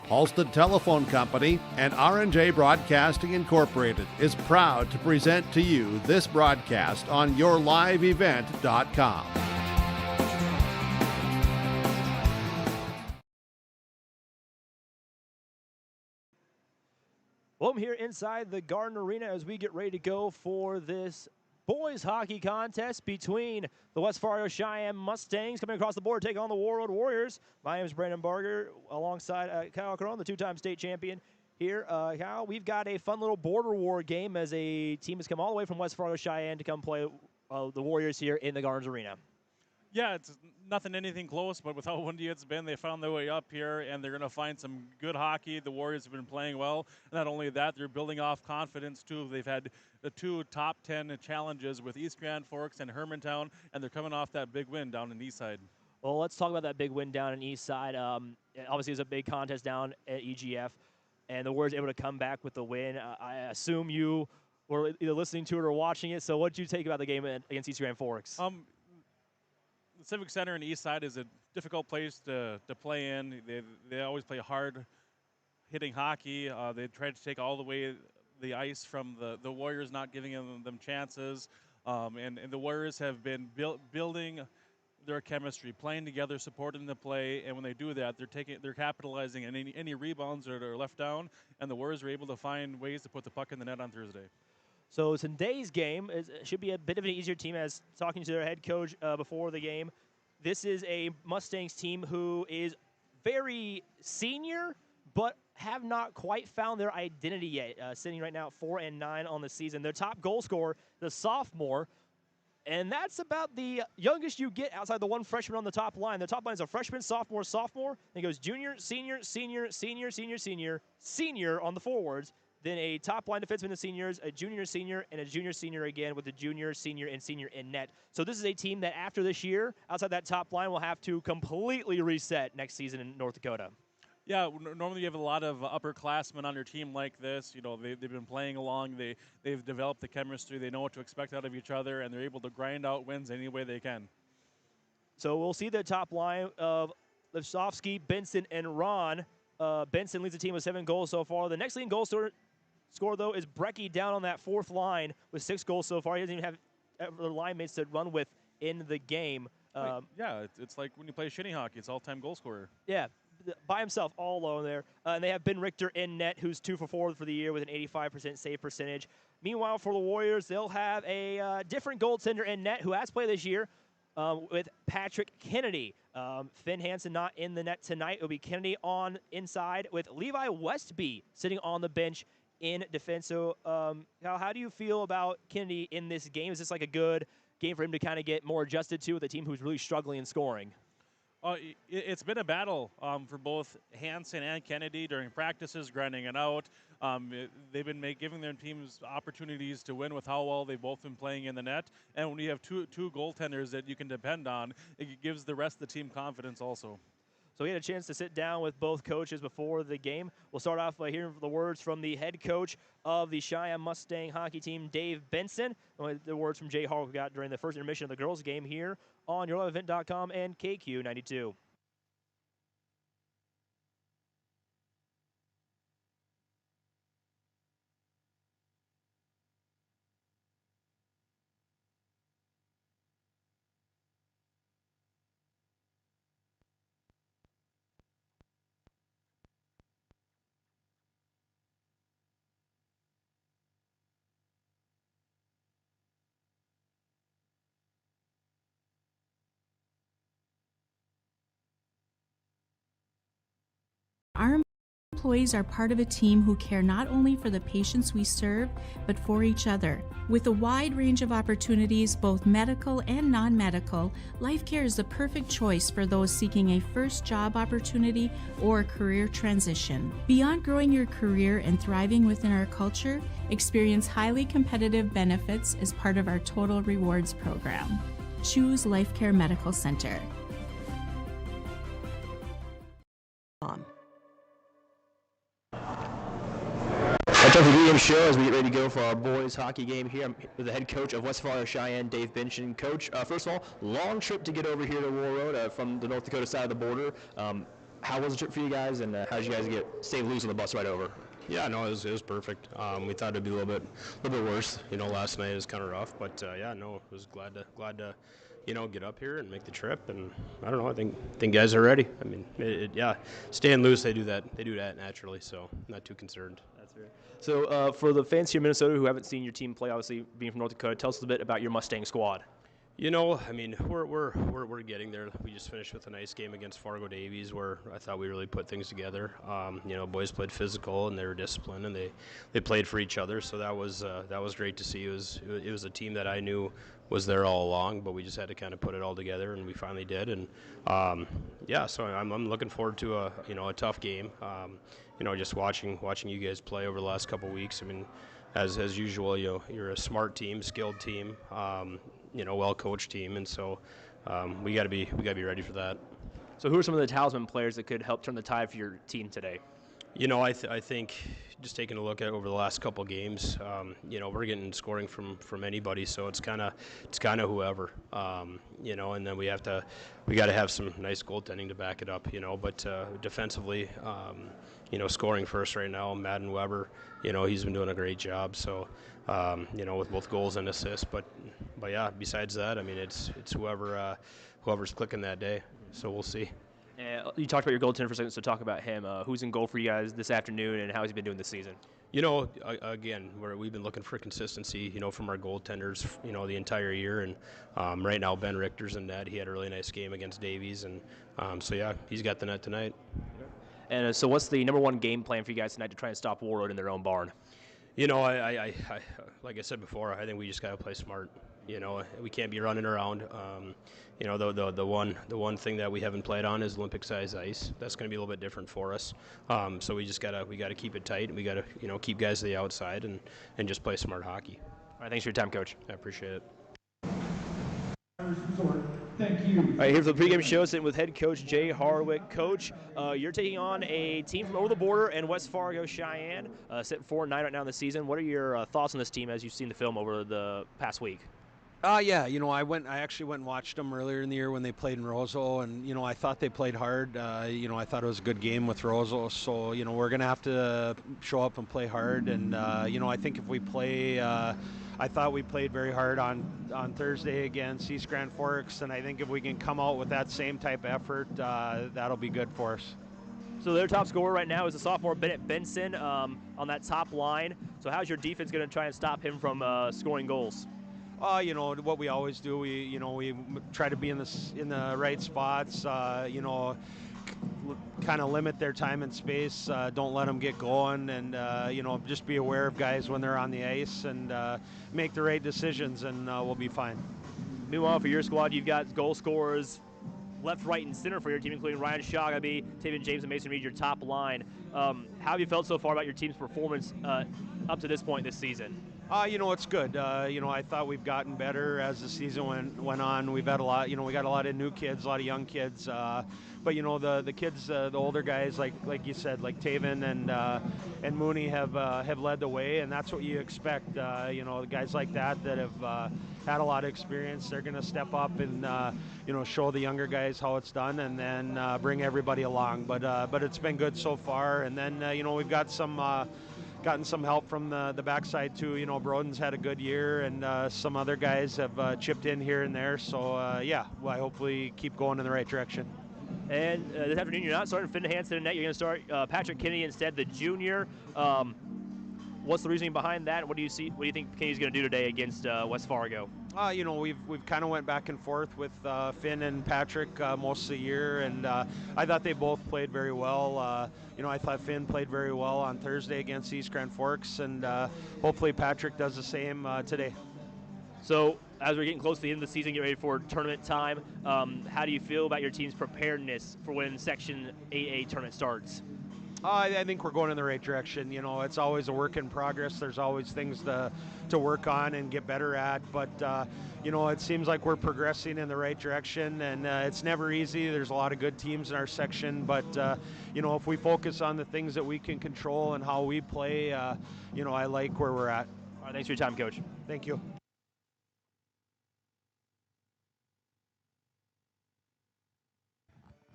Halstead Telephone Company and R&J Broadcasting Incorporated is proud to present to you this broadcast on yourliveevent.com. Well, I'm here inside the Garden Arena as we get ready to go for this boys hockey contest between the West Fargo Sheyenne Mustangs coming across the board, taking on the Warroad Warriors. My name is Brandon Barger, alongside Kyle Caron, the two-time state champion here. Kyle, we've got a fun little border war game as a team has come all the way from West Fargo Sheyenne to come play the Warriors here in the Gardens Arena. Yeah, it's anything close, but with how windy it's been, they found their way up here, and they're going to find some good hockey. The Warriors have been playing well. Not only that, they're building off confidence, too. They've had the two top 10 challenges with East Grand Forks and Hermantown, and they're coming off that big win down in the East Side. Well, let's talk about that big win down in East Side. Obviously, it was a big contest down at EGF, and the Warriors able to come back with the win. I assume you were either listening to it or watching it, so what did you take about the game against East Grand Forks? The Civic Center in the East Side is a difficult place to play in. They always play hard hitting hockey. They try to take all the way the ice from the Warriors, not giving them chances. And the Warriors have been building their chemistry, playing together, supporting the play, and when they do that, they're capitalizing on any rebounds that are left down, and the Warriors are able to find ways to put the puck in the net on Thursday. So today's game should be a bit of an easier team, as talking to their head coach before the game. This is a Mustangs team who is very senior, but have not quite found their identity yet. Sitting right now at 4-9 on the season. Their top goal scorer, the sophomore, and that's about the youngest you get outside the one freshman on the top line. The top line is a freshman, sophomore, sophomore. Then it goes junior, senior, senior, senior, senior, senior, senior on the forwards. Then a top-line defenseman in the seniors, a junior senior, and a junior senior again with the junior, senior, and senior in net. So this is a team that after this year, outside that top line, will have to completely reset next season in North Dakota. Yeah, normally you have a lot of upperclassmen on your team like this. You know, they've been playing along. They've developed the chemistry. They know what to expect out of each other, and they're able to grind out wins any way they can. So we'll see the top line of Levsovsky, Benson, and Ron. Benson leads the team with 7 goals so far. The next leading goal scorer, though, is Brecky down on that fourth line with 6 goals so far. He doesn't even have other line mates to run with in the game. Yeah, it's like when you play shinny hockey. It's all-time goal scorer. Yeah, by himself, all alone there. And they have Ben Richter in net, who's 2 for 4 for the year with an 85% save percentage. Meanwhile, for the Warriors, they'll have a different goaltender in net who has played this year with Patrick Kennedy. Finn Hansen not in the net tonight. It'll be Kennedy on inside with Levi Westby sitting on the bench in defense. So, how do you feel about Kennedy in this game? Is this like a good game for him to kind of get more adjusted to with a team who's really struggling in scoring? It's been a battle for both Hansen and Kennedy during practices, grinding it out. They've been giving their teams opportunities to win with how well they've both been playing in the net. And when you have two goaltenders that you can depend on, it gives the rest of the team confidence also. So we had a chance to sit down with both coaches before the game. We'll start off by hearing the words from the head coach of the Cheyenne Mustang hockey team, Dave Benson. And the words from Jay Hall we got during the first intermission of the girls' game here on yourliveevent.com and KQ92. Our employees are part of a team who care not only for the patients we serve, but for each other. With a wide range of opportunities, both medical and non-medical, LifeCare is the perfect choice for those seeking a first job opportunity or a career transition. Beyond growing your career and thriving within our culture, experience highly competitive benefits as part of our Total Rewards program. Choose LifeCare Medical Center. Time for the game show as we get ready to go for our boys hockey game here. I'm with the head coach of West Fargo Sheyenne, Dave Binchin. Coach, first of all, long trip to get over here to Warroad from the North Dakota side of the border. How was the trip for you guys, and how did you guys stay loose on the bus right over? Yeah, no, it was perfect. We thought it'd be a little bit worse. Last night was kind of rough, but yeah, no, I was glad to get up here and make the trip. And I don't know, I think guys are ready. I mean, yeah, staying loose, they do that naturally, so not too concerned. That's right. So for the fans here in Minnesota who haven't seen your team play, obviously being from North Dakota, tell us a bit about your Mustang squad. I mean, we're getting there. We just finished with a nice game against Fargo Davies, where I thought we really put things together. Boys played physical and they were disciplined, and they played for each other. So that was great to see. It was a team that I knew was there all along, but we just had to kind of put it all together, and we finally did. And yeah, so I'm looking forward to a tough game. Just watching you guys play over the last couple of weeks. I mean, as usual, you're a smart team, skilled team. Well-coached team, and so we got to be ready for that. So who are some of the talisman players that could help turn the tide for your team today? I think just taking a look at over the last couple of games, we're getting scoring from anybody, so it's kind of whoever, and then we got to have some nice goaltending to back it up, but defensively, scoring first right now, Madden Weber, he's been doing a great job, so with both goals and assists, but yeah, besides that, I mean, it's whoever's clicking that day, so we'll see. You talked about your goaltender for a second, so talk about him. Who's in goal for you guys this afternoon, and how has he been doing this season? Again, we've been looking for consistency, from our goaltenders, the entire year. And right now, Ben Richter's in net. He had a really nice game against Davies. And so, yeah, he's got the net tonight. And so what's the number one game plan for you guys tonight to try and stop Warroad in their own barn? I like I said before, I think we just got to play smart. We can't be running around. The one thing that we haven't played on is Olympic size ice. That's going to be a little bit different for us. So we gotta keep it tight. And we gotta keep guys to the outside and just play smart hockey. All right, thanks for your time, Coach. I appreciate it. Thank you. All right, here for the pregame show, sitting with head coach Jay Harwick. Coach, you're taking on a team from over the border in West Fargo Sheyenne, sitting 4-9 right now in the season. What are your thoughts on this team as you've seen the film over the past week? Yeah, I actually went and watched them earlier in the year when they played in Roseau, and I thought they played hard. I thought it was a good game with Roseau, so we're gonna have to show up and play hard. And I think if we play, I thought we played very hard on Thursday against East Grand Forks, and I think if we can come out with that same type of effort, that'll be good for us. So their top scorer right now is the sophomore Bennett Benson on that top line. So how's your defense going to try and stop him from scoring goals? What we always do, we try to be in the right spots, kind of limit their time and space, don't let them get going, and just be aware of guys when they're on the ice, and make the right decisions, and we'll be fine. Meanwhile, for your squad, you've got goal scorers left, right, and center for your team, including Ryan Shagaby, Taven James, and Mason Reed, your top line. How have you felt so far about your team's performance up to this point this season? It's good. I thought we've gotten better as the season went on. We've had a lot, we got a lot of new kids, a lot of young kids. But the kids, the older guys, like you said, like Taven and Mooney have led the way, and that's what you expect. The guys like that have had a lot of experience. They're going to step up and show the younger guys how it's done, and then bring everybody along. But it's been good so far. And then we've got gotten some help from the backside too. Broden's had a good year, and some other guys have chipped in here and there. So I hopefully keep going in the right direction. And this afternoon, you're not starting Finn Hansen in net. You're going to start Patrick Kinney instead, the junior. What's the reasoning behind that? What do you think Kinney's going to do today against West Fargo? We've kind of went back and forth with Finn and Patrick most of the year, and I thought they both played very well. I thought Finn played very well on Thursday against East Grand Forks, and hopefully Patrick does the same today. So as we're getting close to the end of the season, get ready for tournament time, how do you feel about your team's preparedness for when Section 8A tournament starts? I think we're going in the right direction. You know, it's always a work in progress. There's always things to work on and get better at. But, you know, it seems like we're progressing in the right direction. And it's never easy. There's a lot of good teams in our section. But, you know, if we focus on the things that we can control and how we play, you know, I like where we're at. All right, thanks for your time, Coach. Thank you.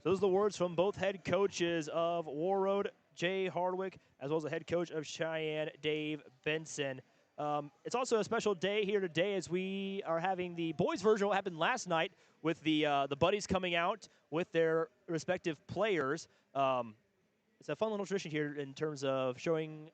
So those are the words from both head coaches of Warroad, Jay Hardwick, as well as the head coach of Cheyenne, Dave Benson. It's also a special day here today as we are having the boys version of what happened last night with the buddies coming out with their respective players. It's a fun little tradition here in terms of showing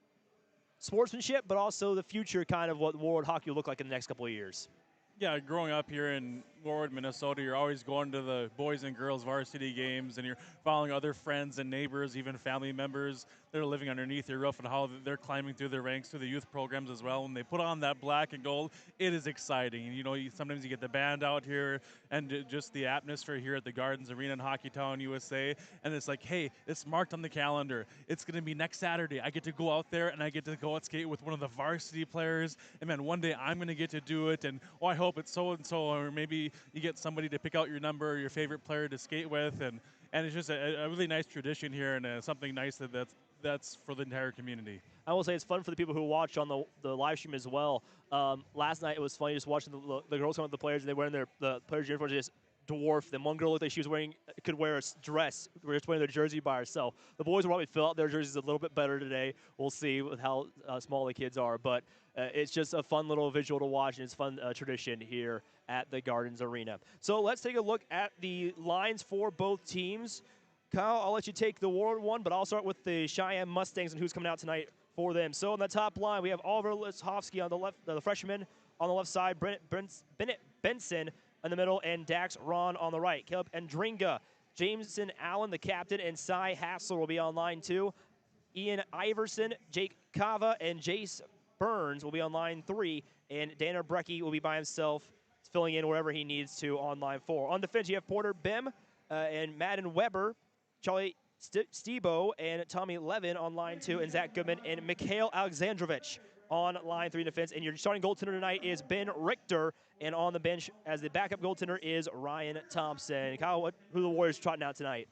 sportsmanship, but also the future kind of what Warroad hockey will look like in the next couple of years. Yeah, growing up here in Warroad, Minnesota, you're always going to the boys and girls varsity games, and you're following other friends and neighbors, even family members that are living underneath your roof, and how they're climbing through their ranks through the youth programs as well. When they put on that black and gold, it is exciting. You know, sometimes you get the band out here, and just the atmosphere here at the Gardens Arena in Hockeytown, USA, and it's like, hey, it's marked on the calendar. It's going to be next Saturday. I get to go out there, and I get to go out skate with one of the varsity players, and man, one day I'm going to get to do it, and oh, I hope it's so-and-so, or maybe you get somebody to pick out your number or your favorite player to skate with, and it's just a really nice tradition here, and something nice that's for the entire community. I will say it's fun for the people who watch on the live stream as well. Last night it was funny just watching the girls come with the players, and they wearing the players' uniforms just dwarfed them. One girl looked like she was could wear a dress. We were just wearing their jersey by herself. The boys will probably fill out their jerseys a little bit better today. We'll see with how small the kids are, but it's just a fun little visual to watch, and it's fun tradition here at the Gardens Arena. So let's take a look at the lines for both teams. Kyle, I'll let you take the Warroad one, but I'll start with the Cheyenne Mustangs and who's coming out tonight for them. So on the top line, we have Oliver Lishovsky on the left, the freshman on the left side, Bennett Benson in the middle, and Dax Ron on the right. Caleb Andringa, Jameson Allen, the captain, and Cy Hassler will be on line 2. Ian Iverson, Jake Kava, and Jace Burns will be on line 3, and Danner Brecky will be by himself, filling in wherever he needs to on line 4. On defense, you have Porter Bim and Madden Weber, Charlie Stebo, and Tommy Levin on line 2, and Zach Goodman and Mikhail Alexandrovich on line 3 defense. And your starting goaltender tonight is Ben Richter, and on the bench as the backup goaltender is Ryan Thompson. Kyle, who are the Warriors trotting out tonight?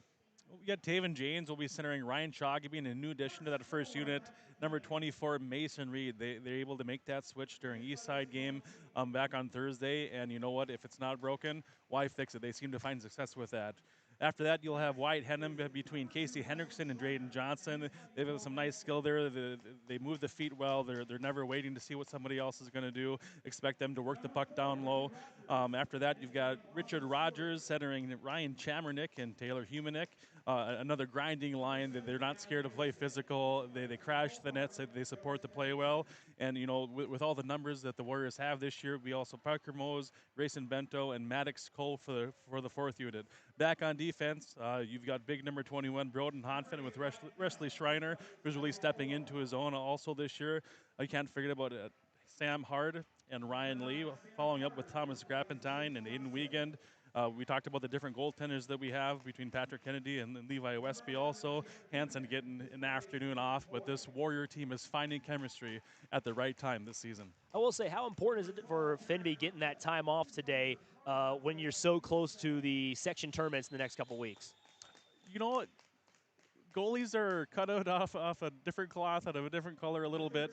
We got Taven James will be centering Ryan Choggy, being a new addition to that first unit. Number 24, Mason Reed. They're able to make that switch during Eastside game back on Thursday. And you know what? If it's not broken, why fix it? They seem to find success with that. After that, you'll have Wyatt Henham between Casey Hendrickson and Drayden Johnson. They've got some nice skill there. They move the feet well. They're never waiting to see what somebody else is going to do. Expect them to work the puck down low. After that, you've got Richard Rogers centering Ryan Chamernick and Taylor Humanick. Another grinding line. They're not scared to play physical. They crash the nets. They support the play well. And, you know, with all the numbers that the Warriors have this year, we also Parker Mose, Grayson Bento, and Maddox Cole for the fourth unit. Back on defense, you've got big number 21, Broden Honfin, with Wesley Schreiner, who's really stepping into his own also this year. I can't forget about Sam Hard and Ryan Lee, following up with Thomas Grappentine and Aiden Wiegand. We talked about the different goaltenders that we have between Patrick Kennedy and Levi Westby also. Hanson getting an afternoon off, but this Warrior team is finding chemistry at the right time this season. I will say, how important is it for Finn to be getting that time off today when you're so close to the section tournaments in the next couple weeks? You know what? Goalies are cut out off a different cloth, out of a different color a little bit.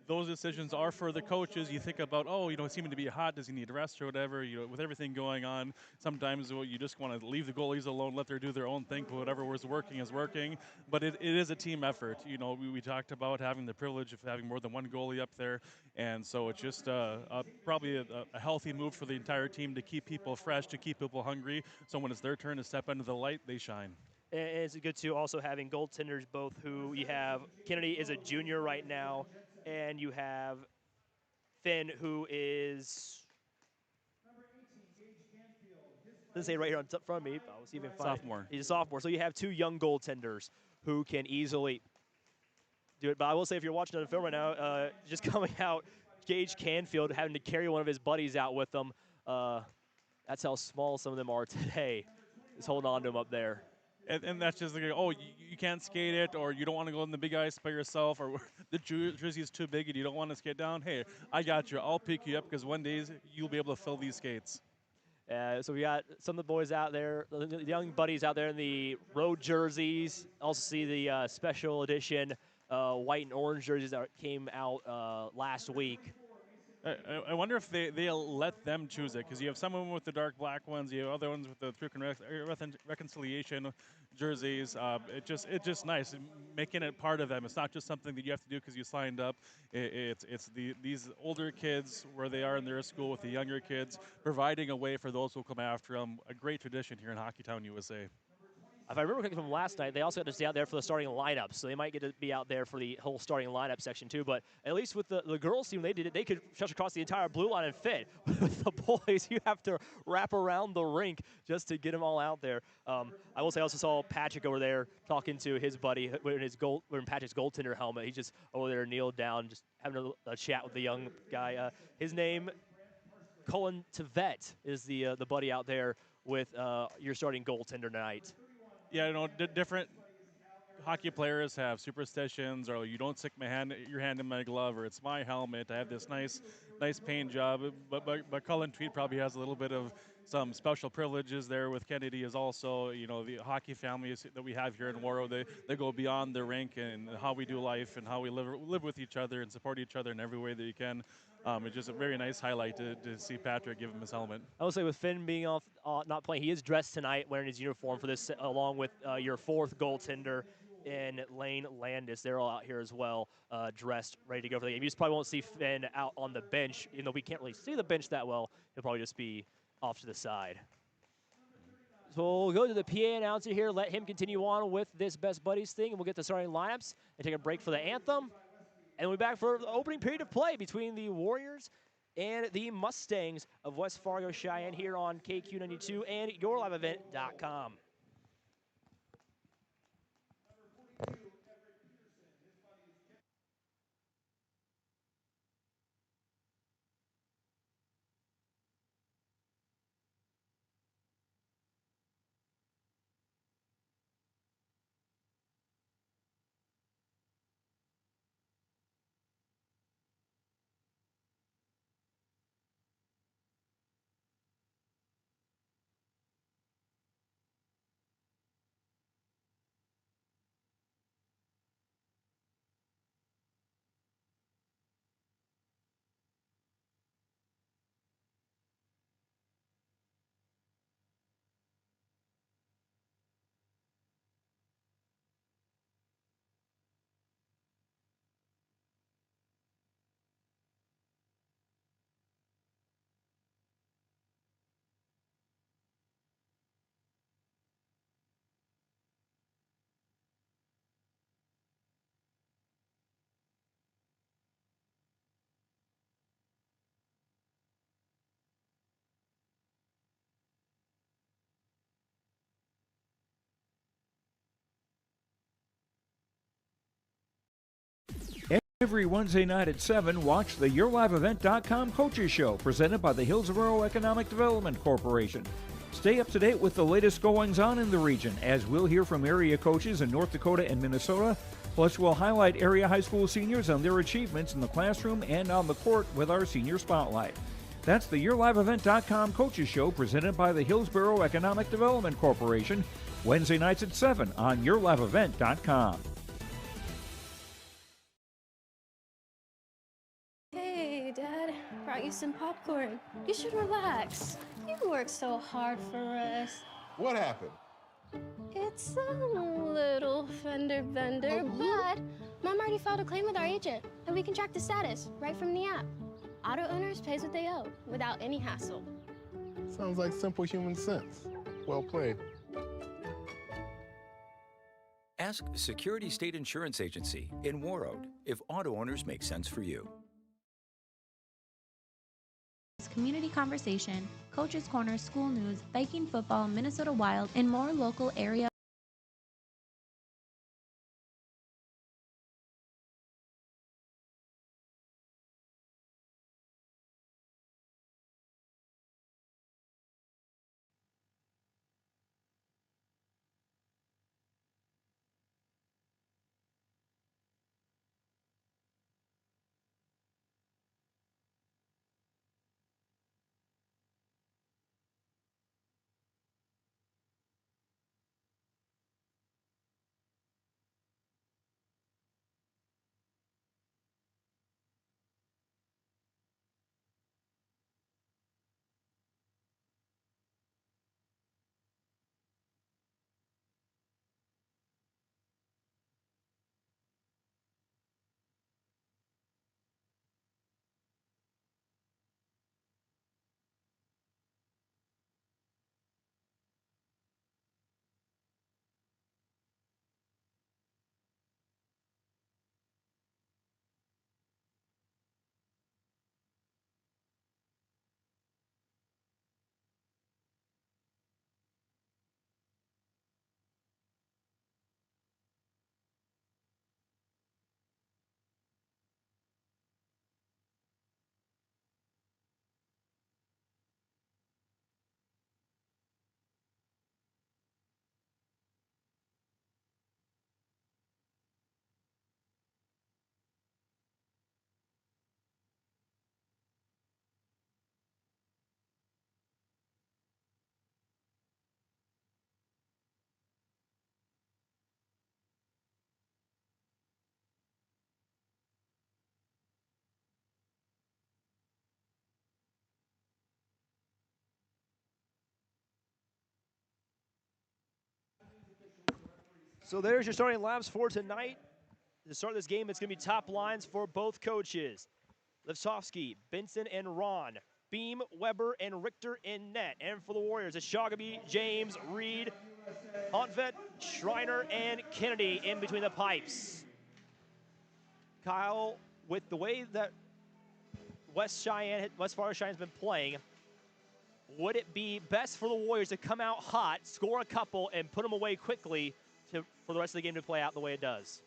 Those decisions are for the coaches. You think about, oh, you know, it's seeming to be hot. Does he need rest or whatever? You know, with everything going on, sometimes you just want to leave the goalies alone, let them do their own thing. Whatever was working is working. But it is a team effort. You know, we talked about having the privilege of having more than one goalie up there, and so it's just probably a healthy move for the entire team to keep people fresh, to keep people hungry. So when it's their turn to step into the light, they shine. And it's good too, also having goaltenders both who you have. Kennedy is a junior right now. And you have Finn, who is, doesn't say right here in front of me. I'll see if I can find sophomore. He's a sophomore. So you have two young goaltenders who can easily do it. But I will say, if you're watching on the film right now, just coming out, Gage Canfield having to carry one of his buddies out with them. That's how small some of them are today. Just holding on to him up there. And that's just like, oh, you can't skate it, or you don't want to go in the big ice by yourself, or the jersey is too big and you don't want to skate down. Hey, I got you. I'll pick you up because one day you'll be able to fill these skates. So we got some of the boys out there, the young buddies out there in the road jerseys. Also see the special edition white and orange jerseys that came out last week. I wonder if they'll let them choose it, because you have some of them with the dark black ones, you have other ones with the truth and reconciliation jerseys. It's just nice making it part of them. It's not just something that you have to do because you signed up. It's these older kids where they are in their school with the younger kids, providing a way for those who come after them. A great tradition here in Hockeytown, USA. If I remember correctly from last night, they also got to stay out there for the starting lineup, so they might get to be out there for the whole starting lineup section too. But at least with the girls team, they did it. They could stretch across the entire blue line and fit. With the boys, you have to wrap around the rink just to get them all out there. I will say, I also saw Patrick over there talking to his buddy wearing Patrick's goaltender helmet. He's just over there kneeled down, just having a chat with the young guy. His name, Cullen Tvet, is the buddy out there with your starting goaltender tonight. Yeah, different hockey players have superstitions, or you don't stick your hand in my glove, or it's my helmet. I have this nice paint job. But Cullen Tweed probably has a little bit of some special privileges there with Kennedy. Is also, the hockey families that we have here in Warroad. They go beyond the rink and how we do life and how we live with each other and support each other in every way that you can. It's just a very nice highlight to see Patrick give him his helmet. I will say, with Finn being off, not playing, he is dressed tonight wearing his uniform for this, along with your fourth goaltender in Lane Landis. They're all out here as well, dressed, ready to go for the game. You just probably won't see Finn out on the bench, even though we can't really see the bench that well. He'll probably just be off to the side. So we'll go to the PA announcer here, let him continue on with this Best Buddies thing, and we'll get the starting lineups and take a break for the anthem. And we'll be back for the opening period of play between the Warriors and the Mustangs of West Fargo Cheyenne here on KQ92 and YourLiveEvent.com. Every Wednesday night at 7, watch the YourLiveEvent.com Coaches Show, presented by the Hillsborough Economic Development Corporation. Stay up to date with the latest goings-on in the region, as we'll hear from area coaches in North Dakota and Minnesota. Plus, we'll highlight area high school seniors and their achievements in the classroom and on the court with our Senior Spotlight. That's the YourLiveEvent.com Coaches Show, presented by the Hillsborough Economic Development Corporation, Wednesday nights at 7 on YourLiveEvent.com. Dad, brought you some popcorn. You should relax. You worked so hard for us. What happened? It's a little fender bender, but Mom already filed a claim with our agent, and we can track the status right from the app. Auto owners pays what they owe without any hassle. Sounds like simple human sense. Well played. Ask Security State Insurance Agency in Warroad if auto owners make sense for you. Community conversation, Coach's Corner, school news, Viking football, Minnesota Wild, and more local area. So there's your starting lineups for tonight. To start this game, it's going to be top lines for both coaches. Lifsofsky, Benson, and Ron. Beam, Weber, and Richter in net. And for the Warriors, it's Shoggaby, James, Reed, Hontvet, Schreiner, and Kennedy in between the pipes. Kyle, with the way that West Fargo Cheyenne's been playing, would it be best for the Warriors to come out hot, score a couple, and put them away quickly for the rest of the game to play out the way it does?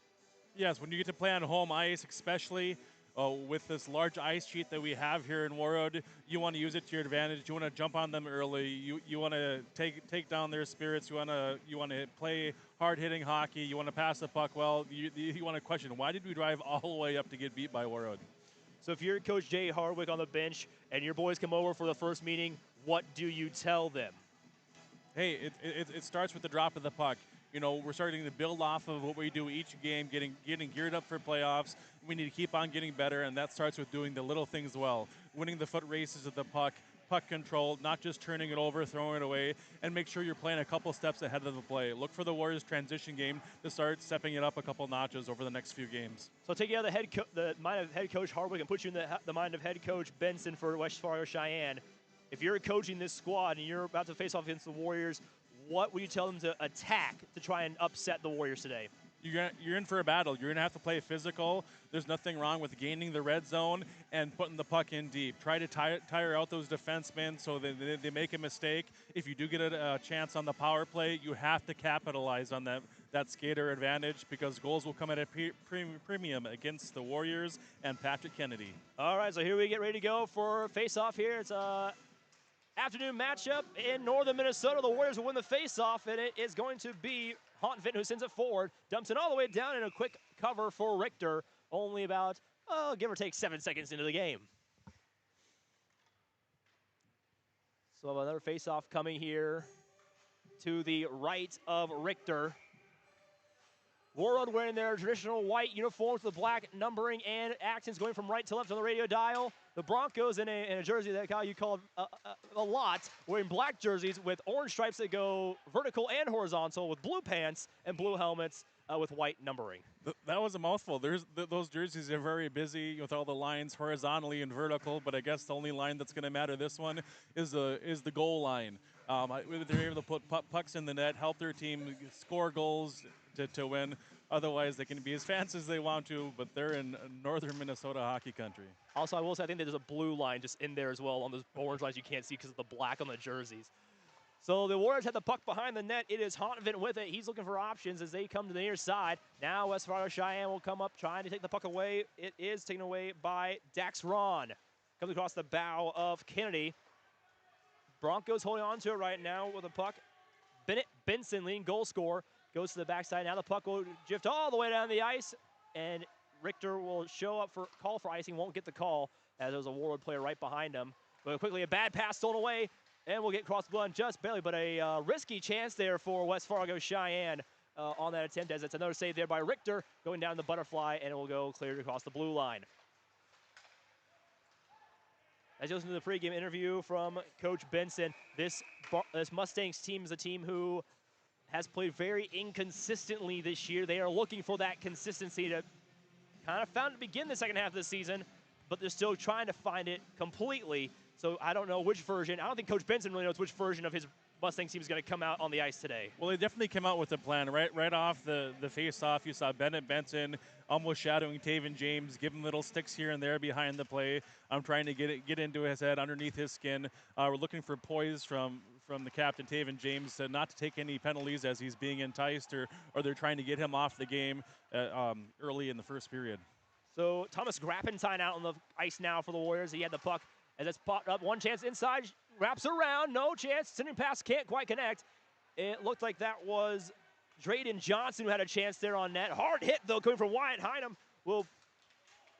Yes, when you get to play on home ice, especially with this large ice sheet that we have here in Warroad, you want to use it to your advantage. You want to jump on them early. You want to take down their spirits. You want to play hard-hitting hockey. You want to pass the puck well. You want to question, why did we drive all the way up to get beat by Warroad? So if you're Coach Jay Hardwick on the bench and your boys come over for the first meeting, what do you tell them? Hey, it starts with the drop of the puck. You know, we're starting to build off of what we do each game, getting geared up for playoffs. We need to keep on getting better, and that starts with doing the little things well. Winning the foot races of the puck control, not just turning it over, throwing it away, and make sure you're playing a couple steps ahead of the play. Look for the Warriors' transition game to start stepping it up a couple notches over the next few games. So I'll take you out of the mind of head coach Hardwick and put you in the mind of head coach Benson for West Fargo Cheyenne. If you're coaching this squad and you're about to face off against the Warriors, what would you tell them to attack to try and upset the Warriors today? You're in for a battle. You're going to have to play physical. There's nothing wrong with gaining the red zone and putting the puck in deep. Try to tire out those defensemen so that they make a mistake. If you do get a chance on the power play, you have to capitalize on that skater advantage, because goals will come at a premium against the Warriors and Patrick Kennedy. All right, so here we get ready to go for face-off here. It's afternoon matchup in northern Minnesota. The Warriors will win the face-off, and it is going to be Hontvet who sends it forward, dumps it all the way down in a quick cover for Richter, only about, give or take 7 seconds into the game. So another face-off coming here to the right of Richter. Warroad wearing their traditional white uniforms with black numbering and accents going from right to left on the radio dial. The Broncos in a jersey that Kyle, you call a lot, wearing black jerseys with orange stripes that go vertical and horizontal, with blue pants and blue helmets with white numbering. That was a mouthful. Those jerseys are very busy with all the lines horizontally and vertical, but I guess the only line that's going to matter this one is the goal line. They're able to put pucks in the net, help their team score goals to win. Otherwise, they can be as fancy as they want to, but they're in northern Minnesota hockey country. Also, I will say I think that there's a blue line just in there as well on those orange lines you can't see because of the black on the jerseys. So the Warriors had the puck behind the net. It is Hontvet with it. He's looking for options as they come to the near side. Now West Fargo Cheyenne will come up trying to take the puck away. It is taken away by Dax Ron. Comes across the bow of Kennedy. Broncos holding on to it right now with the puck. Bennett Benson, leading goal scorer, goes to the backside. Now the puck will drift all the way down the ice, and Richter will show up for call for icing. Won't get the call as there's a Warroad player right behind him. But quickly, a bad pass stolen away, and we'll get cross the line just barely. But a risky chance there for West Fargo Cheyenne on that attempt, as it's another save there by Richter going down the butterfly, and it will go cleared across the blue line. As you listen to the pregame interview from Coach Benson, this Mustangs team is a team who has played very inconsistently this year. They are looking for that consistency to kind of found to begin the second half of the season, but they're still trying to find it completely. So I don't know which version. I don't think Coach Benson really knows which version of his Mustangs team is going to come out on the ice today. Well, they definitely came out with a plan. Right off the face-off, you saw Bennett Benson almost shadowing Taven James, giving little sticks here and there behind the play. I'm trying to get into his head, underneath his skin. We're looking for poise from the captain, Taven James, not to take any penalties as he's being enticed, or they're trying to get him off the game early in the first period. So Thomas Grappentine out on the ice now for the Warriors. He had the puck as it's popped up. One chance inside, wraps around, no chance. Sending pass, can't quite connect. It looked like that was Drayden Johnson who had a chance there on net. Hard hit, though, coming from Wyatt Hynum. Will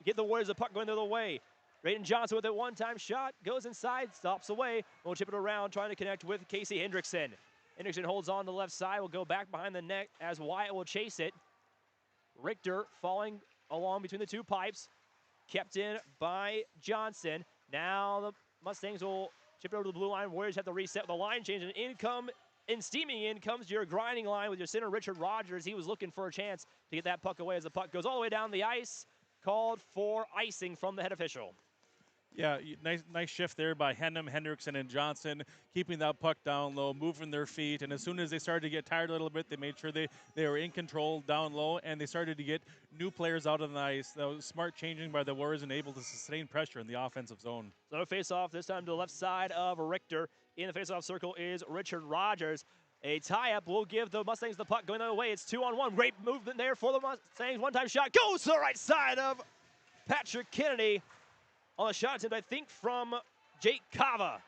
get the Warriors the puck going the other way. Drayden Johnson with a one-time shot, goes inside, stops away. We'll chip it around, trying to connect with Casey Hendrickson. Hendrickson holds on to the left side, will go back behind the net as Wyatt will chase it. Richter falling along between the two pipes, kept in by Johnson. Now the Mustangs will chip it over to the blue line. Warriors have to reset with the line change, and in come And steaming in comes your grinding line with your center, Richard Rogers. He was looking for a chance to get that puck away as the puck goes all the way down the ice. Called for icing from the head official. Yeah, nice shift there by Henham, Hendrickson, and Johnson, keeping that puck down low, moving their feet. And as soon as they started to get tired a little bit, they made sure they were in control down low, and they started to get new players out on the ice. That was smart changing by the Warriors and able to sustain pressure in the offensive zone. So face-off this time to the left side of Richter. In the face-off circle is Richard Rogers. A tie-up will give the Mustangs the puck going the other way. It's 2-on-1. Great movement there for the Mustangs. One-time shot goes to the right side of Patrick Kennedy. On the shot attempt, I think, from Jake Cava.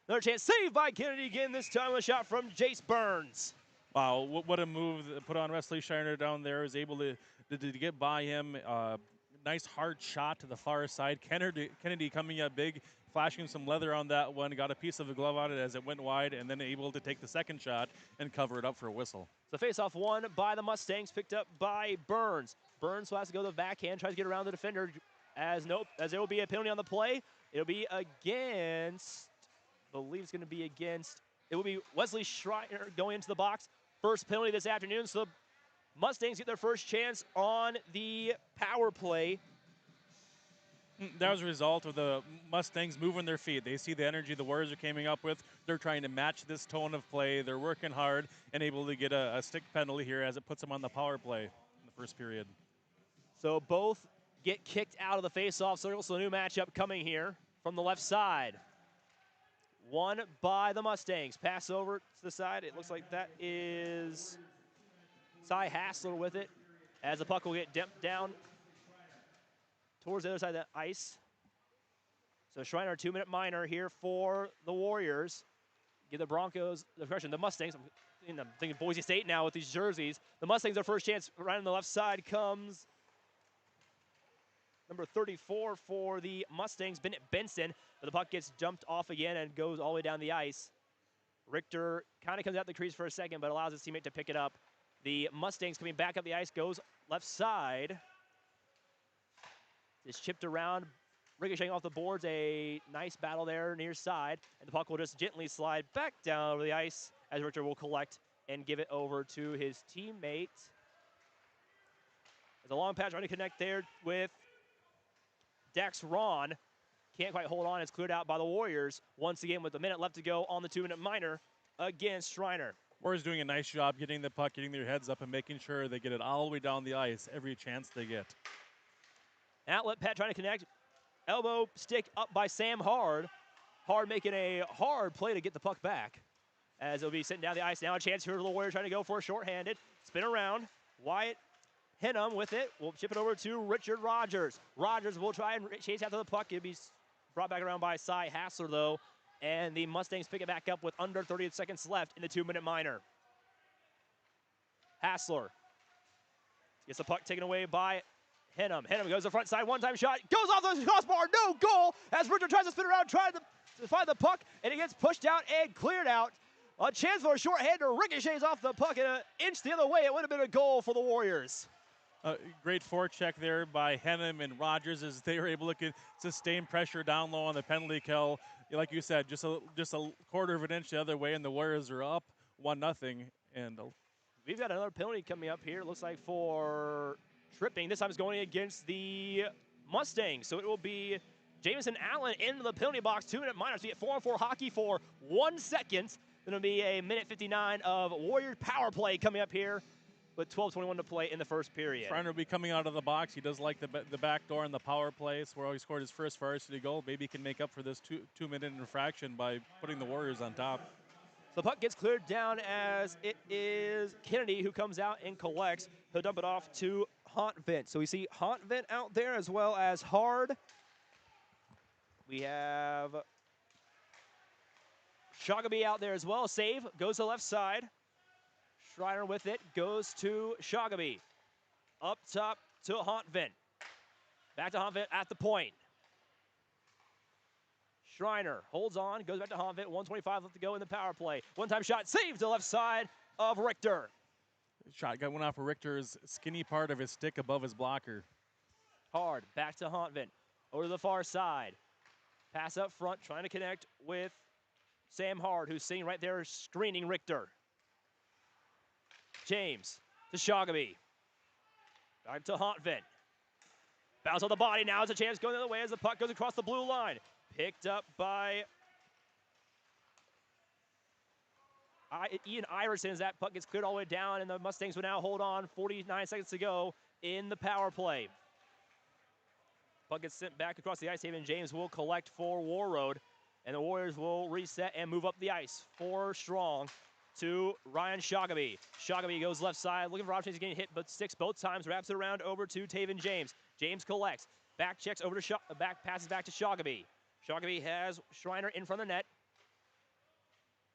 Another chance saved by Kennedy again, this time with a shot from Jace Burns. Wow, what a move put on Wesley Shiner down there. Was able to get by him. Nice hard shot to the far side. Kennedy coming up big, flashing some leather on that one. Got a piece of the glove on it as it went wide, and then able to take the second shot and cover it up for a whistle. So face-off won by the Mustangs, picked up by Burns. Burns has to go to the backhand, tries to get around the defender. As there will be a penalty on the play. It'll be against, I believe it's going to be against, it will be Wesley Schreiner going into the box. First penalty this afternoon, so the Mustangs get their first chance on the power play. That was a result of the Mustangs moving their feet. They see the energy the Warriors are coming up with. They're trying to match this tone of play. They're working hard and able to get a stick penalty here as it puts them on the power play in the first period. So both get kicked out of the face-off circle, so a new matchup coming here from the left side. Won by the Mustangs. Pass over to the side. It looks like that is Cy Hassler with it, as the puck will get dumped down towards the other side of the ice. So Schreiner, 2-minute minor here for the Warriors. Give the Broncos, the Mustangs, I'm thinking Boise State now with these jerseys. The Mustangs, their first chance right on the left side comes number 34 for the Mustangs, Bennett Benson, but the puck gets jumped off again and goes all the way down the ice. Richter kind of comes out the crease for a second, but allows his teammate to pick it up. The Mustangs coming back up the ice, goes left side. It's chipped around, ricocheting off the boards. A nice battle there near side, and the puck will just gently slide back down over the ice as Richter will collect and give it over to his teammate. There's a long pass trying to connect there with Dax Ron. Can't quite hold on. It's cleared out by the Warriors once again with a minute left to go on the 2-minute minor against Schreiner. Warriors doing a nice job getting the puck, getting their heads up, and making sure they get it all the way down the ice every chance they get. Outlet Pat trying to connect. Elbow stick up by Sam Hard. Hard making a hard play to get the puck back as it'll be sitting down the ice. Now a chance here for the Warriors trying to go for a shorthanded. Spin around. Wyatt Henham with it. We'll chip it over to Richard Rogers. Rogers will try and chase after the puck. It'll be brought back around by Cy Hassler, though. And the Mustangs pick it back up with under 30 seconds left in the 2-minute minor. Hassler gets the puck taken away by Henham. Henham goes to the front side, one-time shot, goes off the crossbar, no goal, as Richard tries to spin around, trying to find the puck, and it gets pushed out and cleared out. A chance for a shorthander, ricochets off the puck, and an inch the other way, it would have been a goal for the Warriors. Great forecheck there by Henham and Rogers as they were able to sustain pressure down low on the penalty kill. Like you said, just a quarter of an inch the other way, and the Warriors are up 1-0. And we've got another penalty coming up here. Looks like for tripping. This time it's going against the Mustangs. So it will be Jameson Allen into the penalty box. 2-minute minor. So we get 4-on-4 hockey for 1 second. Then it'll be a minute 59 of Warriors power play coming up here, with 12:21 to play in the first period. Schreiner will be coming out of the box. He does like the back door and the power play. It's where he scored his first varsity goal. Maybe he can make up for this two-minute infraction by putting the Warriors on top. So the puck gets cleared down as it is Kennedy who comes out and collects. He'll dump it off to Hontvent. So we see Hontvent out there as well as Hard. We have Shoggaby out there as well. Save goes to the left side. Schreiner with it, goes to Shoggaby. Up top to Hontvent. Back to Hontvent at the point. Schreiner holds on, goes back to Hontvent. 1:25 left to go in the power play. One-time shot, saved to the left side of Richter. Shot got one off of Richter's skinny part of his stick above his blocker. Hard, back to Hontvent. Over to the far side. Pass up front, trying to connect with Sam Hard, who's sitting right there screening Richter. James to Shogamy. Back to Hontvent. Bounce on the body. Now it's a chance going the other way as the puck goes across the blue line. Picked up by Ian Iverson as that puck gets cleared all the way down, and the Mustangs will now hold on. 49 seconds to go in the power play. Puck gets sent back across the ice. Taven James will collect for Warroad, and the Warriors will reset and move up the ice. 4 strong to Ryan Shogamy. Shogamy goes left side, looking for options, getting hit, but sticks both times, wraps it around over to Taven James. James collects, back checks over to back passes back to Shogamy. Shogamy has Schreiner in front of the net.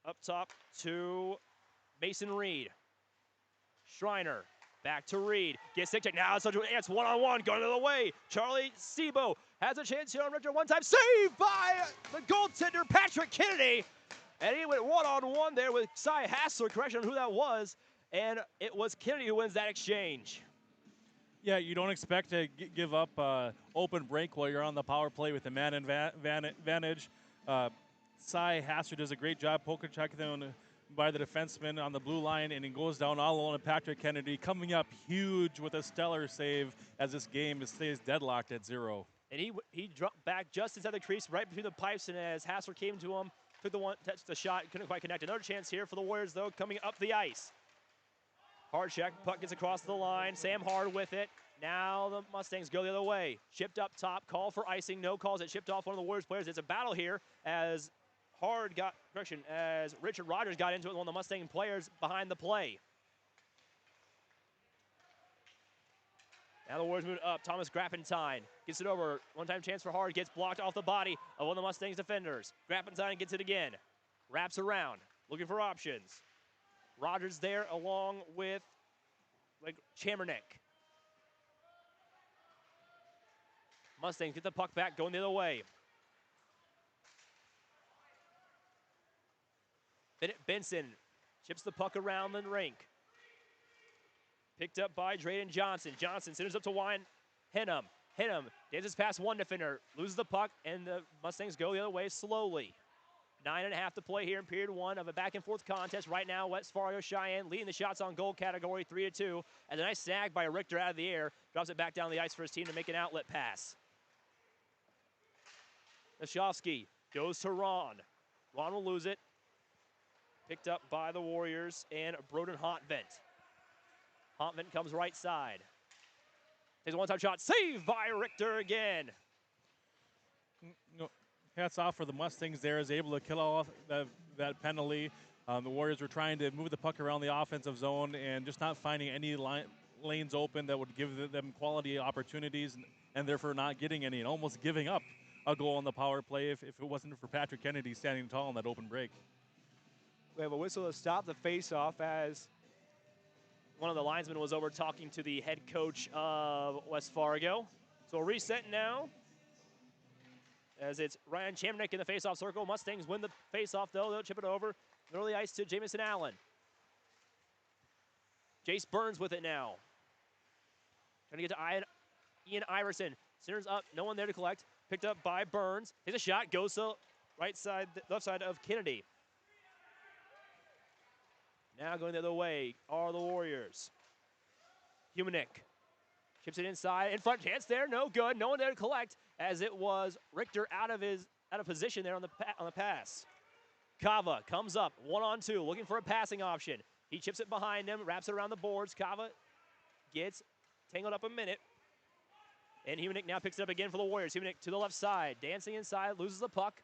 Up top to Mason Reed. Schreiner back to Reed. Gets stick check. Now it's one-on-one going the other way. Charlie Sebo has a chance here on Richter. One-time save by the goaltender Patrick Kennedy. And he went one-on-one there with Cy Hassler. Correction on who that was. And it was Kennedy who wins that exchange. Yeah, you don't expect to give up open break while you're on the power play with the man advantage. Cy Hassler does a great job poker checking them by the defenseman on the blue line, and he goes down all alone. And Patrick Kennedy coming up huge with a stellar save as this game stays deadlocked at 0. And he dropped back just inside the crease, right between the pipes, and as Hassler came to him, took the shot, couldn't quite connect. Another chance here for the Warriors, though, coming up the ice. Hard check, puck gets across the line. Sam Hard with it. Now the Mustangs go the other way. Chipped up top, call for icing, no calls. It chipped off one of the Warriors players. It's a battle here as as Richard Rogers got into it with one of the Mustang players behind the play. Now the Warriors move up. Thomas Grappentine gets it over. One-time chance for Hard. Gets blocked off the body of one of the Mustangs defenders. Grappentine gets it again. Wraps around, looking for options. Rogers there along with Chamernick. Mustangs get the puck back, going the other way. Benson chips the puck around the rink. Picked up by Drayden Johnson. Johnson centers up to Wine Henham. Henham dances past one defender, loses the puck, and the Mustangs go the other way slowly. 9.5 to play here in period 1 of a back-and-forth contest. Right now, West Fargo Cheyenne leading the shots on goal category 3-2. And a nice snag by Richter out of the air. Drops it back down the ice for his team to make an outlet pass. Nashowski goes to Ron. Ron will lose it. Picked up by the Warriors and Broden Hontvent. Hontvent comes right side. Takes a one-time shot. Saved by Richter again. Hats off for the Mustangs there, is able to kill off that penalty. The Warriors were trying to move the puck around the offensive zone and just not finding any lanes open that would give them quality opportunities, and therefore not getting any, and almost giving up a goal on the power play if it wasn't for Patrick Kennedy standing tall in that open break. We have a whistle to stop the face-off as one of the linesmen was over talking to the head coach of West Fargo. So a reset now as it's Ryan Chamernick in the face-off circle. Mustangs win the face-off, though. They'll chip it over. Middle of the ice to Jamison Allen. Jace Burns with it now. Trying to get to Ian Iverson. Centers up, no one there to collect. Picked up by Burns. Takes a shot, goes to left side of Kennedy. Now going the other way are the Warriors. Humanick chips it inside. In front, chance there, no good. No one there to collect as it was Richter out of position there on the pass. Kava comes up, 1-on-2, looking for a passing option. He chips it behind him, wraps it around the boards. Kava gets tangled up a minute. And Humanick now picks it up again for the Warriors. Humanick to the left side, dancing inside, loses the puck.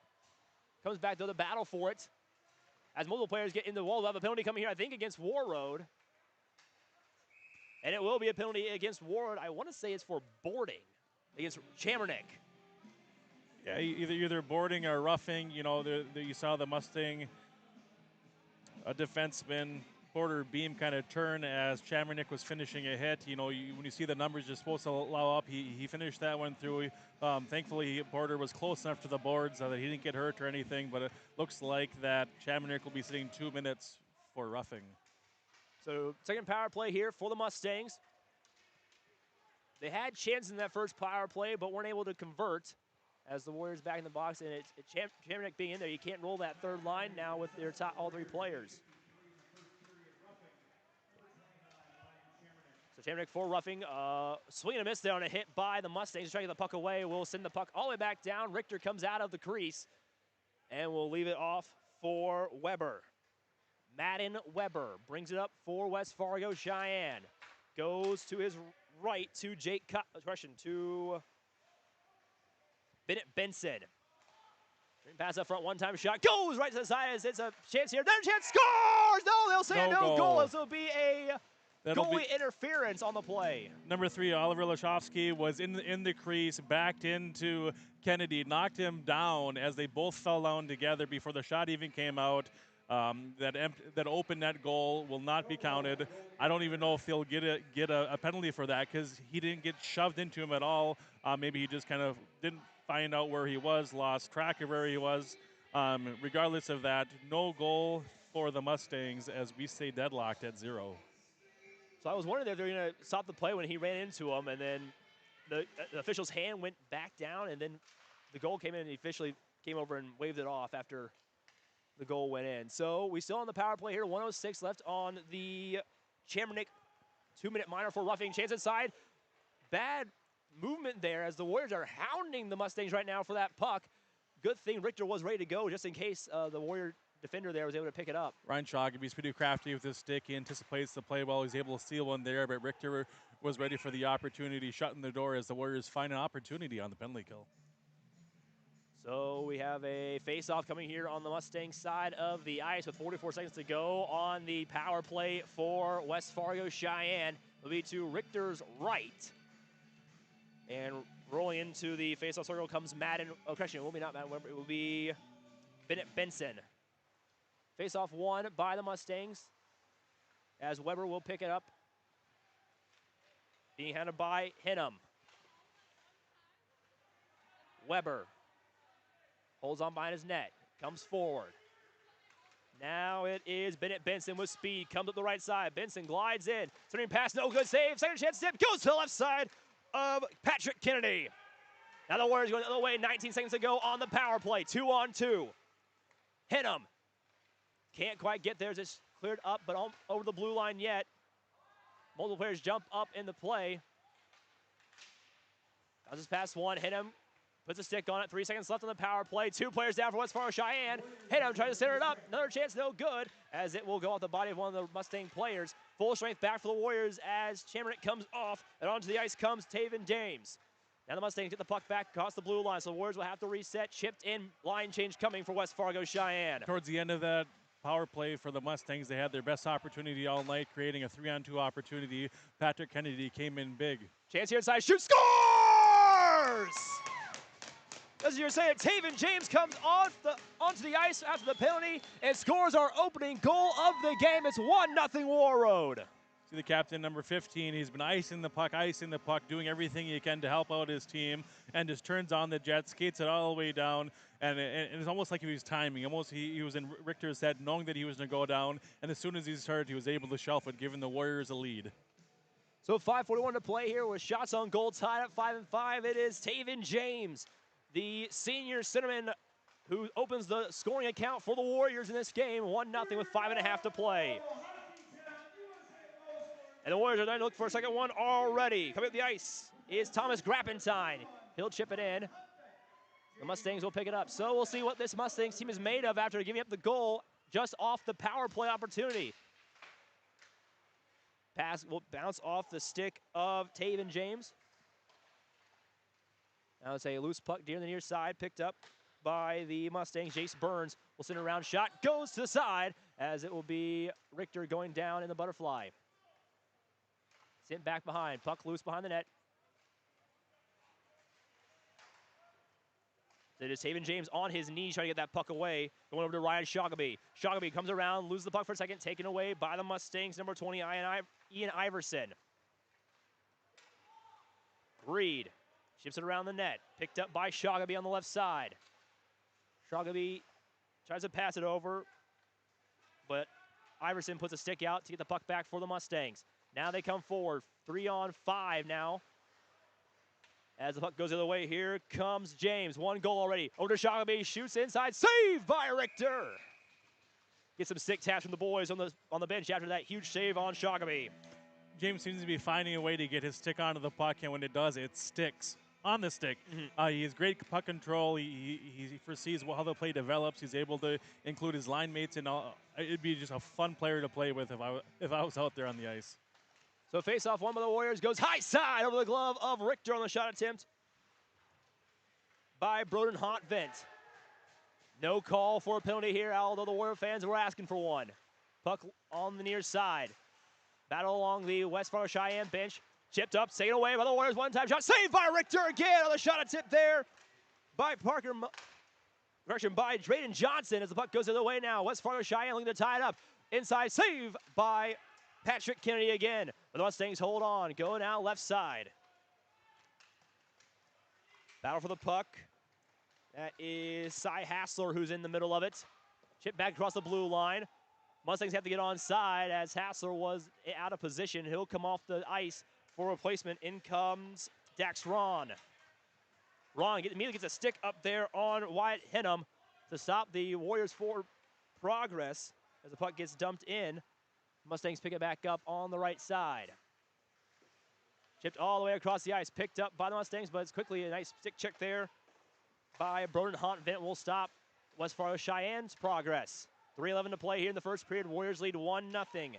Comes back to the battle for it. As multiple players get in the wall, we'll have a penalty coming here, I think, against Warroad. And it will be a penalty against Warroad. I want to say it's for boarding against Chamernick. Yeah, either boarding or roughing. You know, you saw the Mustang, a defenseman, border beam kind of turn as Chamernick was finishing a hit. You know, when you see the numbers you're supposed to allow up, he finished that one through. Thankfully, Border was close enough to the boards that he didn't get hurt or anything, but it looks like that Chamernick will be sitting 2 minutes for roughing. So second power play here for the Mustangs. They had chances in that first power play, but weren't able to convert as the Warriors back in the box. And it's Chamernick being in there. You can't roll that third line now with their all 3 players. So Tamrick for roughing, swing and a miss there on a hit by the Mustangs. Trying to get the puck away. We'll send the puck all the way back down. Richter comes out of the crease, and we'll leave it off for Weber. Madden Weber brings it up for West Fargo Cheyenne. Goes to his right to to Bennett Benson. Pass up front, one-time shot, goes right to the side as it's a chance here. Then a chance, scores! No, they'll say no goal. This will be a goalie interference on the play. Number 3, Oliver Lashofsky was in the crease, backed into Kennedy, knocked him down as they both fell down together before the shot even came out. That open net goal will not be counted. I don't even know if they'll get a penalty for that because he didn't get shoved into him at all. Maybe he just kind of didn't find out where he was, lost track of where he was. Regardless of that, no goal for the Mustangs as we stay deadlocked at 0. So I was wondering if they were going to stop the play when he ran into him, and then the official's hand went back down, and then the goal came in, and he officially came over and waved it off after the goal went in. So we still on the power play here. 1:06 left on the Chamonix 2-minute minor for roughing. Chance inside. Bad movement there as the Warriors are hounding the Mustangs right now for that puck. Good thing Richter was ready to go just in case the Warrior defender there was able to pick it up. Ryan Shoggaby's pretty crafty with his stick. He anticipates the play well. He's able to steal one there, but Richter was ready for the opportunity, shutting the door as the Warriors find an opportunity on the penalty kill. So we have a face-off coming here on the Mustang side of the ice with 44 seconds to go on the power play for West Fargo Cheyenne. It'll be to Richter's right. And rolling into the face-off circle comes Madden. Oh, correction, it will be not Madden Weber. It will be Bennett Benson. Face-off won by the Mustangs as Weber will pick it up. Being handled by Hinham. Weber holds on behind his net, comes forward. Now it is Bennett Benson with speed, comes up the right side. Benson glides in, turning pass, no good save. Second chance dip, goes to the left side of Patrick Kennedy. Now the Warriors going the other way, 19 seconds to go on the power play, 2-on-2. Hinham can't quite get there, just cleared up, but over the blue line yet. Multiple players jump up in the play. Bounces past one, Hinham puts a stick on it, 3 seconds left on the power play. 2 players down for West Fargo Cheyenne. Hinham trying to center it up, another chance, no good, as it will go off the body of one of the Mustang players. Full strength back for the Warriors as Chamonix comes off, and onto the ice comes Taven James. Now the Mustangs get the puck back across the blue line, so the Warriors will have to reset. Chipped in, line change coming for West Fargo Cheyenne. Towards the end of that power play for the Mustangs, they had their best opportunity all night, creating a 3-on-2 opportunity. Patrick Kennedy came in big. Chance here inside, shoot, scores! As you're saying, Taven James comes onto the ice after the penalty and scores our opening goal of the game. It's 1-0 Warroad. See the captain, number 15. He's been icing the puck, doing everything he can to help out his team, and just turns on the jet, skates it all the way down, and it's almost like he was timing. Almost he was in Richter's head, knowing that he was going to go down, and as soon as he started, he was able to shelf it, giving the Warriors a lead. So 5:41 to play here with shots on goal tied at 5-5. It is Taven James, the senior centerman, who opens the scoring account for the Warriors in this game. 1-0 with 5.5 to play. And the Warriors are going to look for a second one already. Coming up the ice is Thomas Grappentine. He'll chip it in. The Mustangs will pick it up. So we'll see what this Mustangs team is made of after giving up the goal just off the power play opportunity. Pass will bounce off the stick of Taven James. Now it's a loose puck near the near side, picked up by the Mustangs. Jace Burns will send a round shot, goes to the side, as it will be Richter going down in the butterfly. Sent back behind, puck loose behind the net. So it is Taven James on his knees trying to get that puck away. Going over to Ryan Shoggaby. Shoggaby comes around, loses the puck for a second, taken away by the Mustangs, number 20, Ian Iverson. Reed shifts it around the net, picked up by Shoggaby on the left side. Shoggaby tries to pass it over, but Iverson puts a stick out to get the puck back for the Mustangs. Now they come forward, 3-on-5 now. As the puck goes the other way, here comes James. 1 goal already. Over to Shoggaby, shoots inside, saved by Richter. Get some stick taps from the boys on the bench after that huge save on Shoggaby. James seems to be finding a way to get his stick onto the puck, and when it does, it sticks on the stick. He has great puck control. He foresees how the play develops. He's able to include his line mates, and it'd be just a fun player to play with if I was out there on the ice. So face-off one by the Warriors goes high side over the glove of Richter on the shot attempt by Broden Hontvent. No call for a penalty here, although the Warrior fans were asking for one. Puck on the near side. Battle along the West Fargo Cheyenne bench. Chipped up, taken away by the Warriors. One-time shot. Saved by Richter again on the shot attempt there by Parker. Correction, by Drayden Johnson as the puck goes the other way now. West Fargo Cheyenne looking to tie it up. Inside save by Patrick Kennedy again. But the Mustangs hold on. Going out left side. Battle for the puck. That is Cy Hassler who's in the middle of it. Chip back across the blue line. Mustangs have to get on side as Hassler was out of position. He'll come off the ice for replacement. In comes Dax Ron. Ron immediately gets a stick up there on Wyatt Henham to stop the Warriors' forward progress as the puck gets dumped in. Mustangs pick it back up on the right side. Chipped all the way across the ice, picked up by the Mustangs, but it's quickly a nice stick check there by Broden Hontvent will stop West Fargo Cheyenne's progress. 3:11 to play here in the first period. Warriors lead 1-0.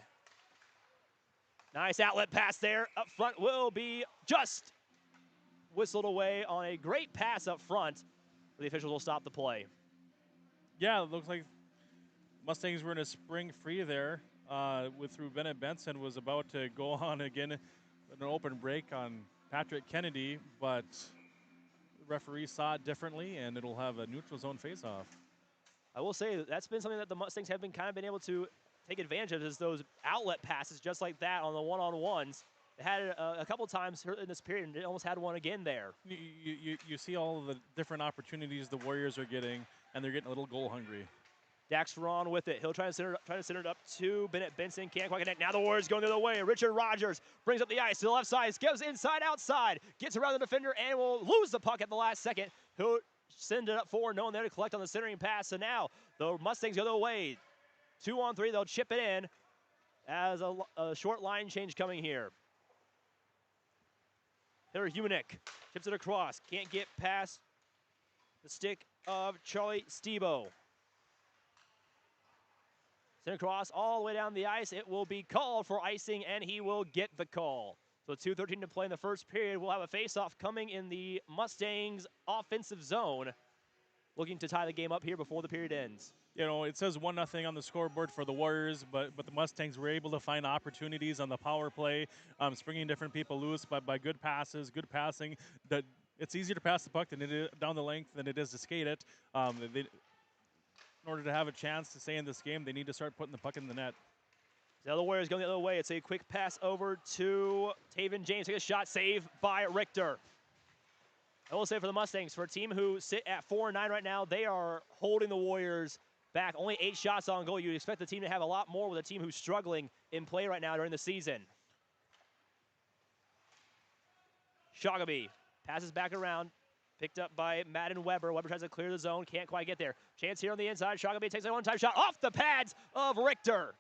Nice outlet pass there. Up front will be just whistled away on a great pass up front. The officials will stop the play. Yeah, it looks like Mustangs were in a spring free there through Bennett Benson was about to go on again an open break on Patrick Kennedy, but the referee saw it differently, and it'll have a neutral zone faceoff. I will say that's been something that the Mustangs have been able to take advantage of, is those outlet passes just like that on the one-on-ones. They had it a couple times in this period, and they almost had one again there. You see all of the different opportunities the Warriors are getting, and they're getting a little goal hungry. Dax Ron with it. He'll try to center it up to Bennett Benson. Can't quite connect. Now the Warriors going the other way. Richard Rogers brings up the ice to the left side. Goes inside, outside. Gets around the defender and will lose the puck at the last second. He'll send it up forward. No one there to collect on the centering pass. So now the Mustangs go the other way. 2-on-3. They'll chip it in as a short line change coming here. Taylor Humanek chips it across. Can't get past the stick of Charlie Stebo. Sent across all the way down the ice. It will be called for icing, and he will get the call. So 2:13 to play in the first period. We'll have a face-off coming in the Mustangs' offensive zone, looking to tie the game up here before the period ends. You know, it says 1-0 on the scoreboard for the Warriors, but the Mustangs were able to find opportunities on the power play, springing different people loose by good passes, good passing. It's easier to pass the puck than it is down the length than it is to skate it. In order to have a chance to stay in this game, they need to start putting the puck in the net. The other Warriors going the other way. It's a quick pass over to Taven James. Take a shot, save by Richter. I will say for the Mustangs, for a team who sit at 4-9 right now, they are holding the Warriors back. Only 8 shots on goal. You'd expect the team to have a lot more with a team who's struggling in play right now during the season. Shoggaby passes back around. Picked up by Madden Weber. Weber tries to clear the zone. Can't quite get there. Chance here on the inside. Shoggaby takes a one-time shot off the pads of Richter.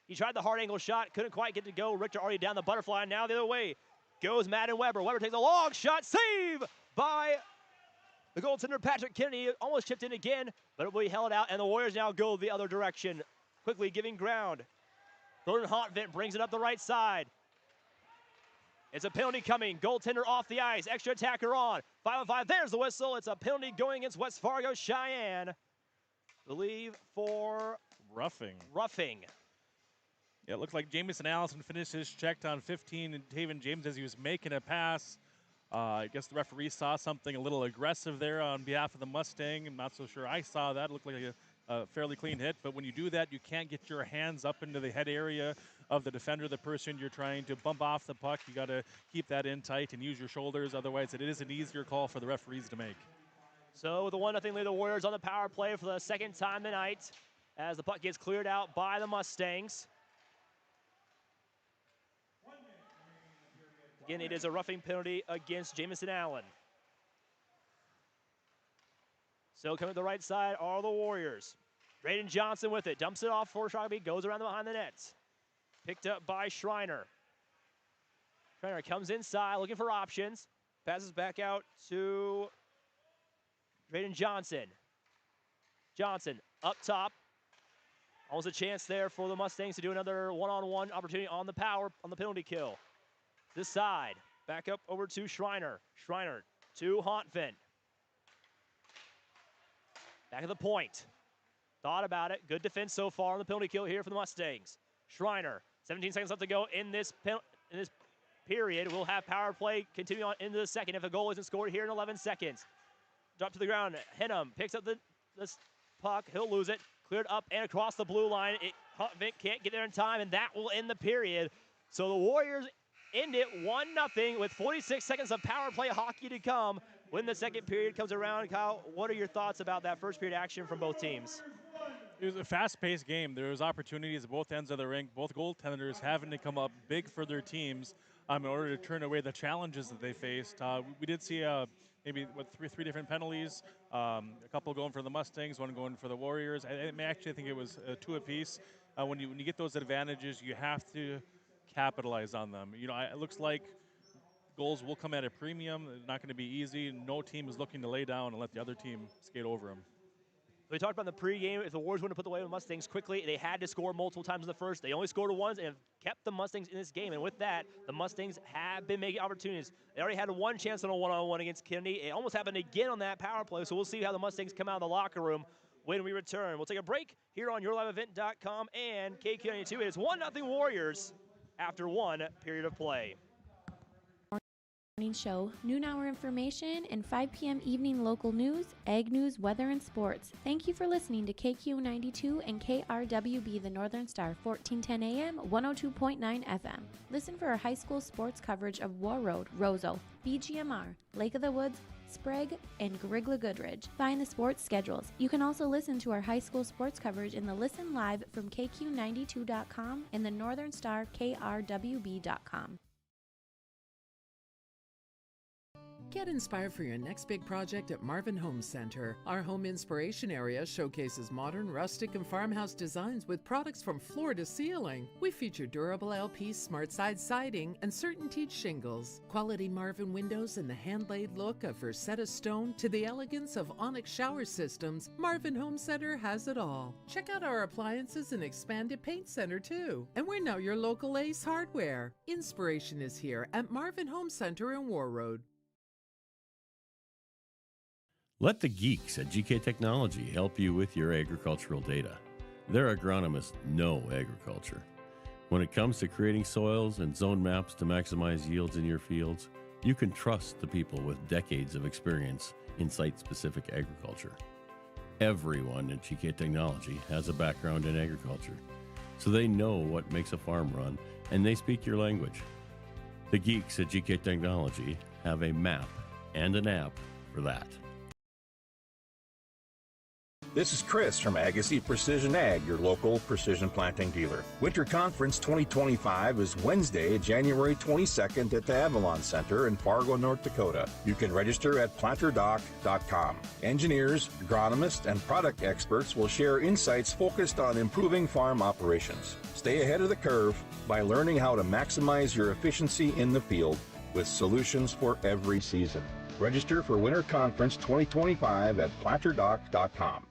He tried the hard angle shot. Couldn't quite get to go. Richter already down the butterfly. Now the other way goes Madden Weber. Weber takes a long shot. Save by the goaltender Patrick Kennedy. Almost chipped in again, but it will be held out. And the Warriors now go the other direction. Quickly giving ground. Broden Hontvent brings it up the right side. It's a penalty coming. Goaltender off the ice. Extra attacker on. 5-on-5. There's the whistle. It's a penalty going against West Fargo Cheyenne. I believe for roughing. Yeah, it looked like Jamison Allison finished his check on 15 and Taven James as he was making a pass. I guess the referee saw something a little aggressive there on behalf of the Mustang. I'm not so sure I saw that. It looked like a fairly clean hit, but when you do that, you can't get your hands up into the head area of the defender, the person you're trying to bump off the puck. You got to keep that in tight and use your shoulders. Otherwise, it is an easier call for the referees to make. So with the 1-0 lead, the Warriors on the power play for the second time tonight as the puck gets cleared out by the Mustangs. Again, it is a roughing penalty against Jamison Allen. Still coming to the right side are the Warriors. Drayden Johnson with it. Dumps it off for Shoggaby. Goes around behind the nets. Picked up by Schreiner. Schreiner comes inside, looking for options. Passes back out to Drayden Johnson. Johnson up top. Almost a chance there for the Mustangs to do another one-on-one opportunity on the penalty kill. This side, back up over to Schreiner. Schreiner to Hontvin. Back at the point. Thought about it. Good defense so far on the penalty kill here for the Mustangs. Schreiner, 17 seconds left to go in this period. We'll have power play continue on into the second if a goal isn't scored here in 11 seconds. Drop to the ground. Henham picks up the puck. He'll lose it. Cleared up and across the blue line. Hontvin can't get there in time, and that will end the period. So the Warriors end it 1-0 with 46 seconds of power play hockey to come when the second period comes around. Kyle, what are your thoughts about that first period action from both teams? It was a fast-paced game. There was opportunities at both ends of the rink. Both goaltenders having to come up big for their teams in order to turn away the challenges that they faced. We did see maybe three different penalties. A couple going for the Mustangs, one going for the Warriors. I actually think it was 2 apiece. When you get those advantages, you have to capitalize on them. It looks like goals will come at a premium. It's not going to be easy. No team is looking to lay down and let the other team skate over them. We talked about in the pregame, if the Warriors wanted to put away the Mustangs quickly, they had to score multiple times in the first. They only scored once and have kept the Mustangs in this game. And with that, the Mustangs have been making opportunities. They already had one chance on a one-on-one against Kennedy. It almost happened again on that power play. So we'll see how the Mustangs come out of the locker room when we return. We'll take a break here on YourLiveEvent.com and KQ92. It is 1-0 Warriors after one period of play. Morning show, noon hour information, and 5 p.m. evening local news, ag news, weather, and sports. Thank you for listening to KQ92 and KRWB, the Northern Star, 1410 AM, 102.9 FM. Listen for our high school sports coverage of Warroad, Roseau, BGMR, Lake of the Woods, Sprague, and Grigla Goodridge. Find the sports schedules. You can also listen to our high school sports coverage in the Listen Live from KQ92.com and the Northern Star KRWB.com. Get inspired for your next big project at Marvin Home Center. Our home inspiration area showcases modern, rustic, and farmhouse designs with products from floor to ceiling. We feature durable LP smart side siding and CertainTeed shingles, quality Marvin windows, and the hand-laid look of Versetta stone to the elegance of Onyx shower systems. Marvin Home Center has it all. Check out our appliances and expanded paint center too. And we're now your local Ace Hardware. Inspiration is here at Marvin Home Center in Warroad. Let the geeks at GK Technology help you with your agricultural data. Their agronomists know agriculture. When it comes to creating soils and zone maps to maximize yields in your fields, you can trust the people with decades of experience in site-specific agriculture. Everyone at GK Technology has a background in agriculture, so they know what makes a farm run, and they speak your language. The geeks at GK Technology have a map and an app for that. This is Chris from Agassiz Precision Ag, your local precision planting dealer. Winter Conference 2025 is Wednesday, January 22nd at the Avalon Center in Fargo, North Dakota. You can register at planterdoc.com. Engineers, agronomists, and product experts will share insights focused on improving farm operations. Stay ahead of the curve by learning how to maximize your efficiency in the field with solutions for every season. Register for Winter Conference 2025 at planterdoc.com.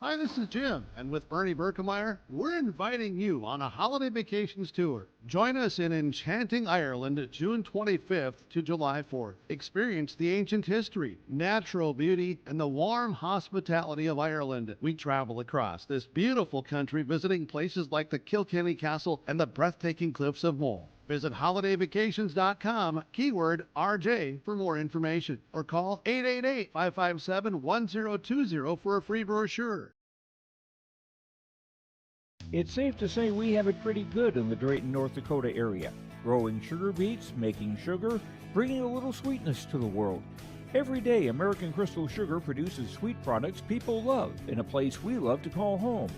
Hi, this is Jim, and with Bernie Berkemeyer, we're inviting you on a holiday vacations tour. Join us in enchanting Ireland June 25th to July 4th. Experience the ancient history, natural beauty, and the warm hospitality of Ireland. We travel across this beautiful country visiting places like the Kilkenny Castle and the breathtaking cliffs of Moher. Visit holidayvacations.com, keyword RJ, for more information, or call 888-557-1020 for a free brochure. It's safe to say we have it pretty good in the Drayton, North Dakota area. Growing sugar beets, making sugar, bringing a little sweetness to the world. Every day, American Crystal Sugar produces sweet products people love in a place we love to call home.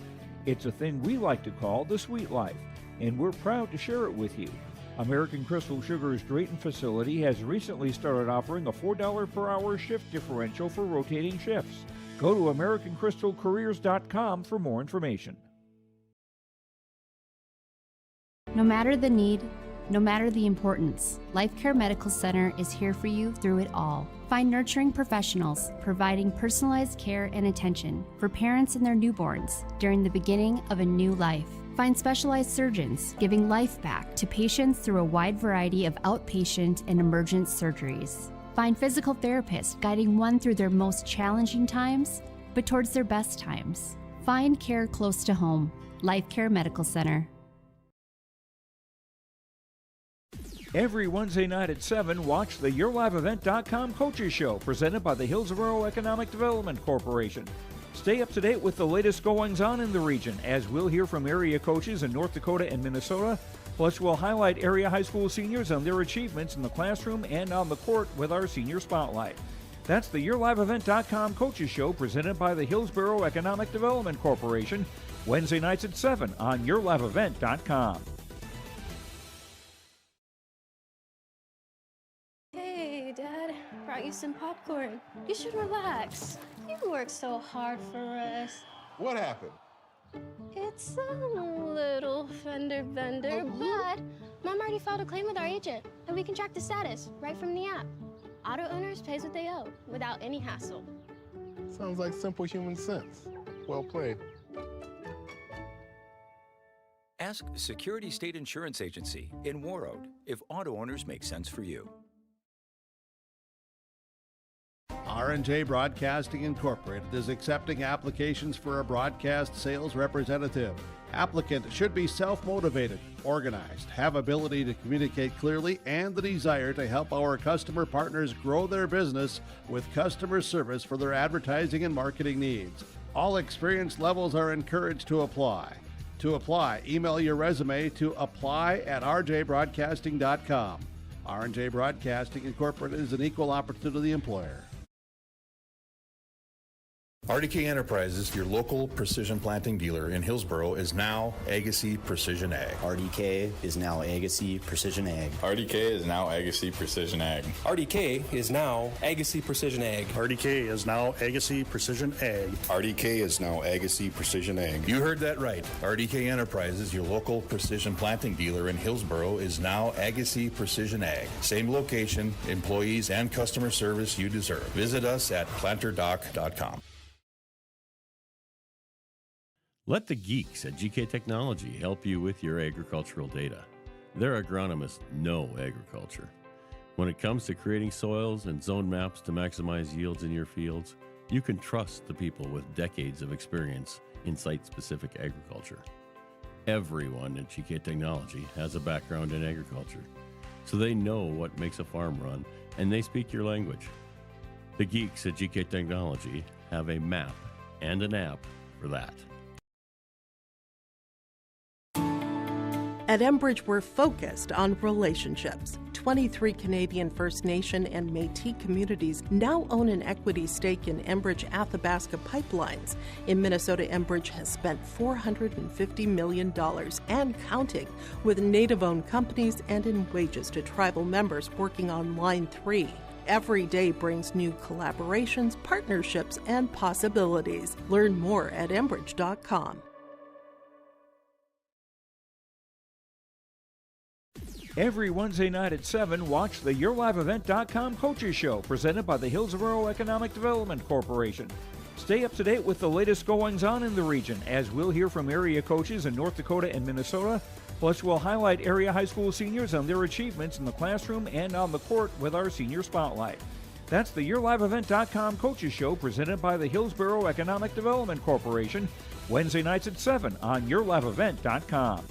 It's a thing we like to call the sweet life, and we're proud to share it with you. American Crystal Sugar's Drayton facility has recently started offering a $4 per hour shift differential for rotating shifts. Go to AmericanCrystalCareers.com for more information. No matter the need, no matter the importance, Life Care Medical Center is here for you through it all. Find nurturing professionals providing personalized care and attention for parents and their newborns during the beginning of a new life. Find specialized surgeons giving life back to patients through a wide variety of outpatient and emergent surgeries. Find physical therapists guiding one through their most challenging times, but towards their best times. Find care close to home. Life Care Medical Center. Every Wednesday night at 7, watch the YourLiveEvent.com Coaches Show, presented by the Hillsborough Economic Development Corporation. Stay up to date with the latest goings-on in the region, as we'll hear from area coaches in North Dakota and Minnesota. Plus, we'll highlight area high school seniors and their achievements in the classroom and on the court with our Senior Spotlight. That's the YourLiveEvent.com Coaches Show, presented by the Hillsborough Economic Development Corporation, Wednesday nights at 7 on YourLiveEvent.com. Hey, Dad, brought you some popcorn. You should relax. You work so hard for us. What happened? It's a little fender bender, but Mom already filed a claim with our agent, and we can track the status right from the app. Auto owners pays what they owe without any hassle. Sounds like simple human sense. Well played. Ask Security State Insurance Agency in Warroad if auto owners make sense for you. R&J Broadcasting Incorporated is accepting applications for a broadcast sales representative. Applicant should be self-motivated, organized, have ability to communicate clearly, and the desire to help our customer partners grow their business with customer service for their advertising and marketing needs. All experience levels are encouraged to apply. To apply, email your resume to apply@rjbroadcasting.com. R&J Broadcasting Incorporated is an equal opportunity employer. RDK Enterprises, your local precision planting dealer in Hillsborough, is now Agassi Precision Ag. RDK is now Agassi Precision Ag. RDK is now Agassi Precision Ag. RDK is now Agassi Precision Ag. RDK is now Agassi Precision Ag. RDK is now Agassi Precision Ag. You heard that right. RDK Enterprises, your local precision planting dealer in Hillsborough, is now Agassi Precision Ag. Same location, employees, and customer service you deserve. Visit us at planterdoc.com. Let the geeks at GK Technology help you with your agricultural data. Their agronomists know agriculture. When it comes to creating soils and zone maps to maximize yields in your fields, you can trust the people with decades of experience in site-specific agriculture. Everyone at GK Technology has a background in agriculture, so they know what makes a farm run, and they speak your language. The geeks at GK Technology have a map and an app for that. At Enbridge, we're focused on relationships. 23 Canadian First Nation and Métis communities now own an equity stake in Enbridge Athabasca Pipelines. In Minnesota, Enbridge has spent $450 million and counting with Native-owned companies and in wages to tribal members working on Line 3. Every day brings new collaborations, partnerships, and possibilities. Learn more at Enbridge.com. Every Wednesday night at 7, watch the YourLiveEvent.com Coaches Show, presented by the Hillsborough Economic Development Corporation. Stay up to date with the latest goings-on in the region, as we'll hear from area coaches in North Dakota and Minnesota. Plus, we'll highlight area high school seniors and their achievements in the classroom and on the court with our Senior Spotlight. That's the YourLiveEvent.com Coaches Show, presented by the Hillsborough Economic Development Corporation, Wednesday nights at 7 on YourLiveEvent.com.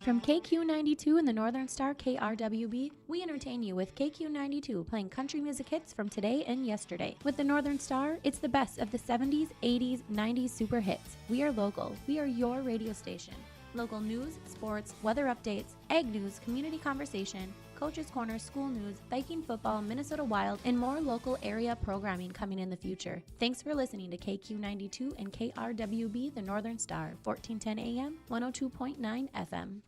From KQ92 and the Northern Star KRWB, we entertain you with KQ92 playing country music hits from today and yesterday. With the Northern Star, it's the best of the 70s, 80s, 90s super hits. We are local. We are your radio station. Local news, sports, weather updates, ag news, community conversation, Coach's Corner, school news, Viking football, Minnesota Wild, and more local area programming coming in the future. Thanks for listening to KQ92 and KRWB, the Northern Star, 1410 AM, 102.9 FM.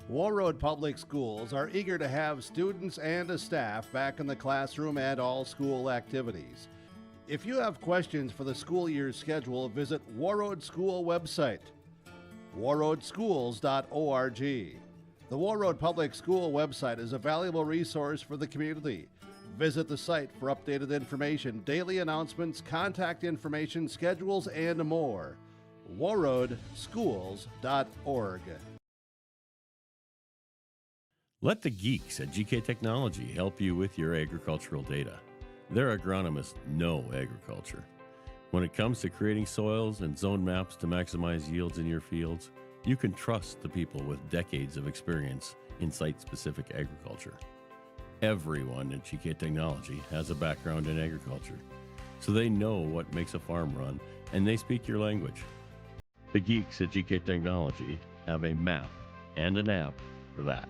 Warroad Public Schools are eager to have students and a staff back in the classroom and all school activities. If you have questions for the school year's schedule, visit Warroad School website, warroadschools.org. The Warroad Public School website is a valuable resource for the community. Visit the site for updated information, daily announcements, contact information, schedules, and more. warroadschools.org. Let the geeks at GK Technology help you with your agricultural data. Their agronomists know agriculture. When it comes to creating soils and zone maps to maximize yields in your fields, you can trust the people with decades of experience in site-specific agriculture. Everyone at GK Technology has a background in agriculture, so they know what makes a farm run, and they speak your language. The geeks at GK Technology have a map and an app for that.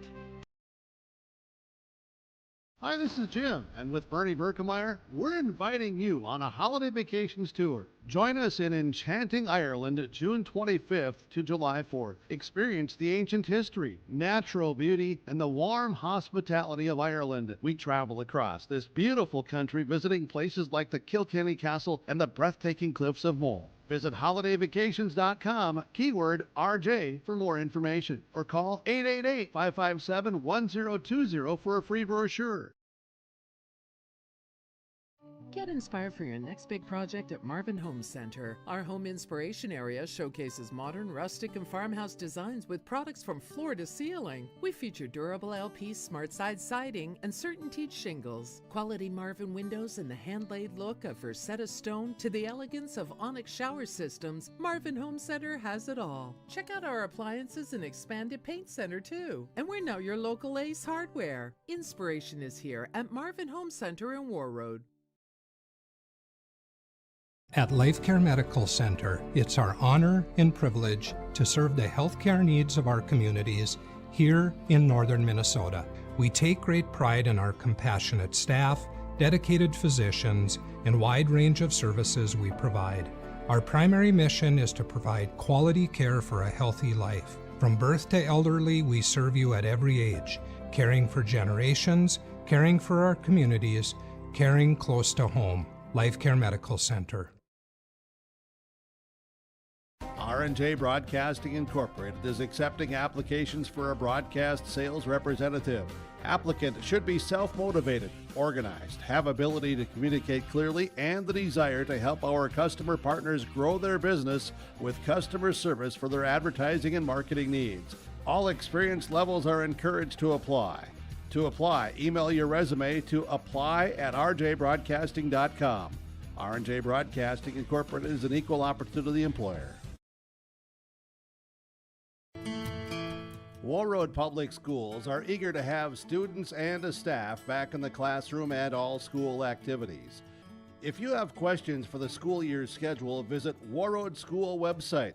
Hi, this is Jim, and with Bernie Berkemeyer, we're inviting you on a holiday vacations tour. Join us in enchanting Ireland June 25th to July 4th. Experience the ancient history, natural beauty, and the warm hospitality of Ireland. We travel across this beautiful country visiting places like the Kilkenny Castle and the breathtaking cliffs of Moher. Visit holidayvacations.com, keyword RJ, for more information, or call 888-557-1020 for a free brochure. Get inspired for your next big project at Marvin Home Center. Our home inspiration area showcases modern, rustic, and farmhouse designs with products from floor to ceiling. We feature durable LP smart side siding and CertainTeed shingles, quality Marvin windows, and the hand-laid look of Versetta stone to the elegance of Onyx shower systems. Marvin Home Center has it all. Check out our appliances and expanded paint center too. And we're now your local Ace Hardware. Inspiration is here at Marvin Home Center in Warroad. At LifeCare Medical Center, it's our honor and privilege to serve the healthcare needs of our communities here in northern Minnesota. We take great pride in our compassionate staff, dedicated physicians, and wide range of services we provide. Our primary mission is to provide quality care for a healthy life. From birth to elderly, we serve you at every age, caring for generations, caring for our communities, caring close to home. LifeCare Medical Center. R&J Broadcasting Incorporated is accepting applications for a broadcast sales representative. Applicant should be self-motivated, organized, have ability to communicate clearly, and the desire to help our customer partners grow their business with customer service for their advertising and marketing needs. All experience levels are encouraged to apply. To apply, email your resume to apply@rjbroadcasting.com. R&J Broadcasting Incorporated is an equal opportunity employer. Warroad Public Schools are eager to have students and a staff back in the classroom and all school activities. If you have questions for the school year's schedule, visit Warroad School website,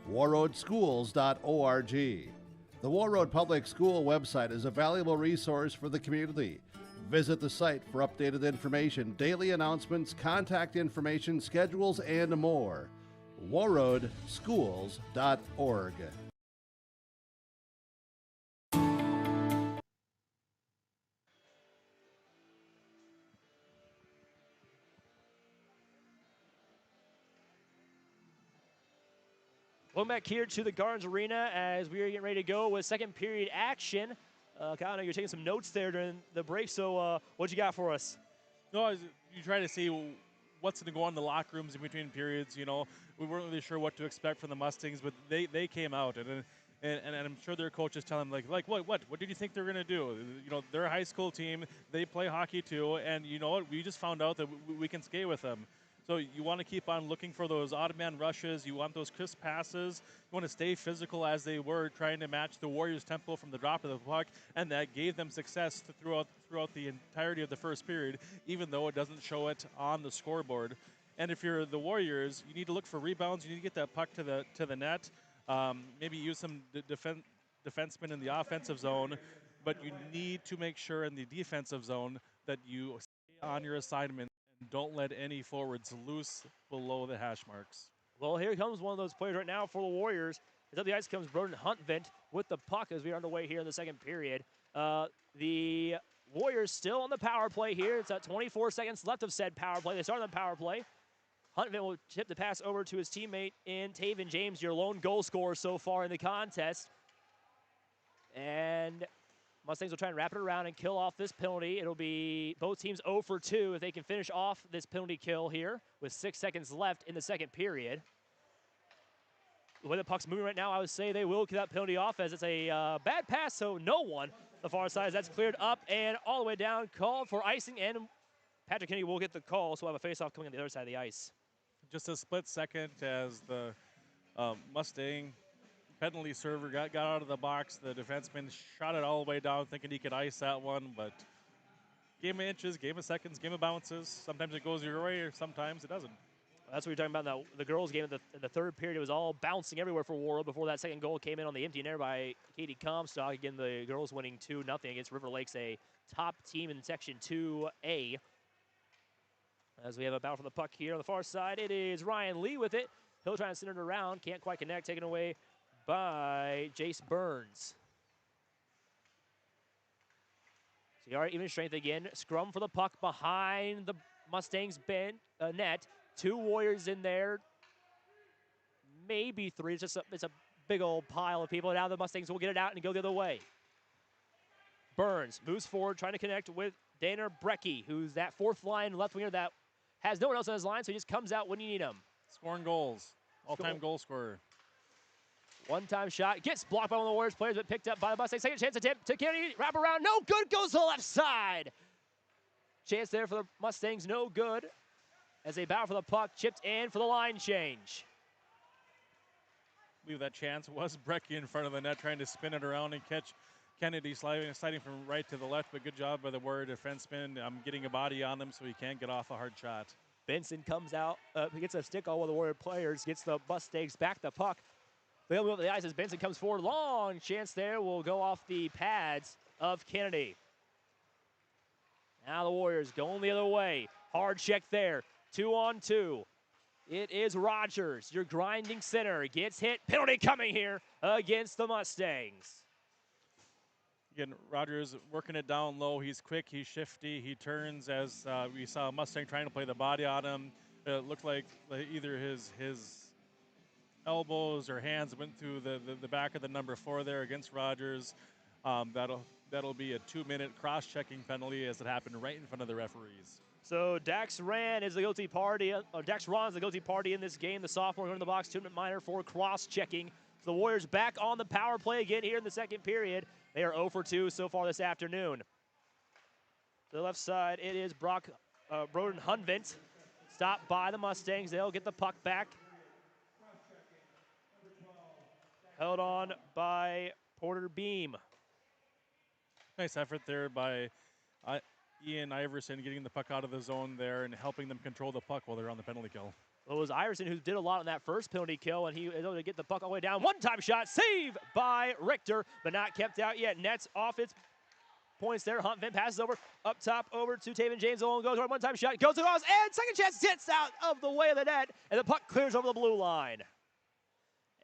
warroadschools.org. The Warroad Public School website is a valuable resource for the community. Visit the site for updated information, daily announcements, contact information, schedules, and more. warroadschools.org. Welcome back here to the Gardens Arena as we are getting ready to go with second period action. Kyle, I know you're taking some notes there during the break, so what you got for us? No, you try to see what's going to go on in the locker rooms in between periods. You know, we weren't really sure what to expect from the Mustangs, but they came out, and I'm sure their coaches tell them like what did you think they're going to do? You know, they're a high school team, they play hockey too, and you know what? We just found out that we can skate with them. So you want to keep on looking for those odd man rushes. You want those crisp passes. You want to stay physical as they were, trying to match the Warriors' tempo from the drop of the puck, and that gave them success throughout the entirety of the first period, even though it doesn't show it on the scoreboard. And if you're the Warriors, you need to look for rebounds. You need to get that puck to the net. Maybe use some defensemen in the offensive zone, but you need to make sure in the defensive zone that you stay on your assignment. Don't let any forwards loose below the hash marks. Well, here comes one of those players right now for the Warriors. As up the ice comes Broden Huntvent with the puck as we are underway here in the second period. The Warriors still on the power play here. It's at 24 seconds left of said power play. They start on the power play. Huntvin will tip the pass over to his teammate in Taven James, your lone goal scorer so far in the contest. And Mustangs will try and wrap it around and kill off this penalty. It'll be both teams 0 for 2 if they can finish off this penalty kill here with 6 seconds left in the second period. The way the puck's moving right now, I would say they will kill that penalty off as it's a bad pass, so no one. The far side, as that's cleared up and all the way down, called for icing, and Patrick Kennedy will get the call, so we'll have a face-off coming on the other side of the ice. Just a split second as the Mustang penalty server got out of the box. The defenseman shot it all the way down, thinking he could ice that one, but game of inches, game of seconds, game of bounces. Sometimes it goes your way, or sometimes it doesn't. That's what you're talking about in the girls' game. In the third period, it was all bouncing everywhere for Warroad before that second goal came in on the empty net by Katie Comstock. Again, the girls winning 2-0 against River Lakes, a top team in Section 2A. As we have a battle for the puck here on the far side, it is Ryan Lee with it. He'll try and send it around. Can't quite connect. Taken away by Jace Burns. So you are even strength again. Scrum for the puck behind the Mustangs net. 2 Warriors in there, maybe 3. It's a big old pile of people. Now the Mustangs will get it out and go the other way. Burns moves forward, trying to connect with Dana Brecky, who's that fourth line left winger that has no one else on his line, so he just comes out when you need him. Scoring goals, all-time goal scorer. One-time shot, gets blocked by one of the Warriors players, but picked up by the Mustangs. Second chance attempt to Kennedy, wrap around, no good, goes to the left side. Chance there for the Mustangs, no good. As they battle for the puck, chipped in for the line change. I believe that chance was Brecky in front of the net, trying to spin it around and catch Kennedy sliding from right to the left, but good job by the Warrior defenseman. Getting a body on him so he can't get off a hard shot. Benson comes out, he gets a stick on one of the Warrior players, gets the Mustangs back the puck. They'll move up the ice as Benson comes forward. Long chance there will go off the pads of Kennedy. Now the Warriors going the other way. Hard check there. 2-on-2. It is Rogers, your grinding center. Gets hit. Penalty coming here against the Mustangs. Again, Rogers working it down low. He's quick, he's shifty, he turns as we saw Mustang trying to play the body on him. It looked like either his elbows or hands went through the back of the number 4 there against Rogers. That'll be a 2-minute cross-checking penalty as it happened right in front of the referees. So Dax Ron is the guilty party in this game. The sophomore going in the box, 2-minute minor for cross-checking. So the Warriors back on the power play again here in the second period. They are 0 for 2 so far this afternoon. To the left side, it is Broden Hunvint. Stopped by the Mustangs. They'll get the puck back. Held on by Porter Beam. Nice effort there by Ian Iverson getting the puck out of the zone there and helping them control the puck while they're on the penalty kill. Well, it was Iverson who did a lot on that first penalty kill, and he was able to get the puck all the way down. One-time shot, save by Richter, but not kept out yet. Nets off its points there. Huntvin passes over, up top, over to Taven James. Alone goes for a one-time shot, goes to the cross, and second chance hits out of the way of the net, and the puck clears over the blue line.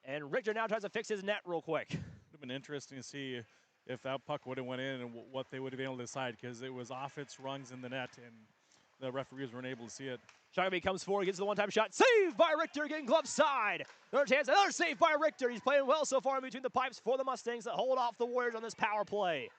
And Richter now tries to fix his net real quick. It would have been interesting to see if that puck would have went in and what they would have been able to decide, because it was off its rungs in the net, and the referees weren't able to see it. Shagaby comes forward, gets the one-time shot. Saved by Richter, getting glove side. Another chance, another save by Richter. He's playing well so far in between the pipes for the Mustangs that hold off the Warriors on this power play.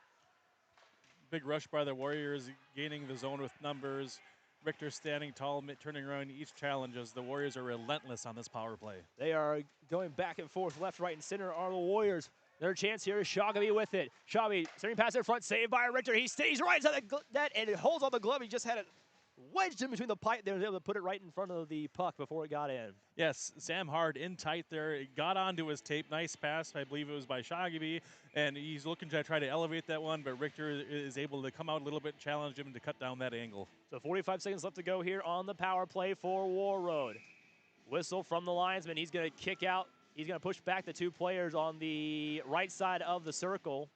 Big rush by the Warriors, gaining the zone with numbers. Richter standing tall, turning around each challenge as the Warriors are relentless on this power play. They are going back and forth, left, right, and center are the Warriors. Their chance here is Shagaby with it. Shagaby, sending pass in front, saved by Richter. He stays right inside the net and it holds on the glove. He just had it wedged in between the pipe. They were able to put it right in front of the puck before it got in. Yes, Sam Hard in tight there. It got onto his tape. Nice pass. I believe it was by Shagaby. And he's looking to try to elevate that one, but Richter is able to come out a little bit, challenge him to cut down that angle. So 45 seconds left to go here on the power play for Warroad. Whistle from the linesman. He's going to kick out. He's going to push back the 2 players on the right side of the circle.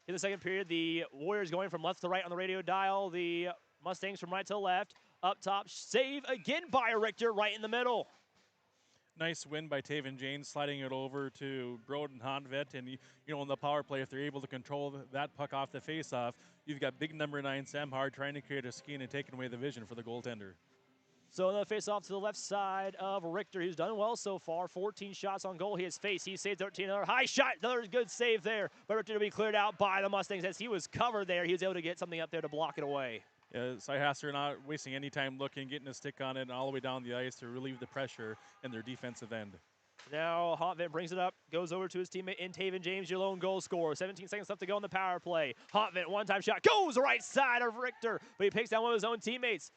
In the second period, the Warriors going from left to right on the radio dial. The Mustangs from right to left. Up top, save again by Richter right in the middle. nice win by Taven James, sliding it over to Broad and Honvet. And, you know, in the power play, if they're able to control that puck off the faceoff, you've got big number 9 Sam Hard trying to create a scheme and taking away the vision for the goaltender. So another face-off to the left side of Richter, who's done well so far. 14 shots on goal. He has faced. He saved 13. Another high shot. Another good save there. But Richter to be cleared out by the Mustangs. As he was covered there, he was able to get something up there to block it away. Yeah, Syhasser not wasting any time looking, getting a stick on it, and all the way down the ice to relieve the pressure in their defensive end. Now Hontvent brings it up, goes over to his teammate in Taven James, your lone goal scorer. 17 seconds left to go on the power play. Hontvent, one-time shot, goes right side of Richter, but he picks down one of his own teammates.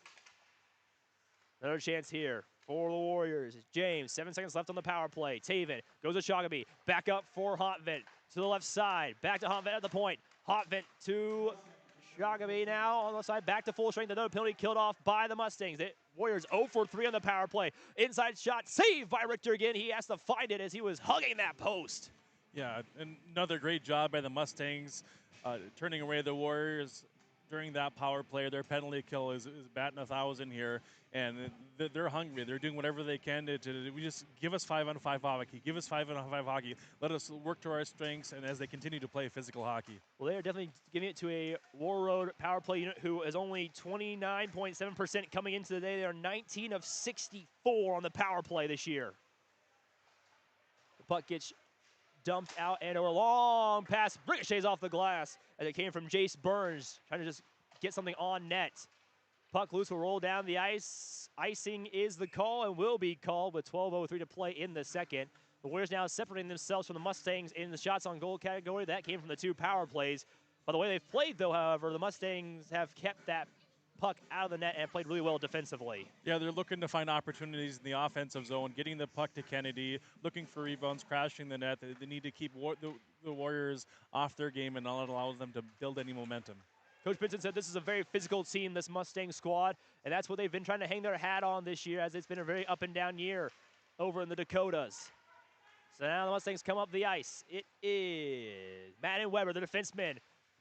Another chance here for the Warriors. James, 7 seconds left on the power play. Taven goes to Shoggaby, back up for Hontvent to the left side, back to Hontvent at the point. Hontvent to Shoggaby now on the side, back to full strength. Another penalty killed off by the Mustangs. The Warriors 0 for 3 on the power play. Inside shot, saved by Richter again. He has to find it as he was hugging that post. Yeah, another great job by the Mustangs, turning away the Warriors during that power play. Their penalty kill is batting 1,000 here, and they're hungry. They're doing whatever they can we just give us 5-on-5 hockey. Give us 5-on-5 hockey. Let us work to our strengths, and as they continue to play physical hockey. Well, they are definitely giving it to a Warroad power play unit who is only 29.7% coming into the day. They are 19 of 64 on the power play this year. The puck gets dumped out, and a long pass ricochets off the glass as it came from Jace Burns, trying to just get something on net. Puck loose will roll down the ice. Icing is the call and will be called with 12:03 to play in the second. The Warriors now separating themselves from the Mustangs in the shots on goal category. That came from the 2 power plays. By the way they've played, though, however, the Mustangs have kept that puck out of the net and played really well defensively. Yeah, they're looking to find opportunities in the offensive zone, getting the puck to Kennedy, looking for rebounds, crashing the net. They need to keep the Warriors off their game and not allow them to build any momentum. Coach Benson said this is a very physical team, this Mustang squad, and that's what they've been trying to hang their hat on this year, as it's been a very up-and-down year over in the Dakotas. So now the Mustangs come up the ice. It is Madden Weber, the defenseman.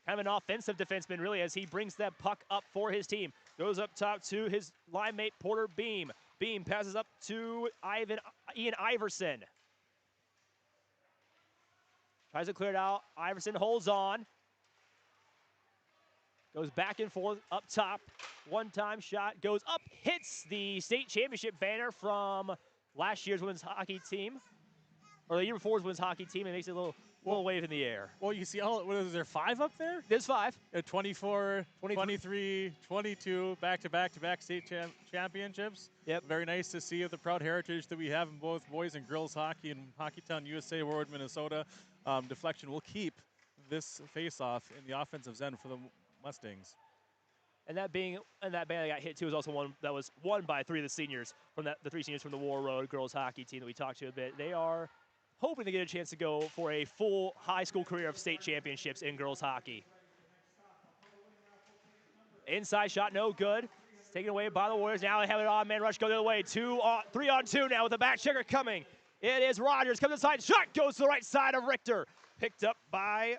Kind of an offensive defenseman, really, as he brings that puck up for his team. Goes up top to his line mate, Porter Beam. Beam passes up to Ian Iverson. Tries to clear it out. Iverson holds on. Goes back and forth up top. One-time shot goes up, hits the state championship banner from last year's women's hockey team, or the year before's women's hockey team, and makes it a little wave in the air. Well, you see, what is there, 5 up there? There's 5. 24, 23, 22, back-to-back state championships. Yep. Very nice to see the proud heritage that we have in both boys and girls hockey in Hockeytown, USA, Warroad, Minnesota. Deflection will keep this face-off in the offensive end for the Mustangs. And that banner that got hit too was also one that was won by 3 of the seniors from the 3 seniors from the Warroad girls hockey team that we talked to a bit. They are hoping to get a chance to go for a full high school career of state championships in girls hockey. Inside shot, no good. It's taken away by the Warriors. Now they have an odd man rush go the other way. 3-on-2 now with the back checker coming. It is Rogers, comes inside, shot goes to the right side of Richter. Picked up by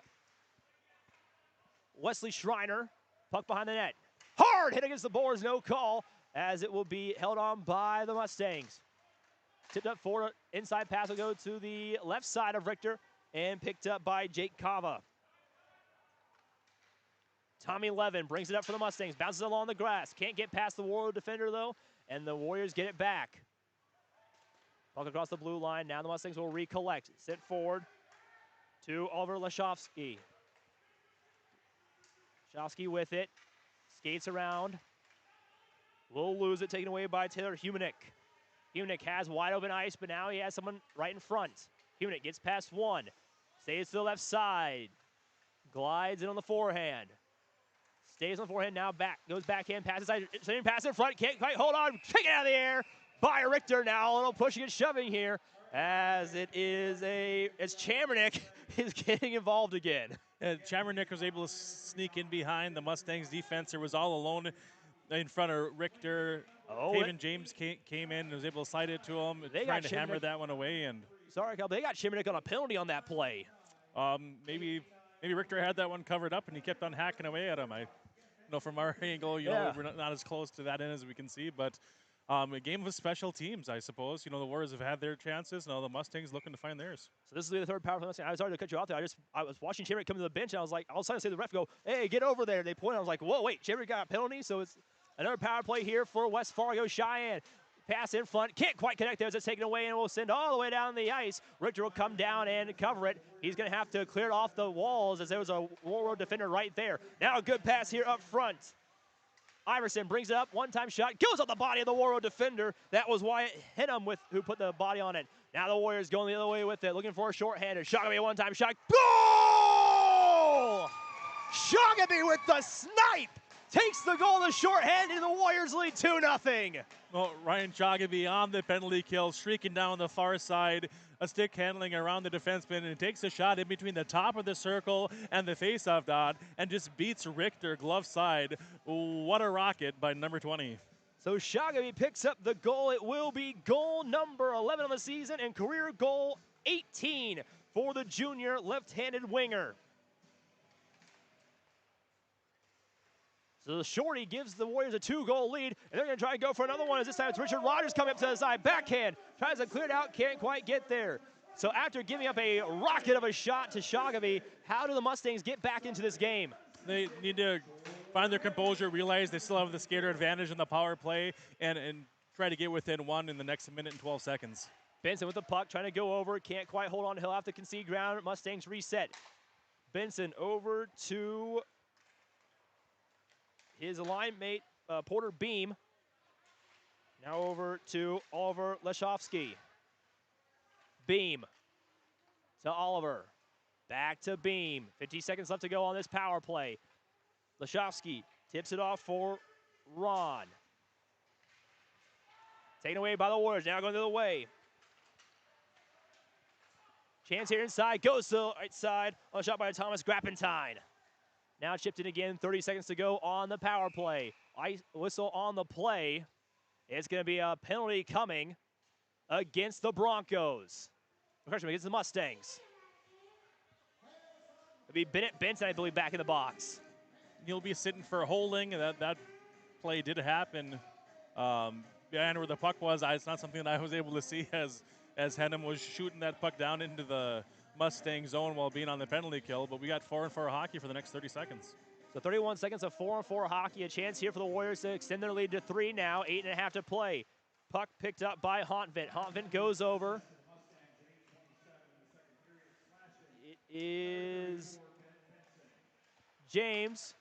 Wesley Schreiner. Puck behind the net. Hard hit against the boards, no call, as it will be held on by the Mustangs. Tipped up for inside pass will go to the left side of Richter and picked up by Jake Kava. Tommy Levin brings it up for the Mustangs, bounces along the grass. Can't get past the Warrior defender though, and the Warriors get it back. Puck across the blue line. Now the Mustangs will recollect. Sit forward to Oliver Lashovsky. Lashovsky with it. Skates around. Will lose it, taken away by Taylor Humanik. Humanik has wide open ice, but now he has someone right in front. Humanik gets past one. Stays to the left side. Glides in on the forehand. Stays on the forehand, now back. Goes backhand, passes side, same pass in front. Can't quite hold on. Kick it out of the air by Richter. Now a little pushing and shoving here, as it's Chamernick is getting involved again. Chamernick was able to sneak in behind the Mustangs defense. There was all alone in front of Richter. Taven James came in and was able to slide it to him, trying to hammer that one away. And sorry, Cal, but they got Chamernick on a penalty on that play. Maybe Richter had that one covered up and he kept on hacking away at him. I know from our angle, we're not as close to that end as we can see, but A game of special teams, I suppose. You know, the Warriors have had their chances. Now the Mustangs looking to find theirs. So this is the third power play. I was sorry to cut you off there. I was watching Chamberlain come to the bench, and I was like, I was trying to say to the ref, go, hey, get over there. They point. I was like, whoa, wait, Chamberlain got a penalty. So it's another power play here for West Fargo Cheyenne. Pass in front, can't quite connect there as it's taken away, and will send all the way down the ice. Richter will come down and cover it. He's going to have to clear it off the walls as there was a Warroad defender right there. Now a good pass here up front. Iverson brings it up, one-time shot, goes on the body of the Warroad defender. That was Wyatt Henham who put the body on it. Now the Warriors going the other way with it, looking for a shorthanded. Shogamy, a one-time shot. Goal! Shogamy with the snipe takes the goal, the shorthanded, and the Warriors lead 2-0. Well, Ryan Shogamy on the penalty kill, streaking down the far side, a stick handling around the defenseman, and takes a shot in between the top of the circle and the face-off dot, and just beats Richter glove side. What a rocket by number 20. So Shogamy picks up the goal. It will be goal number 11 on the season and career goal 18 for the junior left-handed winger. So the shorty gives the Warriors a 2-goal lead, and they're going to try and go for another one, as this time it's Richard Rogers coming up to the side. Backhand, tries to clear it out, can't quite get there. So after giving up a rocket of a shot to Shogamy, how do the Mustangs get back into this game? They need to find their composure, realize they still have the skater advantage in the power play, and try to get within one in the next minute and 12 seconds. Benson with the puck, trying to go over, can't quite hold on. He'll have to concede ground. Mustangs reset. Benson over to his line mate, Porter Beam. Now over to Oliver Leshofsky. Beam to Oliver. Back to Beam. 50 seconds left to go on this power play. Leshofsky tips it off for Ron. Taken away by the Warriors. Now going the other way. Chance here inside. Goes to the right side. On a shot by Thomas Grappentine. Now chipped in again, 30 seconds to go on the power play. Ice whistle on the play. It's going to be a penalty coming against the Broncos. Against the Mustangs. It'll be Bennett Benson, I believe, back in the box. He'll be sitting for holding. That play did happen behind where the puck was. It's not something that I was able to see as Henham was shooting that puck down into the Mustang zone while being on the penalty kill, but we got 4-on-4 hockey for the next 30 seconds. So 31 seconds of 4-on-4 hockey. A chance here for the Warriors to extend their lead to 3 now. 8.5 to play. Puck picked up by Hontvent. Hontvent goes over. It is James.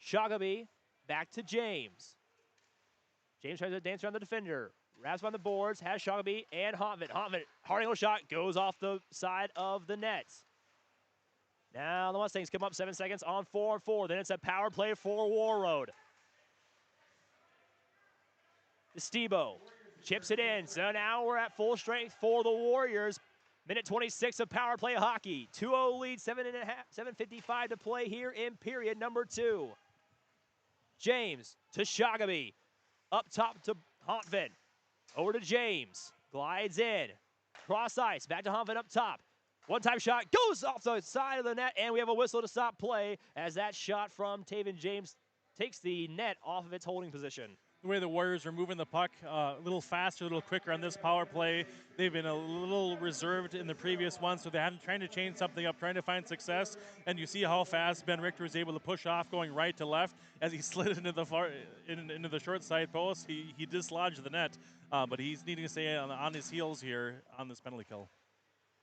Shogamy back to James. James tries to dance around the defender. Wraps on the boards, has Shogamy and Hontvent. Hontvent, hard angle shot, goes off the side of the net. Now the Mustangs come up 7 seconds on 4-on-4. Then it's a power play for Warroad. Estebo chips it in. So now we're at full strength for the Warriors. Minute 26 of power play hockey. 2-0 lead, 7:55 to play here in period number 2. James to Shogamy. Up top to Hontvent. Over to James. Glides in. Cross ice. Back to Hontvent up top. One-time shot. Goes off the side of the net. And we have a whistle to stop play as that shot from Taven James takes the net off of its holding position. The way the Warriors are moving the puck a little faster, a little quicker on this power play. They've been a little reserved in the previous one, so they're trying to change something up, trying to find success. And you see how fast Ben Richter was able to push off, going right to left as he slid into the short side post. He dislodged the net, but he's needing to stay on his heels here on this penalty kill.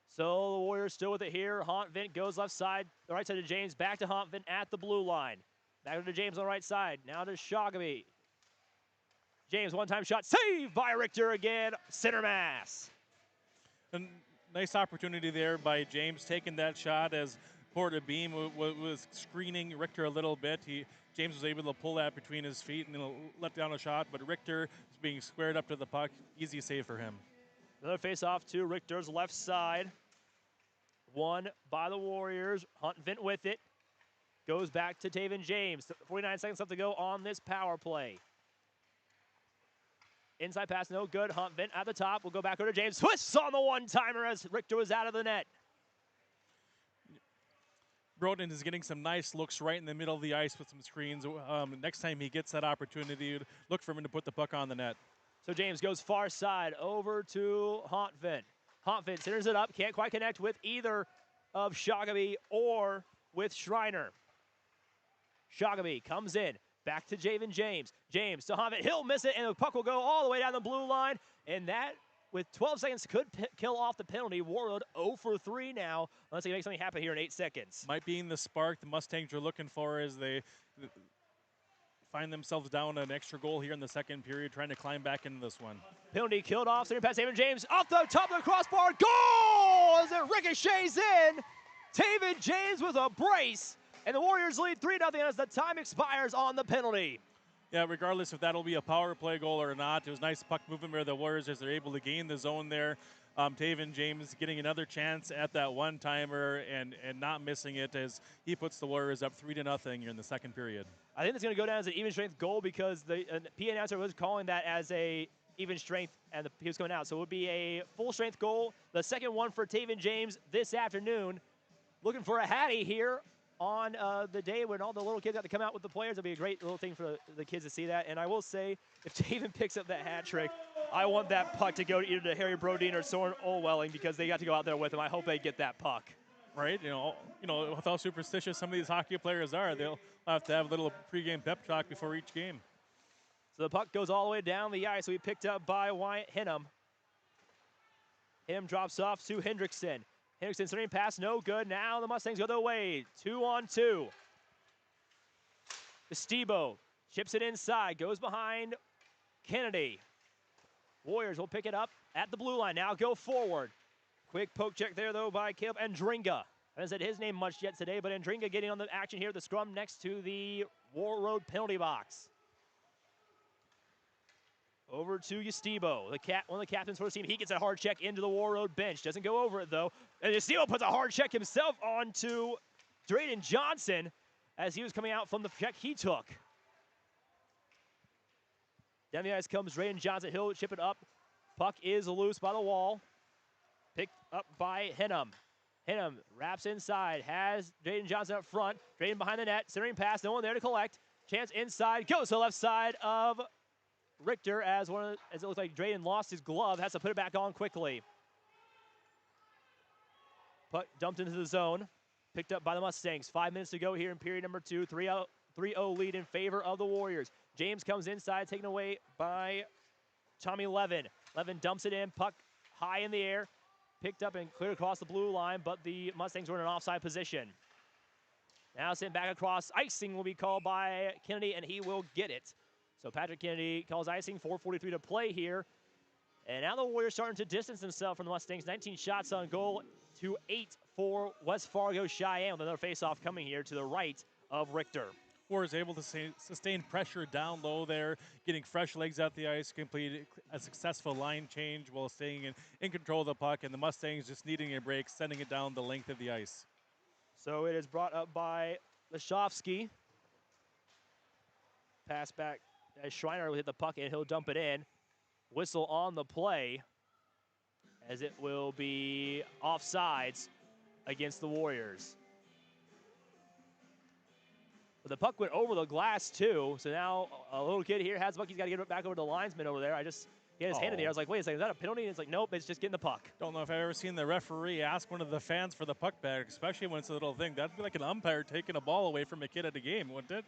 So the Warriors still with it here. Hontvent goes left side, the right side to James, back to Hontvent at the blue line. Back to James on the right side. Now to Shogamy. James, one-time shot, saved by Richter again, center mass. A nice opportunity there by James taking that shot as Porter Beam was screening Richter a little bit. James was able to pull that between his feet and let down a shot, but Richter is being squared up to the puck. Easy save for him. Another face-off to Richter's left side. Won by the Warriors. Hontvent with it. Goes back to Taven James. 49 seconds left to go on this power play. Inside pass, no good. Hontvent at the top. We'll go back over to James. Twists on the one-timer as Richter was out of the net. Broden is getting some nice looks right in the middle of the ice with some screens. Next time he gets that opportunity, look for him to put the puck on the net. So James goes far side over to Hontvin. Hontvin centers it up, can't quite connect with either of Shogamy or with Schreiner. Shogamy comes in, back to Javen James. James to Hontvin, he'll miss it, and the puck will go all the way down the blue line, and that, with 12 seconds, could kill off the penalty. Warroad 0 for 3 now, unless he makes something happen here in 8 seconds. Might be in the spark the Mustangs are looking for as they find themselves down an extra goal here in the second period, trying to climb back into this one. Penalty killed off, center pass, Taven James off the top of the crossbar, goal as it ricochets in. Taven James with a brace, and the Warriors lead 3-0 as the time expires on the penalty. Yeah, regardless if that'll be a power play goal or not, it was nice puck movement by the Warriors as they're able to gain the zone there. Taven James getting another chance at that one-timer and not missing it as he puts the Warriors up 3-0 here in the second period. I think it's going to go down as an even strength goal because the PA announcer was calling that as a even strength, and he was going out. So it would be a full strength goal. The second one for Taven James this afternoon. Looking for a Hattie here on the day when all the little kids got to come out with the players. It'll be a great little thing for the kids to see that. And I will say, if Taven picks up that hat trick, I want that puck to go either to Harry Brodeen or Soren Olwelling because they got to go out there with him. I hope they get that puck. Right, you know, with how superstitious some of these hockey players are, they'll have to have a little pregame pep talk before each game. So the puck goes all the way down the ice. We picked up by Wyatt Hinham. Hinham drops off to Hendrickson. Hendrickson starting pass, no good. Now the Mustangs go their way. 2-on-2. Estebo chips it inside, goes behind Kennedy. Warriors will pick it up at the blue line. Now go forward. Quick poke check there, though, by Caleb Andringa. I haven't said his name much yet today, but Andringa getting on the action here at the scrum next to the Warroad penalty box. Over to Estebo, one of the captains for the team. He gets a hard check into the Warroad bench. Doesn't go over it, though. And Estebo puts a hard check himself onto Drayden Johnson as he was coming out from the check he took. Down the ice comes Drayden Johnson. He'll chip it up. Puck is loose by the wall. Picked up by Hinham. Hinham wraps inside, has Drayden Johnson up front. Drayden behind the net, centering pass, no one there to collect. Chance inside, goes to the left side of Richter as it looks like Drayden lost his glove, has to put it back on quickly. Puck dumped into the zone, picked up by the Mustangs. 5 minutes to go here in period number 2. 3-0 lead in favor of the Warriors. James comes inside, taken away by Tommy Levin. Levin dumps it in, puck high in the air. Picked up and cleared across the blue line, but the Mustangs were in an offside position. Now sent back across. Icing will be called by Kennedy, and he will get it. So Patrick Kennedy calls icing, 4:43 to play here. And now the Warriors starting to distance themselves from the Mustangs. 19 shots on goal to 8 for West Fargo Cheyenne, with another faceoff coming here to the right of Richter. Warriors able to sustain pressure down low there, getting fresh legs out the ice, complete a successful line change while staying in control of the puck, and the Mustangs just needing a break, sending it down the length of the ice. So it is brought up by Lashovsky. Pass back as Schreiner will hit the puck and he'll dump it in. Whistle on the play as it will be offsides against the Warriors. But the puck went over the glass too, so now a little kid here has the puck. He's got to get it back over to the linesman over there. He had his hand in the air. I was like, wait a second, is that a penalty? And it's like, nope, it's just getting the puck. Don't know if I've ever seen the referee ask one of the fans for the puck back, especially when it's a little thing. That'd be like an umpire taking a ball away from a kid at a game, wouldn't it?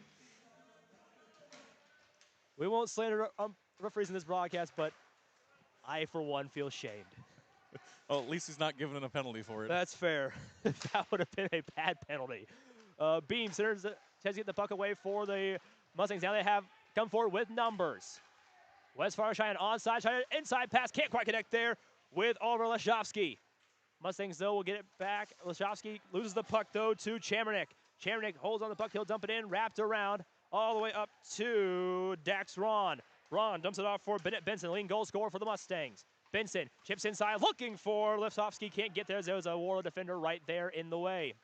We won't slander referees in this broadcast, but I, for one, feel shamed. Well, at least he's not giving a penalty for it. That's fair. That would have been a bad penalty. Beam centers tries to get the puck away for the Mustangs. Now they have come forward with numbers. West Fargo Cheyenne onside, Cheyenne inside pass, can't quite connect there with Oliver Lashovsky. Mustangs, though, will get it back. Lashovsky loses the puck, though, to Chamernick. Chamernick holds on the puck, he'll dump it in, wrapped around, all the way up to Dax Ron. Ron dumps it off for Bennett Benson, leading goal scorer for the Mustangs. Benson chips inside, looking for Lashovsky, can't get there. There's a Warroad defender right there in the way.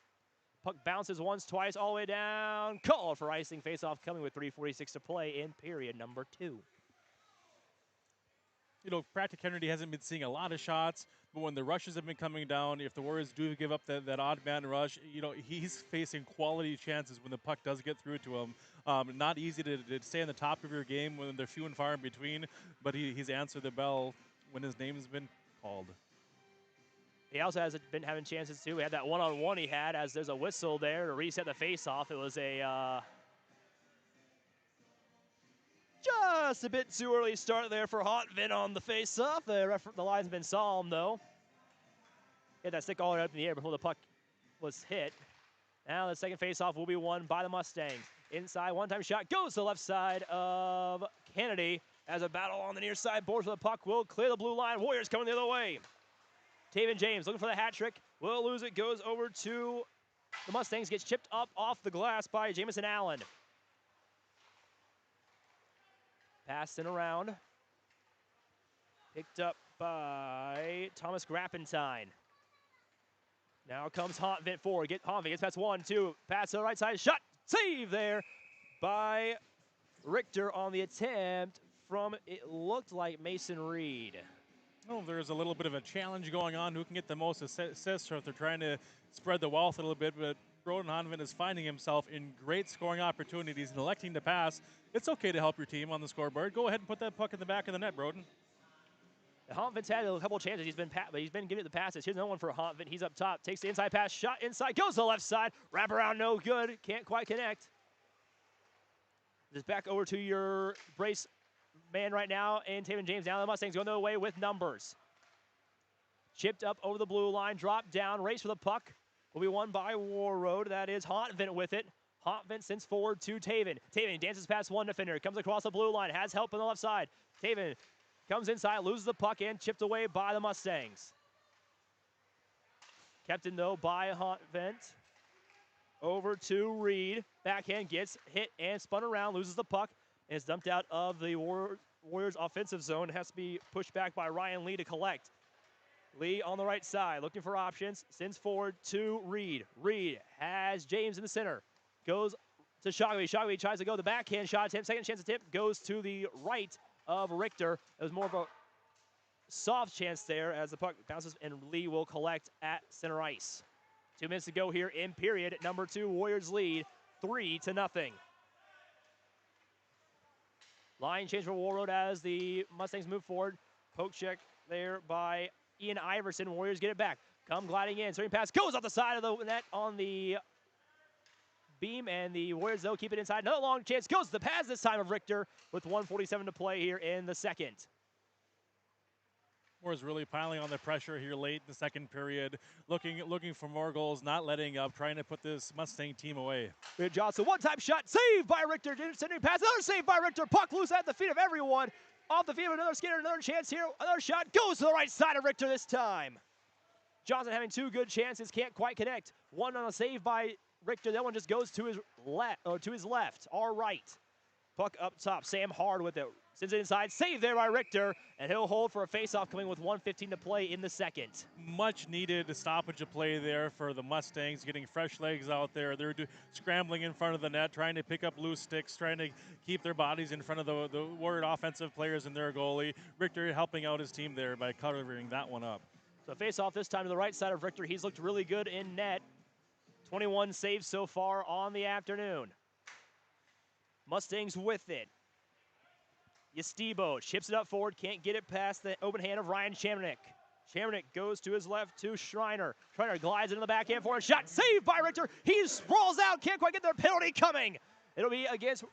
Puck bounces once, twice, all the way down. Called for icing, face-off coming with 3:46 to play in period number 2. Patrick Kennedy hasn't been seeing a lot of shots, but when the rushes have been coming down, if the Warriors do give up that odd man rush, he's facing quality chances when the puck does get through to him. Not easy to stay on the top of your game when they're few and far in between, but he's answered the bell when his name's been called. He also has been having chances, too. We had that one-on-one he had as there's a whistle there to reset the face-off. It was a just a bit too early start there for Hotvin on the face-off. The linesman saw him, though. He had that stick all the way up in the air before the puck was hit. Now the second face-off will be won by the Mustangs. Inside, one-time shot goes to the left side of Kennedy as a battle on the near side boards for the puck will clear the blue line. Warriors coming the other way. Taven James looking for the hat trick. Will lose it. Goes over to the Mustangs. Gets chipped up off the glass by Jamison Allen. Passed and around. Picked up by Thomas Grappentine. Now comes Hontvent forward. Hontvent gets past 1, 2. Pass to the right side. Shot. Save there by Richter on the attempt from, it looked like Mason Reed. Oh, there's a little bit of a challenge going on. Who can get the most assists, or if they're trying to spread the wealth a little bit, but Broden Honvin is finding himself in great scoring opportunities and electing to pass. It's okay to help your team on the scoreboard. Go ahead and put that puck in the back of the net, Broden. Honvin's had a couple chances. He's been giving it the passes. Here's another one for Honvin. He's up top. Takes the inside pass. Shot inside. Goes to the left side. Wrap around. No good. Can't quite connect. Just back over to your brace man right now. And Taven James now. The Mustangs going the other way with numbers. Chipped up over the blue line. Dropped down. Race for the puck. Will be won by Warroad. That is Hontvent with it. Hontvent sends forward to Taven. Taven dances past one defender. Comes across the blue line. Has help on the left side. Taven comes inside, loses the puck, and chipped away by the Mustangs. Kept in, though, by Hontvent. Over to Reed. Backhand gets hit and spun around, loses the puck, and is dumped out of the Warriors' offensive zone. It has to be pushed back by Ryan Lee to collect. Lee on the right side, looking for options, sends forward to Reed. Reed has James in the center. Goes to Shogby. Shogby tries to go the backhand shot attempt. Second chance attempt goes to the right of Richter. It was more of a soft chance there as the puck bounces, and Lee will collect at center ice. 2 minutes to go here in period. Number 2, Warriors lead 3-0. Line change for Warroad as the Mustangs move forward. Poke check there by Ian Iverson. Warriors get it back. Come gliding in. Starting pass goes off the side of the net on the beam, and the Warriors, though, keep it inside. Another long chance goes to the pads this time of Richter with 1:47 to play here in the second. Warriors really piling on the pressure here late in the second period, looking for more goals, not letting up, trying to put this Mustang team away. Reed Johnson, one-time shot, saved by Richter. Sending pass, another save by Richter. Puck loose at the feet of everyone. Off the field, another skater, another chance here. Another shot goes to the right side of Richter this time. Johnson having 2 good chances, can't quite connect. One on a save by Richter, that one just goes to his left, our right. Puck up top, Sam Hard with it. Sends it inside, save there by Richter, and he'll hold for a faceoff coming with 1:15 to play in the second. Much needed stoppage of play there for the Mustangs, getting fresh legs out there. They're scrambling in front of the net, trying to pick up loose sticks, trying to keep their bodies in front of the Warrior offensive players and their goalie. Richter helping out his team there by covering that one up. So faceoff this time to the right side of Richter. He's looked really good in net. 21 saves so far on the afternoon. Mustangs with it. Yestibo chips it up forward, can't get it past the open hand of Ryan Chamnick. Chamnick goes to his left to Schreiner. Schreiner glides into the backhand for a shot, saved by Richter. He sprawls out, can't quite get their penalty coming. It'll be against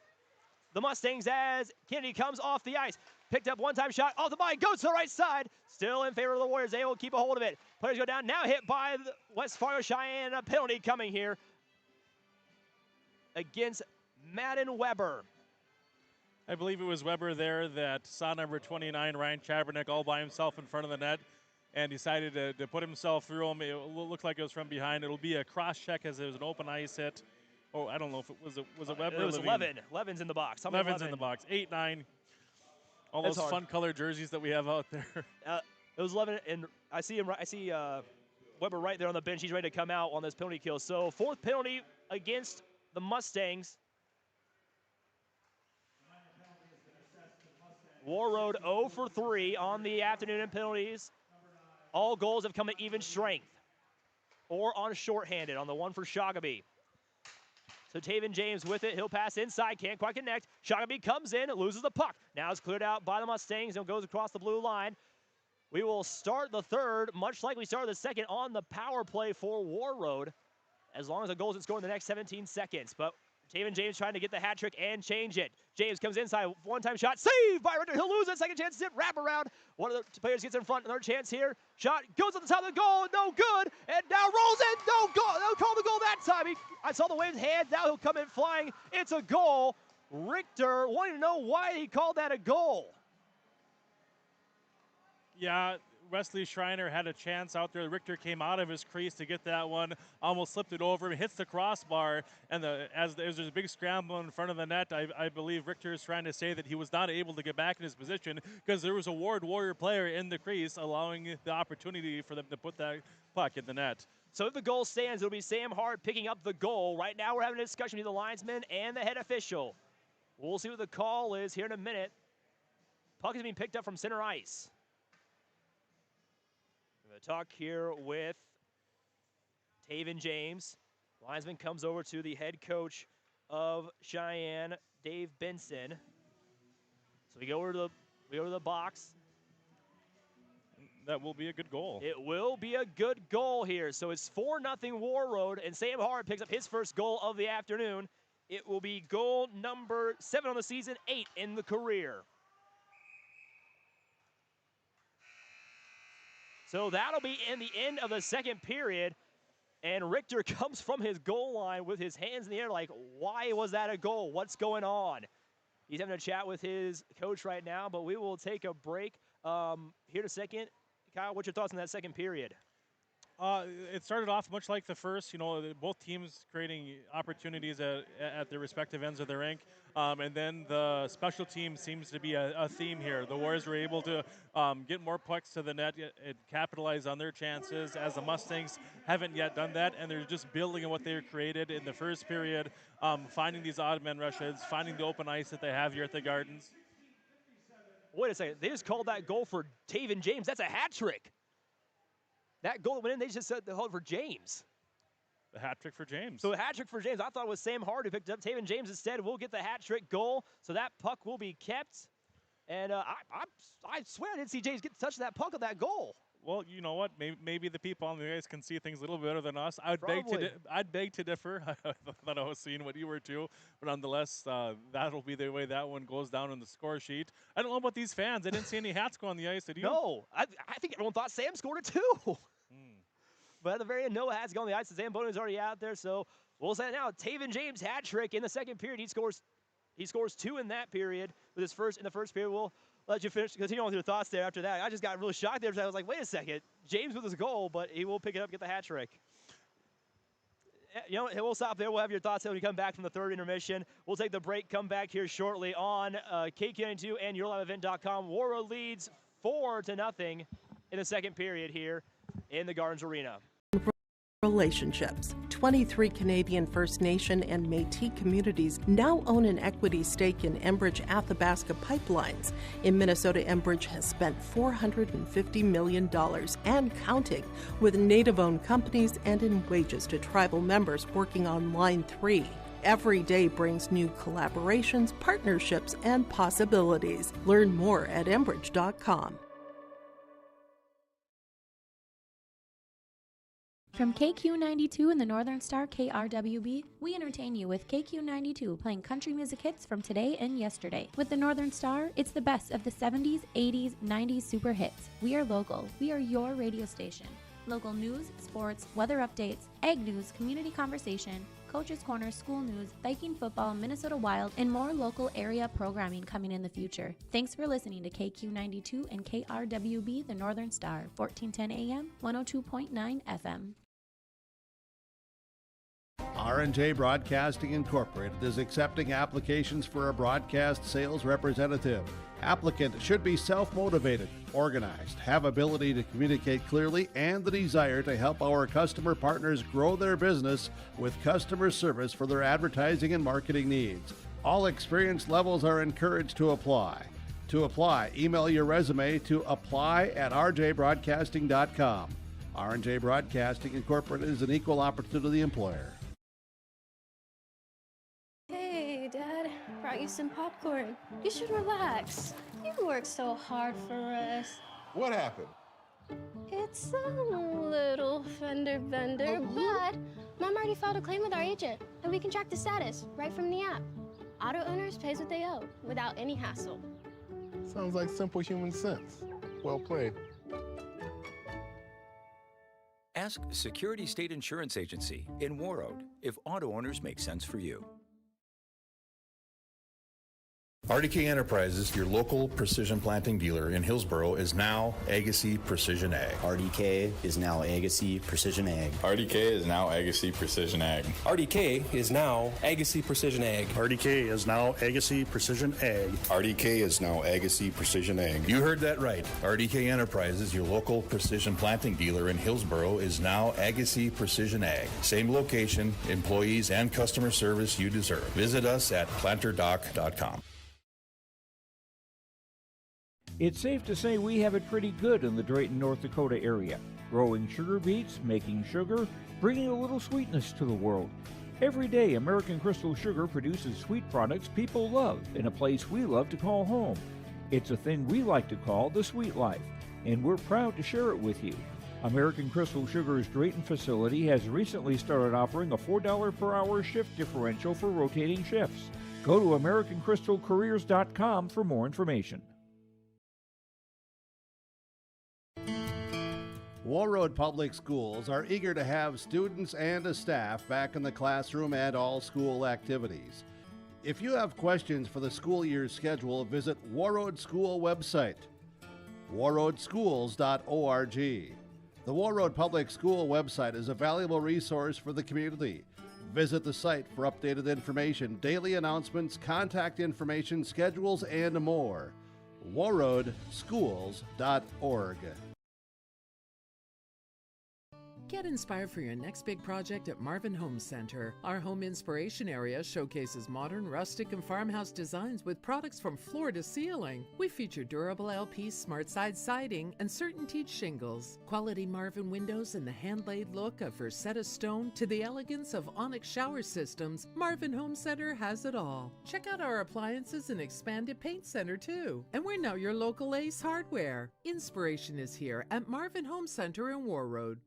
the Mustangs as Kennedy comes off the ice. Picked up one-time shot off the body, goes to the right side. Still in favor of the Warriors, they will keep a hold of it. Players go down, now hit by the West Fargo Cheyenne. A penalty coming here against Madden Weber. I believe it was Weber there that saw number 29, Ryan Chabernick, all by himself in front of the net and decided to put himself through him. It looked like it was from behind. It'll be a cross-check as it was an open ice hit. Oh, I don't know if it was Weber. It was Levin. Levin's in the box. Levin's in the box. 8-9. All those fun-colored jerseys that we have out there. It was Levin, and I see Weber right there on the bench. He's ready to come out on this penalty kill. So 4th penalty against the Mustangs. Warroad 0 for 3 on the afternoon in penalties. All goals have come at even strength or on shorthanded on the one for Shoggaby. So Taven James with it. He'll pass inside. Can't quite connect. Shoggaby comes in. Loses the puck. Now it's cleared out by the Mustangs and goes across the blue line. We will start the third, much like we started the second, on the power play for Warroad, as long as the goals are scored in the next 17 seconds. But Taven James trying to get the hat trick and change it. James comes inside, one-time shot, saved by Richter. He'll lose it, second chance, wrap around. One of the players gets in front, another chance here. Shot goes at the top of the goal, no good, and now rolls in, no goal. They'll call the goal that time. I saw the wave's hand, now he'll come in flying. It's a goal. Richter wanting to know why he called that a goal. Yeah, Wesley Schreiner had a chance out there. Richter came out of his crease to get that one, almost slipped it over, hits the crossbar, and as there's a big scramble in front of the net, I believe Richter is trying to say that he was not able to get back in his position because there was a Ward Warrior player in the crease, allowing the opportunity for them to put that puck in the net. So if the goal stands, it'll be Sam Hart picking up the goal. Right now we're having a discussion between the linesman and the head official. We'll see what the call is here in a minute. Puck is being picked up from center ice. Talk here with Taven James. Linesman comes over to the head coach of Cheyenne, Dave Benson. So we go over to the box. That will be a good goal. It will be a good goal here. So it's 4-0 Warroad, and Sam Hart picks up his first goal of the afternoon. It will be goal number 7 on the season, 8 in the career. So that'll be in the end of the second period. And Richter comes from his goal line with his hands in the air like, why was that a goal? What's going on? He's having a chat with his coach right now, but we will take a break here in a second. Kyle, what's your thoughts on that second period? It started off much like the first, both teams creating opportunities at their respective ends of the rink. And then the special team seems to be a theme here. The Warriors were able to get more pucks to the net and capitalize on their chances, as the Mustangs haven't yet done that, and they're just building on what they created in the first period, finding these odd man rushes, finding the open ice that they have here at the Gardens. Wait a second. They just called that goal for Taven James. That's a hat trick. That goal went in, they just said the hold for James. The hat trick for James. So a hat trick for James. I thought it was Sam Hart who picked up. Taven James instead will get the hat trick goal. So that puck will be kept. And I swear I didn't see James get to touch that puck on that goal. Well, you know what? Maybe the people on the ice can see things a little better than us. I'd beg to differ. I thought I was seeing what you were too, but nonetheless, that'll be the way that one goes down in the score sheet. I don't know about these fans. I didn't see any hats go on the ice. Did you? No, I think everyone thought Sam scored it too. But at the very end, no hats go on the ice. Zamboni is already out there, so we'll say it now. Taven James hat trick in the second period. He scores 2 in that period with his first in the first period. We'll let you continue on with your thoughts there after that. I just got really shocked there. I was like, wait a second. James with his goal, but he will pick it up, get the hat trick. You know, we'll stop there. We'll have your thoughts when we come back from the third intermission. We'll take the break, come back here shortly on KQ92 and YourLiveEvent.com. Warroad leads 4-0 in the second period here in the Gardens Arena. Relationships. 23 Canadian First Nation and Métis communities now own an equity stake in Enbridge-Athabasca pipelines. In Minnesota, Enbridge has spent $450 million and counting with Native-owned companies and in wages to tribal members working on Line 3. Every day brings new collaborations, partnerships, and possibilities. Learn more at Enbridge.com. From KQ92 and the Northern Star KRWB, we entertain you with KQ92 playing country music hits from today and yesterday. With the Northern Star, it's the best of the 70s, 80s, 90s super hits. We are local. We are your radio station. Local news, sports, weather updates, ag news, community conversation, Coach's Corner, school news, Viking football, Minnesota Wild, and more local area programming coming in the future. Thanks for listening to KQ92 and KRWB, the Northern Star, 1410 AM, 102.9 FM. R&J Broadcasting Incorporated is accepting applications for a broadcast sales representative. Applicant should be self-motivated, organized, have ability to communicate clearly, and the desire to help our customer partners grow their business with customer service for their advertising and marketing needs. All experience levels are encouraged to apply. To apply, email your resume to apply@rjbroadcasting.com. R&J Broadcasting Incorporated is an equal opportunity employer. Hey, Dad, brought you some popcorn. You should relax. You worked so hard for us. What happened? It's a little fender bender, but Mom already filed a claim with our agent, and we can track the status right from the app. Auto owners pays what they owe without any hassle. Sounds like simple human sense. Well played. Ask Security State Insurance Agency in Warroad if auto owners make sense for you. RDK Enterprises, your local precision planting dealer in Hillsboro, is now Agassi Precision Ag. RDK is now Agassi Precision Ag. RDK is now Agassi Precision Ag. RDK is now Agassi Precision Ag. RDK is now Agassi Precision Ag. RDK is now Agassi Precision Ag. You heard that right. RDK Enterprises, your local precision planting dealer in Hillsboro, is now Agassi Precision Ag. Same location, employees, and customer service you deserve. Visit us at planterdoc.com. It's safe to say we have it pretty good in the Drayton, North Dakota area. Growing sugar beets, making sugar, bringing a little sweetness to the world. Every day, American Crystal Sugar produces sweet products people love in a place we love to call home. It's a thing we like to call the sweet life, and we're proud to share it with you. American Crystal Sugar's Drayton facility has recently started offering a $4 per hour shift differential for rotating shifts. Go to AmericanCrystalCareers.com for more information. Warroad Public Schools are eager to have students and staff back in the classroom and all school activities. If you have questions for the school year's schedule, visit Warroad School website, warroadschools.org. The Warroad Public School website is a valuable resource for the community. Visit the site for updated information, daily announcements, contact information, schedules, and more. warroadschools.org. Get inspired for your next big project at Marvin Home Center. Our home inspiration area showcases modern, rustic, and farmhouse designs with products from floor to ceiling. We feature durable LP smart side siding and CertainTeed shingles, quality Marvin windows, and the hand-laid look of Versetta stone to the elegance of Onyx shower systems. Marvin Home Center has it all. Check out our appliances and expanded paint center too. And we're now your local Ace Hardware. Inspiration is here at Marvin Home Center in Warroad.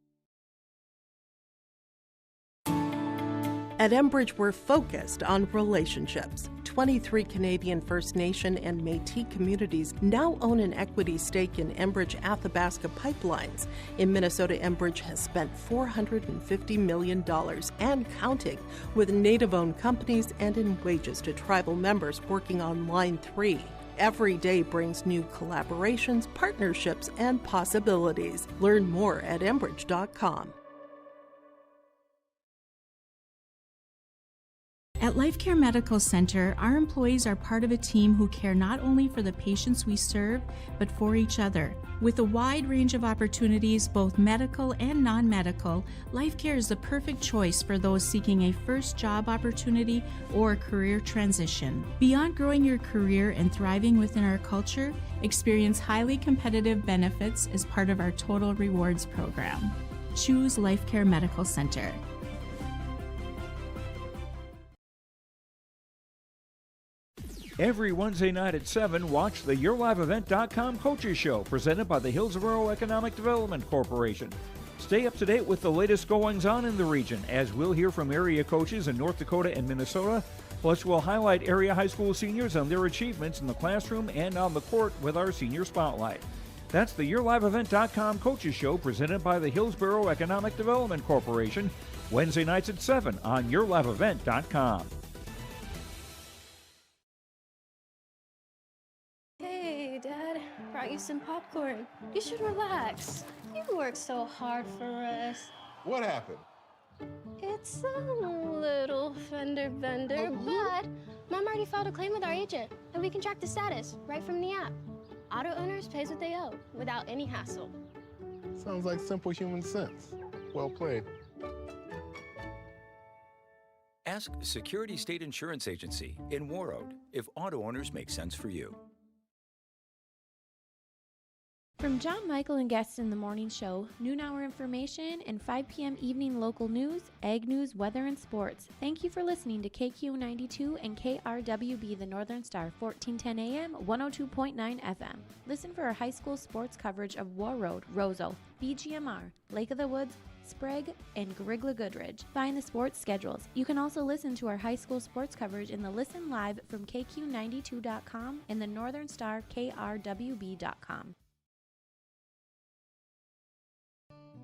At Enbridge, we're focused on relationships. 23 Canadian First Nation and Métis communities now own an equity stake in Enbridge Athabasca Pipelines. In Minnesota, Enbridge has spent $450 million and counting with Native-owned companies and in wages to tribal members working on Line 3. Every day brings new collaborations, partnerships, and possibilities. Learn more at Enbridge.com. At Life Care Medical Center, our employees are part of a team who care not only for the patients we serve, but for each other. With a wide range of opportunities, both medical and non-medical, Life Care is the perfect choice for those seeking a first job opportunity or a career transition. Beyond growing your career and thriving within our culture, experience highly competitive benefits as part of our Total Rewards program. Choose Life Care Medical Center. Every Wednesday night at 7, watch the YourLiveEvent.com Coaches Show presented by the Hillsboro Economic Development Corporation. Stay up to date with the latest goings-on in the region, as we'll hear from area coaches in North Dakota and Minnesota. Plus, we'll highlight area high school seniors on their achievements in the classroom and on the court with our Senior Spotlight. That's the YourLiveEvent.com Coaches Show presented by the Hillsboro Economic Development Corporation, Wednesday nights at 7 on YourLiveEvent.com. Hey, Dad, brought you some popcorn. You should relax. You worked so hard for us. What happened? It's a little fender bender, but Mom already filed a claim with our agent, and we can track the status right from the app. Auto owners pays what they owe without any hassle. Sounds like simple human sense. Well played. Ask Security State Insurance Agency in Warroad if auto owners make sense for you. From John Michael and guests in the morning show, noon hour information, and 5 p.m. evening local news, ag news, weather, and sports. Thank you for listening to KQ92 and KRWB the Northern Star, 1410 AM, 102.9 FM. Listen for our high school sports coverage of Warroad, Roseau, BGMR, Lake of the Woods, Sprague, and Grigla Goodridge. Find the sports schedules. You can also listen to our high school sports coverage in the Listen Live from KQ92.com and the Northern Star KRWB.com.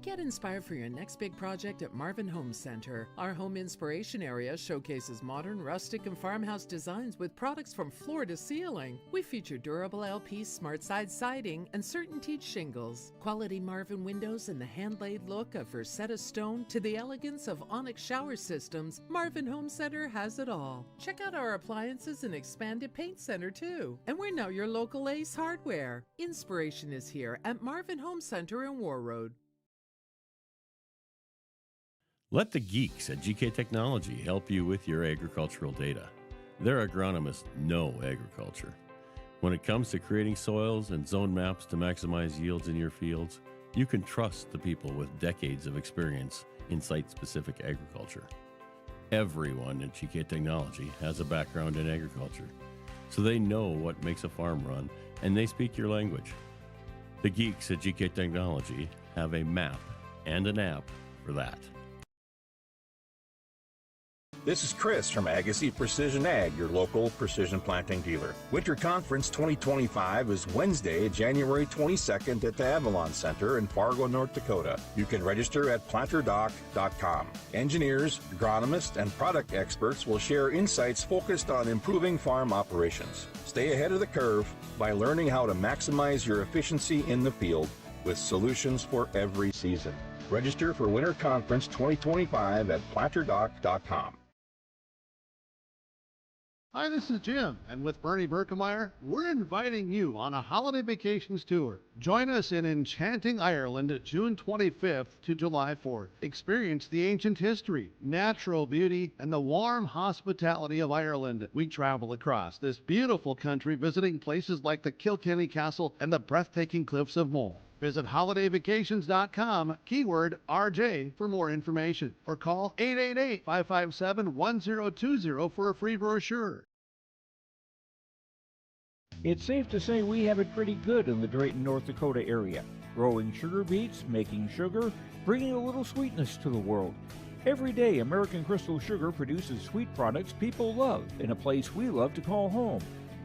Get inspired for your next big project at Marvin Home Center. Our home inspiration area showcases modern, rustic, and farmhouse designs with products from floor to ceiling. We feature durable LP smart side siding and CertainTeed shingles, quality Marvin windows, and the hand-laid look of Versetta stone to the elegance of Onyx shower systems. Marvin Home Center has it all. Check out our appliances and expanded paint center too. And we're now your local Ace Hardware. Inspiration is here at Marvin Home Center in Warroad. Let the geeks at GK Technology help you with your agricultural data. Their agronomists know agriculture. When it comes to creating soils and zone maps to maximize yields in your fields, you can trust the people with decades of experience in site-specific agriculture. Everyone at GK Technology has a background in agriculture, so they know what makes a farm run, and they speak your language. The geeks at GK Technology have a map and an app for that. This is Chris from Agassiz Precision Ag, your local precision planting dealer. Winter Conference 2025 is Wednesday, January 22nd at the Avalon Center in Fargo, North Dakota. You can register at planterdoc.com. Engineers, agronomists, and product experts will share insights focused on improving farm operations. Stay ahead of the curve by learning how to maximize your efficiency in the field with solutions for every season. Register for Winter Conference 2025 at planterdoc.com. Hi, this is Jim, and with Bernie Berkemeyer, we're inviting you on a holiday vacations tour. Join us in enchanting Ireland June 25th to July 4th. Experience the ancient history, natural beauty, and the warm hospitality of Ireland. We travel across this beautiful country visiting places like the Kilkenny Castle and the breathtaking cliffs of Moher. Visit holidayvacations.com, keyword RJ, for more information, or call 888-557-1020 for a free brochure. It's safe to say we have it pretty good in the Drayton, North Dakota area. Growing sugar beets, making sugar, bringing a little sweetness to the world. Every day, American Crystal Sugar produces sweet products people love in a place we love to call home.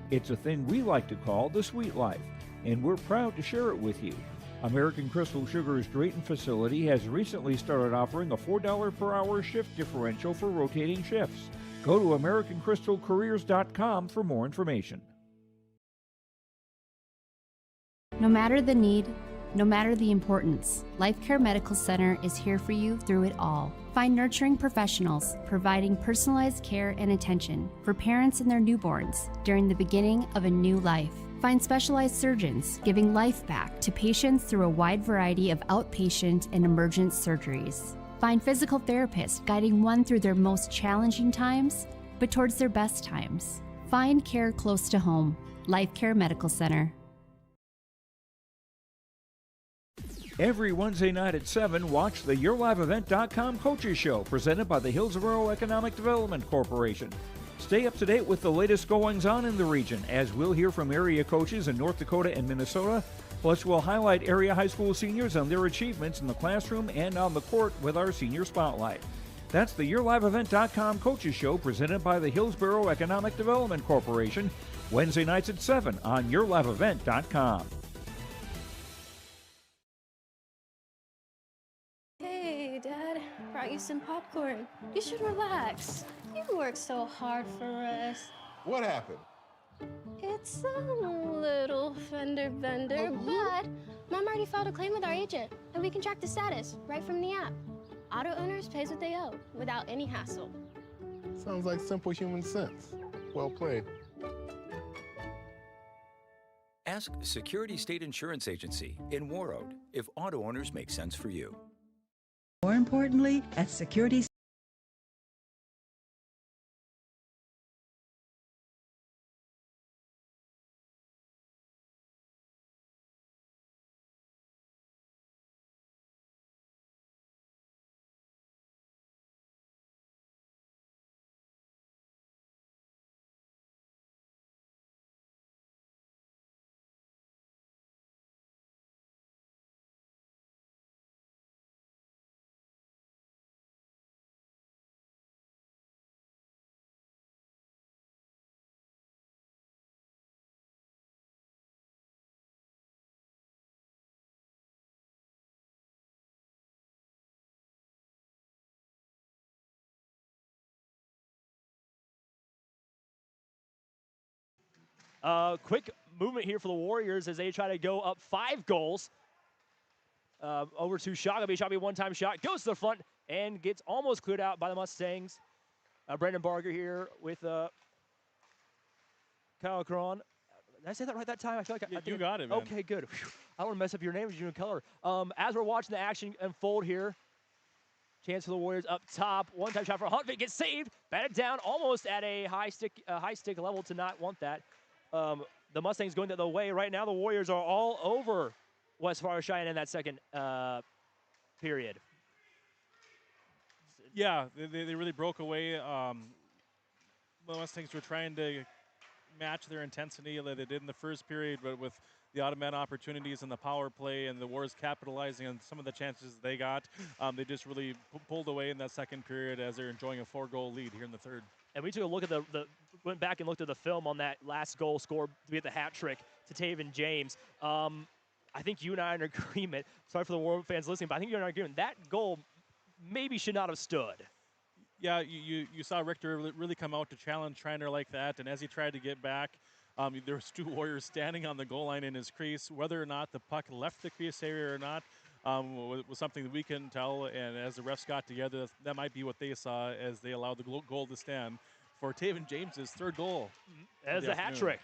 It's a thing we like to call the sweet life, and we're proud to share it with you. American Crystal Sugar's Drayton facility has recently started offering a $4 per hour shift differential for rotating shifts. Go to AmericanCrystalCareers.com for more information. No matter the need, no matter the importance, Life Care Medical Center is here for you through it all. Find nurturing professionals providing personalized care and attention for parents and their newborns during the beginning of a new life. Find specialized surgeons giving life back to patients through a wide variety of outpatient and emergent surgeries. Find physical therapists guiding one through their most challenging times, but towards their best times. Find care close to home. Life Care Medical Center. Every Wednesday night at 7, watch the YourLiveEvent.com Coaches Show presented by the Hillsborough Economic Development Corporation. Stay up to date with the latest goings-on in the region, as we'll hear from area coaches in North Dakota and Minnesota. Plus, we'll highlight area high school seniors on their achievements in the classroom and on the court with our Senior Spotlight. That's the YourLiveEvent.com Coaches Show presented by the Hillsborough Economic Development Corporation, Wednesday nights at 7 on YourLiveEvent.com. Hey, Dad, brought you some popcorn. You should relax. You worked so hard for us. What happened? It's a little fender bender, but Mom already filed a claim with our agent, and we can track the status right from the app. Auto owners pays what they owe without any hassle. Sounds like simple human sense. Well played. Ask Security State Insurance Agency in Warroad if auto owners make sense for you. More importantly, at Security Quick movement here for the Warriors as they try to go up 5 goals. Over to Shagaby. Shagaby one-time shot. Goes to the front and gets almost cleared out by the Mustangs. Brandon Barger here with Kyle Cron. Did I say that right that time? I feel like I you got it, man. Okay, good. Whew. I don't want to mess up your name, your color. As we're watching the action unfold here, chance for the Warriors up top. One-time shot for Huntvin. Gets saved. Batted down almost at a high stick level to not want that. The Mustangs going the other way. Right now, the Warriors are all over West Fargo Sheyenne in that second period. Yeah, they really broke away. The Mustangs were trying to match their intensity like they did in the first period, but with the automatic opportunities and the power play and the Warriors capitalizing on some of the chances they got, they just really pulled away in that second period as they're enjoying a 4-goal lead here in the third. And we took a look at went back and looked at the film on that last goal scored to get the hat trick to Taven James. I think you and I are in agreement. Sorry for the Warroad fans listening, but I think you're in agreement. That goal maybe should not have stood. Yeah, you saw Richter really come out to challenge Schreiner like that, and as he tried to get back, there was 2 Warriors standing on the goal line in his crease. Whether or not the puck left the crease area or not was something that we couldn't tell, and as the refs got together, that might be what they saw as they allowed the goal to stand for Taven James's 3rd goal. As a hat trick.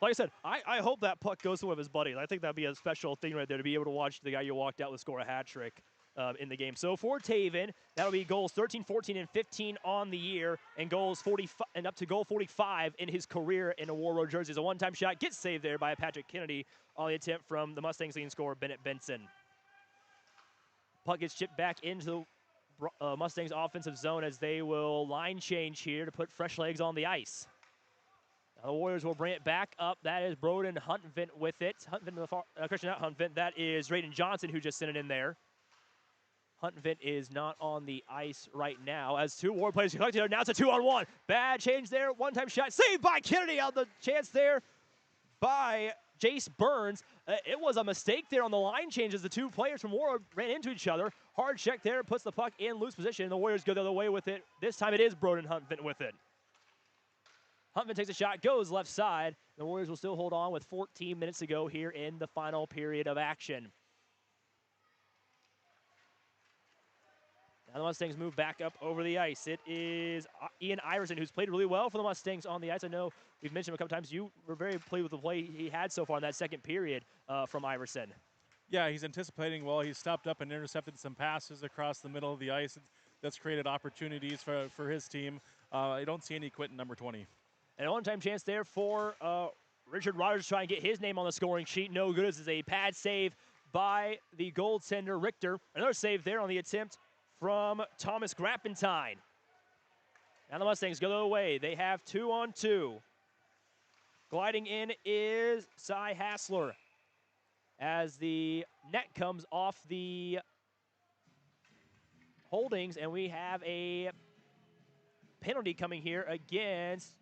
Like I said, I hope that puck goes to one of his buddies. I think that'd be a special thing right there to be able to watch the guy you walked out with score a hat trick in the game. So for Taven, that'll be goals 13, 14, and 15 on the year, and goals 45 and up to goal 45 in his career in a Warroad jersey. It's a one-time shot, gets saved there by Patrick Kennedy on the attempt from the Mustangs leading scorer Bennett Benson. Puck gets chipped back into the Mustangs offensive zone as they will line change here to put fresh legs on the ice. Now the Warriors will bring it back up. That is Broden Huntvin with it. Huntvin to the far, Christian, not Huntvin. That is Raiden Johnson who just sent it in there. Huntvin is not on the ice right now as 2 Warrior players collected here. Now it's a 2-on-1. Bad change there. One-time shot saved by Kennedy on the chance there by Jace Burns. It was a mistake there on the line change as the 2 players from Warroad ran into each other. Hard check there, puts the puck in loose position. The Warriors go the other way with it. This time it is Broden Huntvin with it. Huntvin takes a shot, goes left side. The Warriors will still hold on with 14 minutes to go here in the final period of action. Now the Mustangs move back up over the ice. It is Ian Iverson, who's played really well for the Mustangs on the ice. I know we've mentioned him a couple times. You were very pleased with the play he had so far in that second period from Iverson. Yeah, he's anticipating well. He's stopped up and intercepted some passes across the middle of the ice. That's created opportunities for his team. I don't see any quitting number 20. And a one-time chance there for Richard Rogers to try and get his name on the scoring sheet. No good. This is a pad save by the goaltender Richter. Another save there on the attempt from Thomas Grappentine. Now the Mustangs go the way. They have 2-on-2. Gliding in is Cy Hassler as the net comes off the holdings, and we have a penalty coming here against,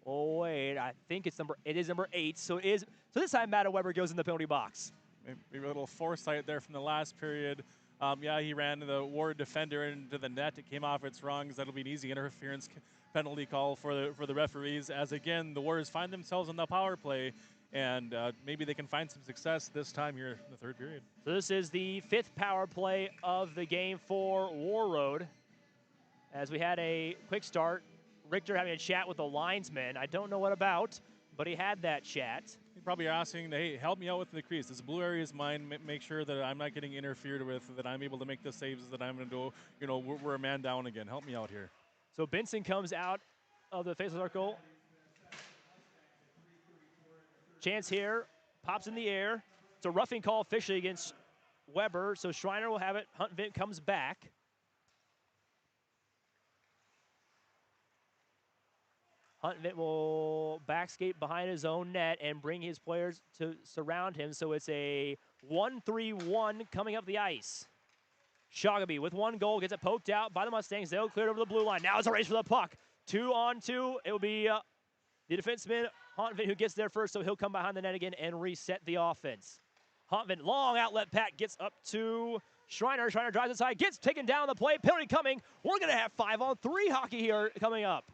oh wait, I think it is number 8. So this time Matt Weber goes in the penalty box. Maybe a little foresight there from the last period. Yeah, he ran the Warroad defender into the net. It came off its rungs. That'll be an easy interference penalty call for the referees. As again, the Warriors find themselves in the power play, and maybe they can find some success this time here in the third period. So this is the 5th power play of the game for Warroad. As we had a quick start, Richter having a chat with the linesman. I don't know what about, but he had that chat. You're probably asking, hey, help me out with the crease. This blue area is mine. Make sure that I'm not getting interfered with, that I'm able to make the saves that I'm going to do. You know, we're a man down again. Help me out here. So Benson comes out of the face-off circle. Chance here, pops in the air. It's a roughing call officially against Weber, so Schreiner will have it. Huntvin comes back. Huntvin will backskate behind his own net and bring his players to surround him. So it's a 1-3-1 coming up the ice. Shagaby with 1 goal gets it poked out by the Mustangs. They'll clear it over the blue line. Now it's a race for the puck. 2-on-2. It will be the defenseman, Huntvin, who gets there first, so he'll come behind the net again and reset the offense. Huntvin, long outlet pat, gets up to Schreiner. Schreiner drives inside, gets taken down the play. Penalty coming. We're going to have 5-on-3 hockey here coming up.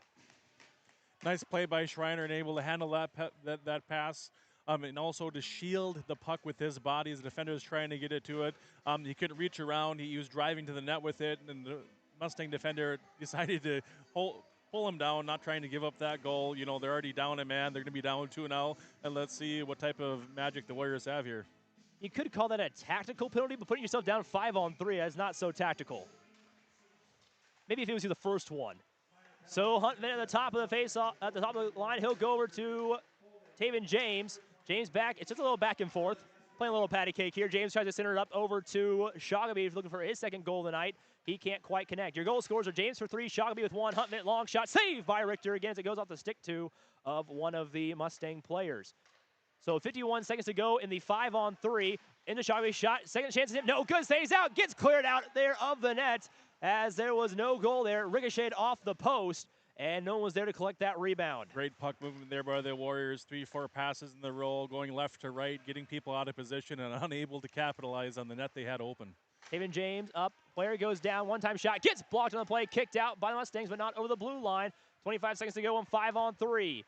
Nice play by Schreiner and able to handle that pass. And also to shield the puck with his body as the defender is trying to get it to it. He couldn't reach around. He was driving to the net with it, and the Mustang defender decided to pull him down, not trying to give up that goal. You know, they're already down a man. They're going to be down 2-0, and let's see what type of magic the Warriors have here. You could call that a tactical penalty, but putting yourself down 5-on-3 is not so tactical. Maybe if it was the first one. So Huntvin at the top of the face-off, at the top of the line, he'll go over to Taven James. James back. It's just a little back and forth. Playing a little patty cake here. James tries to center it up over to Shogamy, looking for his second goal tonight. He can't quite connect. Your goal scorers are James for 3, Shogamy with 1. Huntvin long shot, saved by Richter again as it goes off the stick of one of the Mustang players. So 51 seconds to go in the 5-on-3. Into Shogamy shot. Second chance. No good. Stays out. Gets cleared out there of the net as there was no goal there. Ricocheted off the post. And no one was there to collect that rebound. Great puck movement there by the Warriors. 3-4 passes in the row, going left to right, getting people out of position and unable to capitalize on the net they had open. Taven James up. Player goes down. One-time shot. Gets blocked on the play. Kicked out by the Mustangs, but not over the blue line. 25 seconds to go on 5-on-3.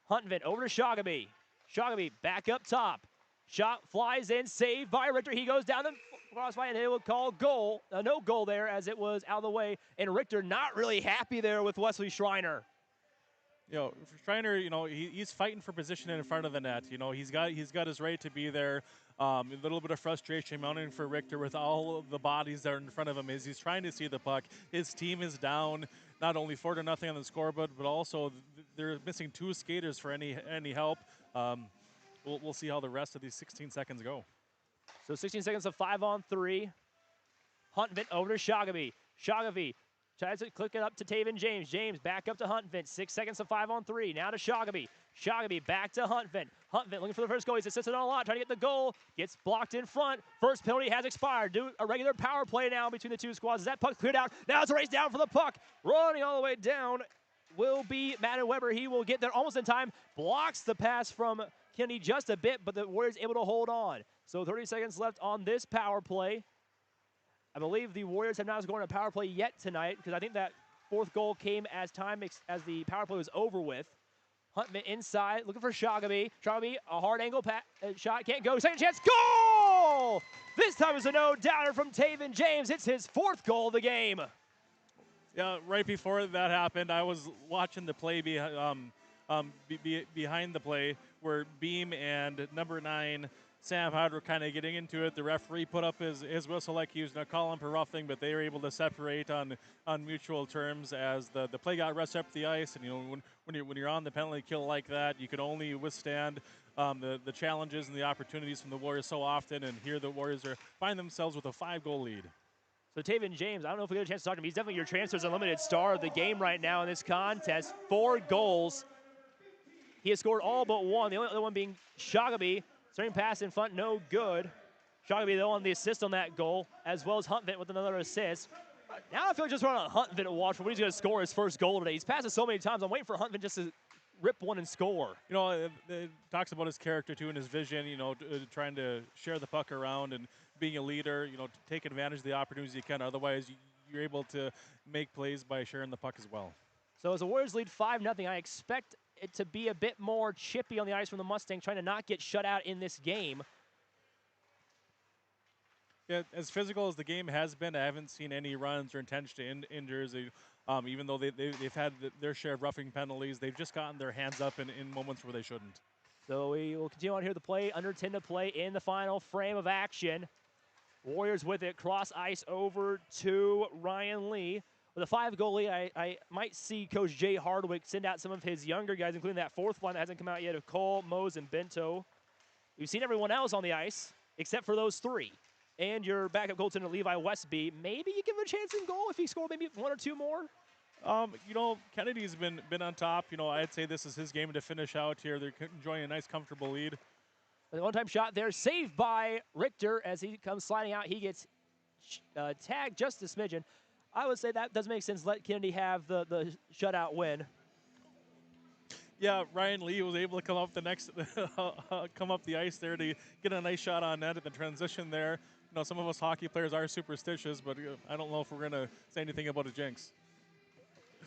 Huntvin over to Shogamy. Shogamy back up top. Shot flies in. Saved by Richter. He goes down the crossfire, and it will call goal. No goal there as it was out of the way. And Richter not really happy there with Wesley Schreiner. You know, Schreiner, you know, he's fighting for position in front of the net. You know, he's got his right to be there. A little bit of frustration mounting for Richter with all of the bodies that are in front of him as he's trying to see the puck. His team is down, not only 4-0 on the scoreboard, but also they're missing 2 skaters for any help. We'll see how the rest of these 16 seconds go. So 16 seconds of 5-on-3. Huntvin over to Shogamy. Shogamy tries to click it up to Taven James. James back up to Huntvin. 6 seconds of 5-on-3. Now to Shogamy. Shogamy back to Huntvin. Huntvin looking for the first goal. He's assisted on a lot, trying to get the goal. Gets blocked in front. First penalty has expired. Do a regular power play now between the two squads. Is that puck cleared out? Now it's a race down for the puck. Running all the way down will be Madden Weber. He will get there almost in time. Blocks the pass from Kennedy just a bit, but the Warriors able to hold on. So 30 seconds left on this power play. I believe the Warriors have not scored a power play yet tonight because I think that fourth goal came as as the power play was over with. Huntvin inside, looking for Shogamy. Shogamy, a hard angle shot, can't go. Second chance, goal! This time it's a no-doubter from Taven James. It's his 4th goal of the game. Yeah, right before that happened, I was watching the play behind the play where Beam and number 9 Sam Howard were kind of getting into it. The referee put up his whistle like he was going to call him for roughing, but they were able to separate on mutual terms as the play got rushed up the ice. And you know when you're on the penalty kill like that, you can only withstand the challenges and the opportunities from the Warriors so often. And here the Warriors find themselves with a 5-goal lead. So Taven James, I don't know if we get a chance to talk to him. He's definitely your Transfers Unlimited star of the game right now in this contest. 4 goals. He has scored all but one. The only other one being Shogamy. Starting pass in front, no good. Shogamy, though, on the assist on that goal, as well as Huntvin with another assist. Now I feel like just running on Huntvin to watch for when he's going to score his first goal today. He's passed it so many times. I'm waiting for Huntvin just to rip one and score. You know, it talks about his character, too, and his vision, you know, trying to share the puck around and being a leader, you know, to take advantage of the opportunities you can. Otherwise, you're able to make plays by sharing the puck as well. So as the Warriors lead 5-0, I expect it to be a bit more chippy on the ice from the Mustangs, trying to not get shut out in this game. Yeah, as physical as the game has been, I haven't seen any runs or intention to injuries. Even though they've had their share of roughing penalties, they've just gotten their hands up in moments where they shouldn't. So we will continue on here the play. Under 10 to play in the final frame of action. Warriors with it, cross ice over to Ryan Lee. With a 5-goal lead, I might see Coach Jay Hardwick send out some of his younger guys, including that 4th line that hasn't come out yet of Cole, Mose, and Bento. We've seen everyone else on the ice except for those 3. And your backup goaltender, Levi Westby. Maybe you give him a chance in goal if he scored maybe 1 or 2 more? You know, Kennedy's been on top. You know, I'd say this is his game to finish out here. They're enjoying a nice, comfortable lead. The one-time shot there, saved by Richter as he comes sliding out. He gets tagged just a smidgen. I would say that does make sense. Let Kennedy have the shutout win. Yeah, Ryan Lee was able to come up come up the ice there to get a nice shot on net at the transition there. You know, some of us hockey players are superstitious, but I don't know if we're going to say anything about a jinx.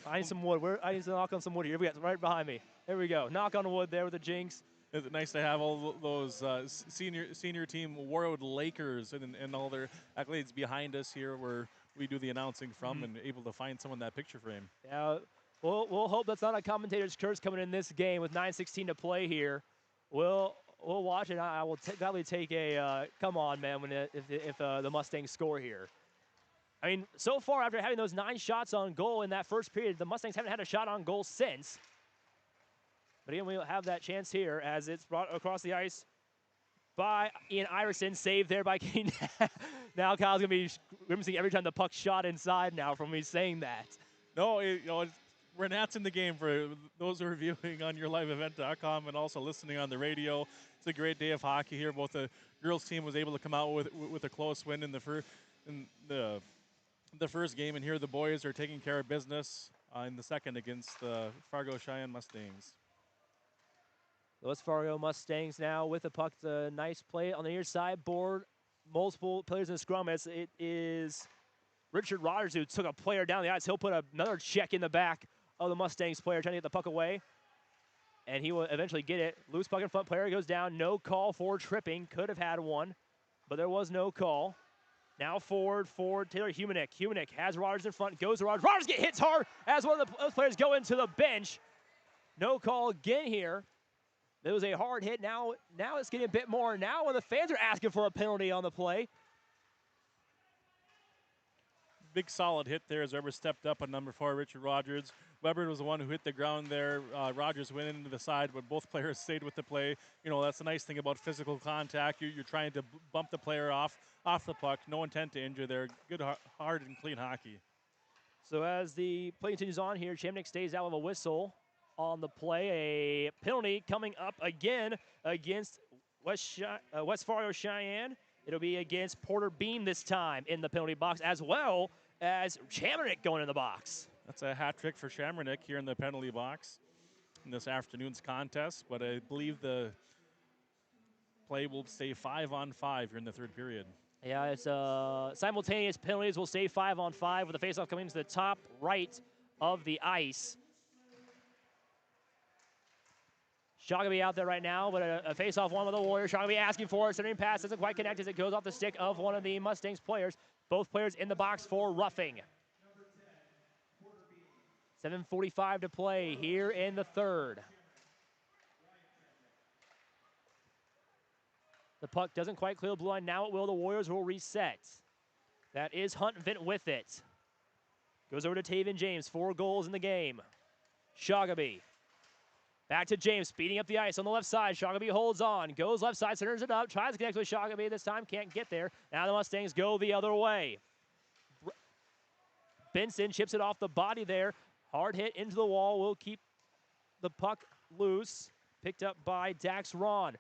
I need some wood. I need to knock on some wood here. We got right behind me. There we go. Knock on wood there with the jinx. It's nice to have all those senior team Warroad Lakers and all their accolades behind us here where we do the announcing from and able to find someone that picture frame. Yeah, we'll hope that's not a commentator's curse coming in this game with 9:16 to play here. We'll watch it. I will gladly take a come on, man, if the Mustangs score here. I mean, so far after having those 9 shots on goal in that first period, the Mustangs haven't had a shot on goal since. But again, we'll have that chance here as it's brought across the ice by Ian Iverson. Saved there by Kane. Now Kyle's going to be grimacing every time the puck shot inside now from me saying that. No, we're announcing the game for those who are viewing on yourliveevent.com and also listening on the radio. It's a great day of hockey here. Both the girls team was able to come out with a close win in the first game, and here the boys are taking care of business in the second against the Fargo Sheyenne Mustangs. The West Fargo Mustangs now with the puck. The nice play on the near side board. Multiple players in the scrum. It is Richard Rogers who took a player down the ice. He'll put another check in the back of the Mustangs player trying to get the puck away. And he will eventually get it. Loose puck in front. Player goes down. No call for tripping. Could have had one, but there was no call. Now forward, Taylor Humanick. Humanick has Rogers in front. Goes to Rogers. Rogers hits hard as one of those players go into the bench. No call again here. There was a hard hit. Now it's getting a bit more. Now when the fans are asking for a penalty on the play. Big solid hit there as Weber stepped up on number 4, Richard Rogers. Weber was the one who hit the ground there. Rogers went into the side, but both players stayed with the play. You know, that's the nice thing about physical contact. You're trying to bump the player off the puck. No intent to injure there. Good, hard, and clean hockey. So as the play continues on here, Chamnick stays out with a whistle on the play. A penalty coming up again against West Fargo Sheyenne. It'll be against Porter Beam this time in the penalty box, as well as Chamnick going in the box. That's a hat trick for Chamnick here in the penalty box in this afternoon's contest, but I believe the play will stay 5-on-5 here in the third period. Yeah, it's simultaneous penalties will stay 5-on-5 with the faceoff coming to the top right of the ice. Shoggaby out there right now, but a face-off one with the Warriors. Shoggaby asking for it. Centering pass doesn't quite connect as it goes off the stick of one of the Mustangs players. Both players in the box for roughing. 7:45 to play here in the third. The puck doesn't quite clear the blue line. Now it will. The Warriors will reset. That is Huntvent with it. Goes over to Taven James. 4 goals in the game. Shoggaby. Back to James, speeding up the ice on the left side. Shoggaby holds on, goes left side, centers it up, tries to connect with Shoggaby this time, can't get there. Now the Mustangs go the other way. Benson chips it off the body there. Hard hit into the wall, will keep the puck loose. Picked up by Dax Ron.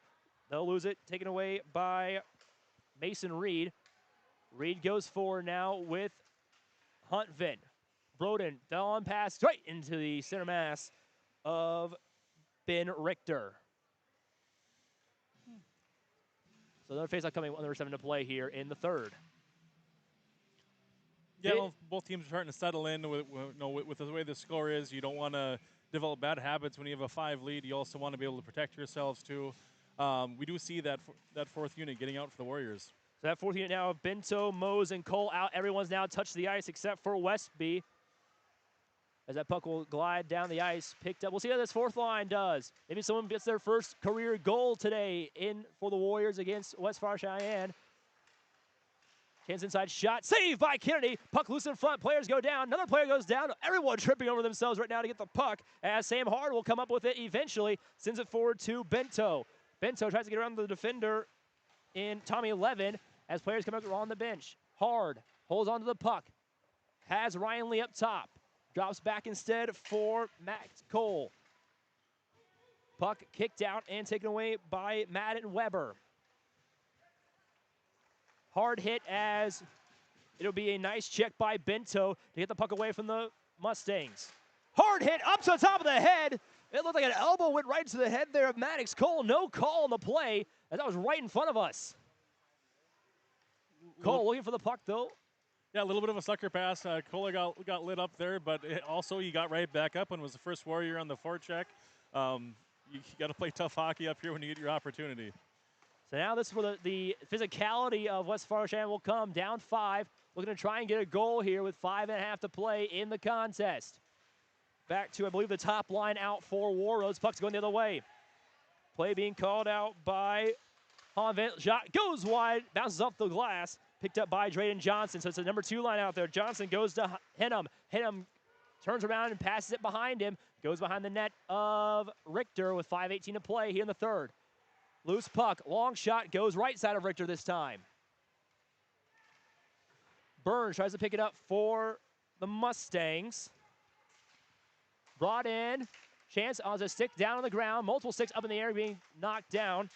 They'll lose it, taken away by Mason Reed. Reed goes forward now with Huntvent. Broden, fell on pass straight into the center mass of Ben Richter. So another faceoff coming, number 7 to play here in the third. Yeah, well, both teams are starting to settle in with the way the score is. You don't want to develop bad habits when you have a 5 lead. You also want to be able to protect yourselves too. We do see that fourth unit getting out for the Warriors. So that fourth unit now, Bento, Mose, and Cole out. Everyone's now touched the ice except for Westby. As that puck will glide down the ice, picked up. We'll see how this fourth line does. Maybe someone gets their first career goal today in for the Warriors against West Fargo Sheyenne. Chance inside shot, saved by Kennedy. Puck loose in front, players go down. Another player goes down. Everyone tripping over themselves right now to get the puck. As Sam Hard will come up with it eventually, sends it forward to Bento. Bento tries to get around the defender in Tommy Levin as players come up on the bench. Hard holds onto the puck. Has Ryan Lee up top. Drops back instead for Max Cole. Puck kicked out and taken away by Madden Weber. Hard hit as it'll be a nice check by Bento to get the puck away from the Mustangs. Hard hit up to the top of the head. It looked like an elbow went right to the head there of Maddox Cole. No call on the play as that was right in front of us. Cole looking for the puck though. Yeah, a little bit of a sucker pass. Kohler got lit up there, but also he got right back up and was the first Warrior on the forecheck. You got to play tough hockey up here when you get your opportunity. So now this is where the physicality of West Fargo Sheyenne will come. Down 5, looking to try and get a goal here with 5.5 to play in the contest. Back to, I believe, the top line out for Warroad. Puck's going the other way. Play being called out by Honvent. Shot goes wide, bounces off the glass. Picked up by Drayden Johnson. So it's a number 2 line out there. Johnson goes to Henham. Henham turns around and passes it behind him. Goes behind the net of Richter with 5:18 to play here in the third. Loose puck, long shot, goes right side of Richter this time. Burns tries to pick it up for the Mustangs. Brought in, chance on the stick down on the ground. Multiple sticks up in the air being knocked down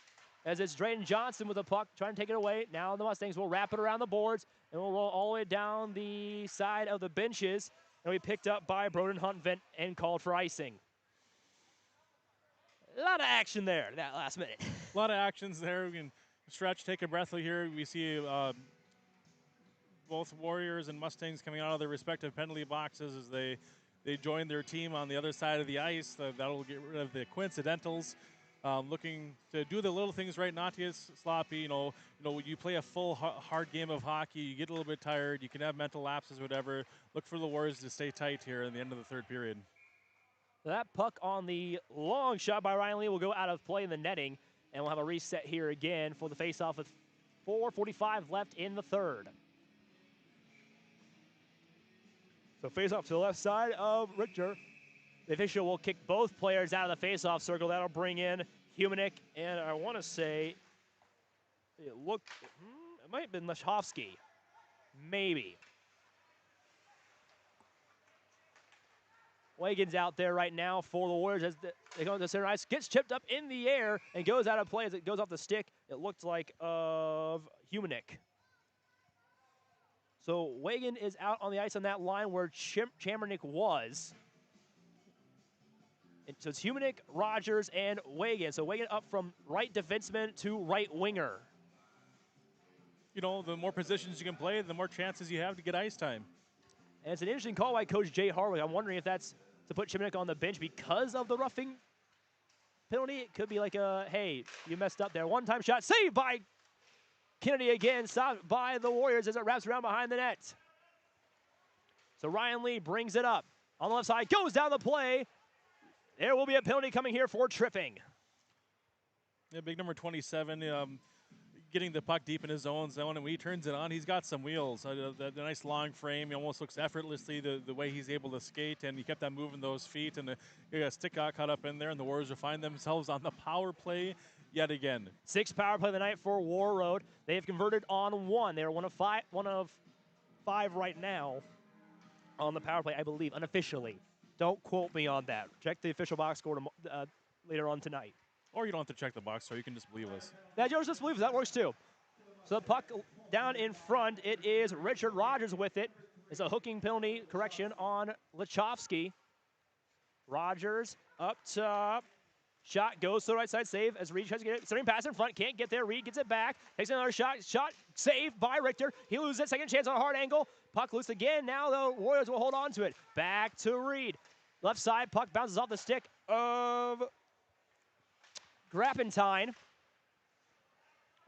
as it's Drayden Johnson with the puck trying to take it away. Now the Mustangs will wrap it around the boards and will roll all the way down the side of the benches. And we picked up by Broden Huntvent and called for icing. A lot of action there that last minute. A lot of actions there. We can stretch, take a breath here. We see both Warriors and Mustangs coming out of their respective penalty boxes as they join their team on the other side of the ice. That'll get rid of the coincidentals. Looking to do the little things right, not to get sloppy. You know, you play a full hard game of hockey, you get a little bit tired, you can have mental lapses, whatever. Look for the Warriors to stay tight here in the end of the third period. That puck on the long shot by Ryan Lee will go out of play in the netting, and we'll have a reset here again for the faceoff with 4:45 left in the third. So faceoff to the left side of Richter. The official will kick both players out of the faceoff circle. That'll bring in Humanick, and I want to say it might have been Lechovsky. Maybe. Wagon's out there right now for the Warriors as they go to the center ice. Gets chipped up in the air and goes out of play as it goes off the stick. It looked like of Humanick. So Wagon is out on the ice on that line where Chamernick was. And so it's Humanick, Rogers, and Wagon. So Wagon up from right defenseman to right winger. You know, the more positions you can play, the more chances you have to get ice time. And it's an interesting call by Coach Jay Harwick. I'm wondering if that's to put Chimnick on the bench because of the roughing penalty. It could be like a, hey, you messed up there. One-time shot saved by Kennedy again, stopped by the Warriors as it wraps around behind the net. So Ryan Lee brings it up. On the left side, goes down the play. There will be a penalty coming here for tripping. Yeah, big number 27, getting the puck deep in his own zone, and when he turns it on, he's got some wheels. The nice long frame, he almost looks effortlessly the way he's able to skate, and he kept on moving those feet, and a stick got caught up in there, and the Warriors will find themselves on the power play yet again. 6th power play of the night for Warroad. They have converted on 1. They are one of five right now on the power play, I believe, unofficially. Don't quote me on that. Check the official box score later on tonight. Or you don't have to check the box score. You can just believe us. Yeah, Joe just believes that works too. So the puck down in front. It is Richard Rogers with it. It's a hooking penalty correction on Lechovsky. Rogers up top. Shot goes to the right side. Save as Reed tries to get it. Starting pass in front. Can't get there. Reed gets it back. Takes another shot. Shot saved by Richter. He loses it. Second chance on a hard angle. Puck loose again. Now the Warriors will hold on to it. Back to Reed. Left side. Puck bounces off the stick of Grappentine.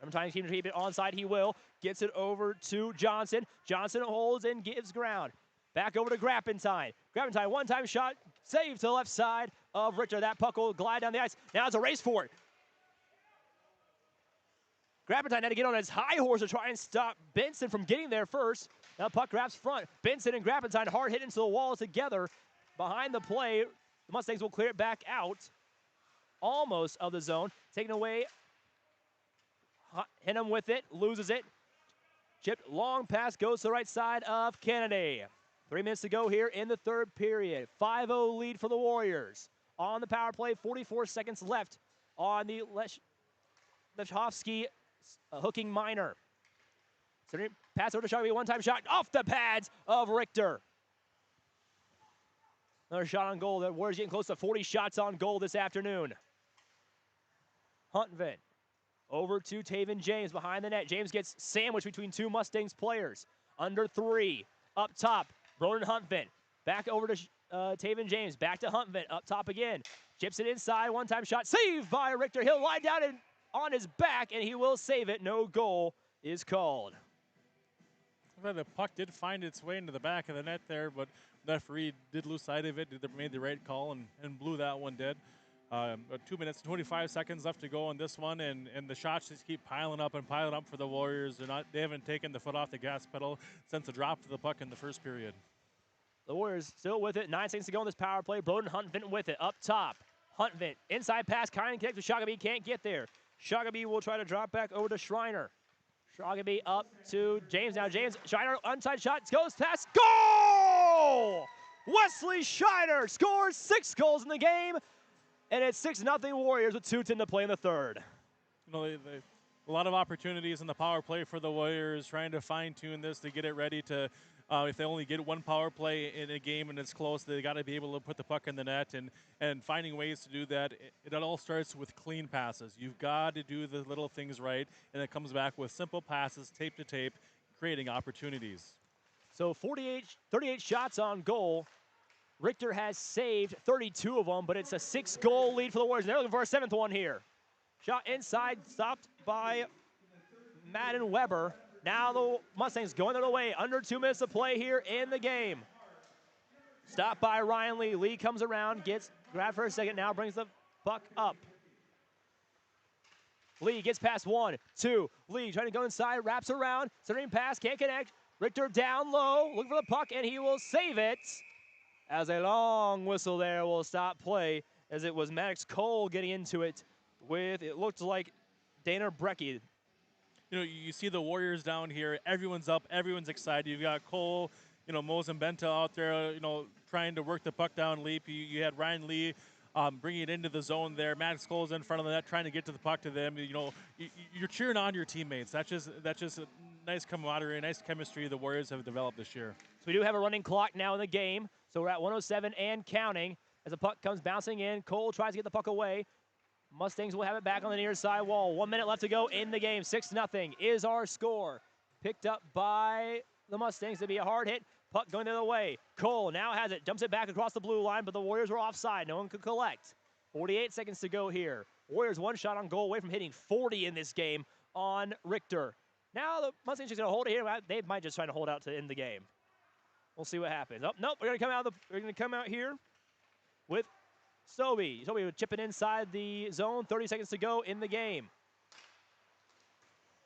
Grappentine keeps it onside. He will. Gets it over to Johnson. Johnson holds and gives ground. Back over to Grappentine. Grappentine, one-time shot. Save to the left side of Richter. That puck will glide down the ice. Now it's a race for it. Grappentine had to get on his high horse to try and stop Benson from getting there first. Now puck grabs front. Benson and Grappentine hard hit into the wall together. Behind the play, the Mustangs will clear it back out. Almost of the zone. Taken away. Henham with it. Loses it. Chipped long pass goes to the right side of Kennedy. 3 minutes to go here in the third period. 5-0 lead for the Warriors. On the power play, 44 seconds left on the Lechovsky hooking minor. So pass over to Sharpie, one-time shot off the pads of Richter. Another shot on goal. The Warriors getting close to 40 shots on goal this afternoon. Huntvent over to Taven James behind the net. James gets sandwiched between two Mustangs players. Under 3. Up top, Broden Huntvent. Back over to Taven James. Back to Huntvent. Up top again. Chips it inside. One-time shot. Saved by Richter. He'll lie down and on his back, and he will save it. No goal is called. Well, the puck did find its way into the back of the net there, but the referee did lose sight of it, made the right call, and blew that one dead. 2 minutes, 25 seconds left to go on this one, and the shots just keep piling up and piling up for the Warriors. They haven't taken the foot off the gas pedal since the drop of the puck in the first period. The Warriors still with it. 9 seconds to go in this power play. Broden Huntvent with it. Up top. Huntvent. Inside pass. Kind of connects with Shoggoby. Can't get there. Shoggoby will try to drop back over to Schreiner. Shoggoby up to James. Now James. Schreiner onside shot. Goes past. Goal! Wesley Schreiner scores 6 goals in the game. And it's 6-0 Warriors with 2:10 to play in the third. You know, a lot of opportunities in the power play for the Warriors, trying to fine-tune this to get it ready to, if they only get one power play in a game and it's close, they got to be able to put the puck in the net and finding ways to do that. It all starts with clean passes. You've got to do the little things right, and it comes back with simple passes, tape to tape, creating opportunities. So 38 shots on goal. Richter has saved 32 of them, but it's a 6-goal lead for the Warriors. They're looking for a 7th one here. Shot inside, stopped by Madden Weber. Now the Mustangs going their way. Under 2 minutes to play here in the game. Stopped by Ryan Lee. Lee comes around, gets grabbed for a second, now brings the puck up. Lee gets past 1, 2. Lee trying to go inside, wraps around, centering pass, can't connect. Richter down low, looking for the puck, and he will save it. As a long whistle there will stop play, as it was Maddox Cole getting into it with, it looked like Dana Brecky. You know, you see the Warriors down here. Everyone's up. Everyone's excited. You've got Cole, Mozambenta out there, trying to work the puck down leap. You had Ryan Lee bringing it into the zone there. Maddox Cole's in front of the net, trying to get to the puck to them. You're cheering on your teammates. That's just a nice camaraderie, nice chemistry the Warriors have developed this year. So we do have a running clock now in the game. So we're at 107 and counting as the puck comes bouncing in. Cole tries to get the puck away. Mustangs will have it back on the near side wall. 1 minute left to go in the game. 6-0 is our score. Picked up by the Mustangs to be a hard hit. Puck going the other way. Cole now has it. Dumps it back across the blue line, but the Warriors were offside. No one could collect. 48 seconds to go here. Warriors 1 shot on goal away from hitting 40 in this game on Richter. Now the Mustangs are going to hold it here. They might just try to hold out to end the game. We'll see what happens. Oh, nope, we're going to come out here with Sobey. Sobey would chip it inside the zone. 30 seconds to go in the game.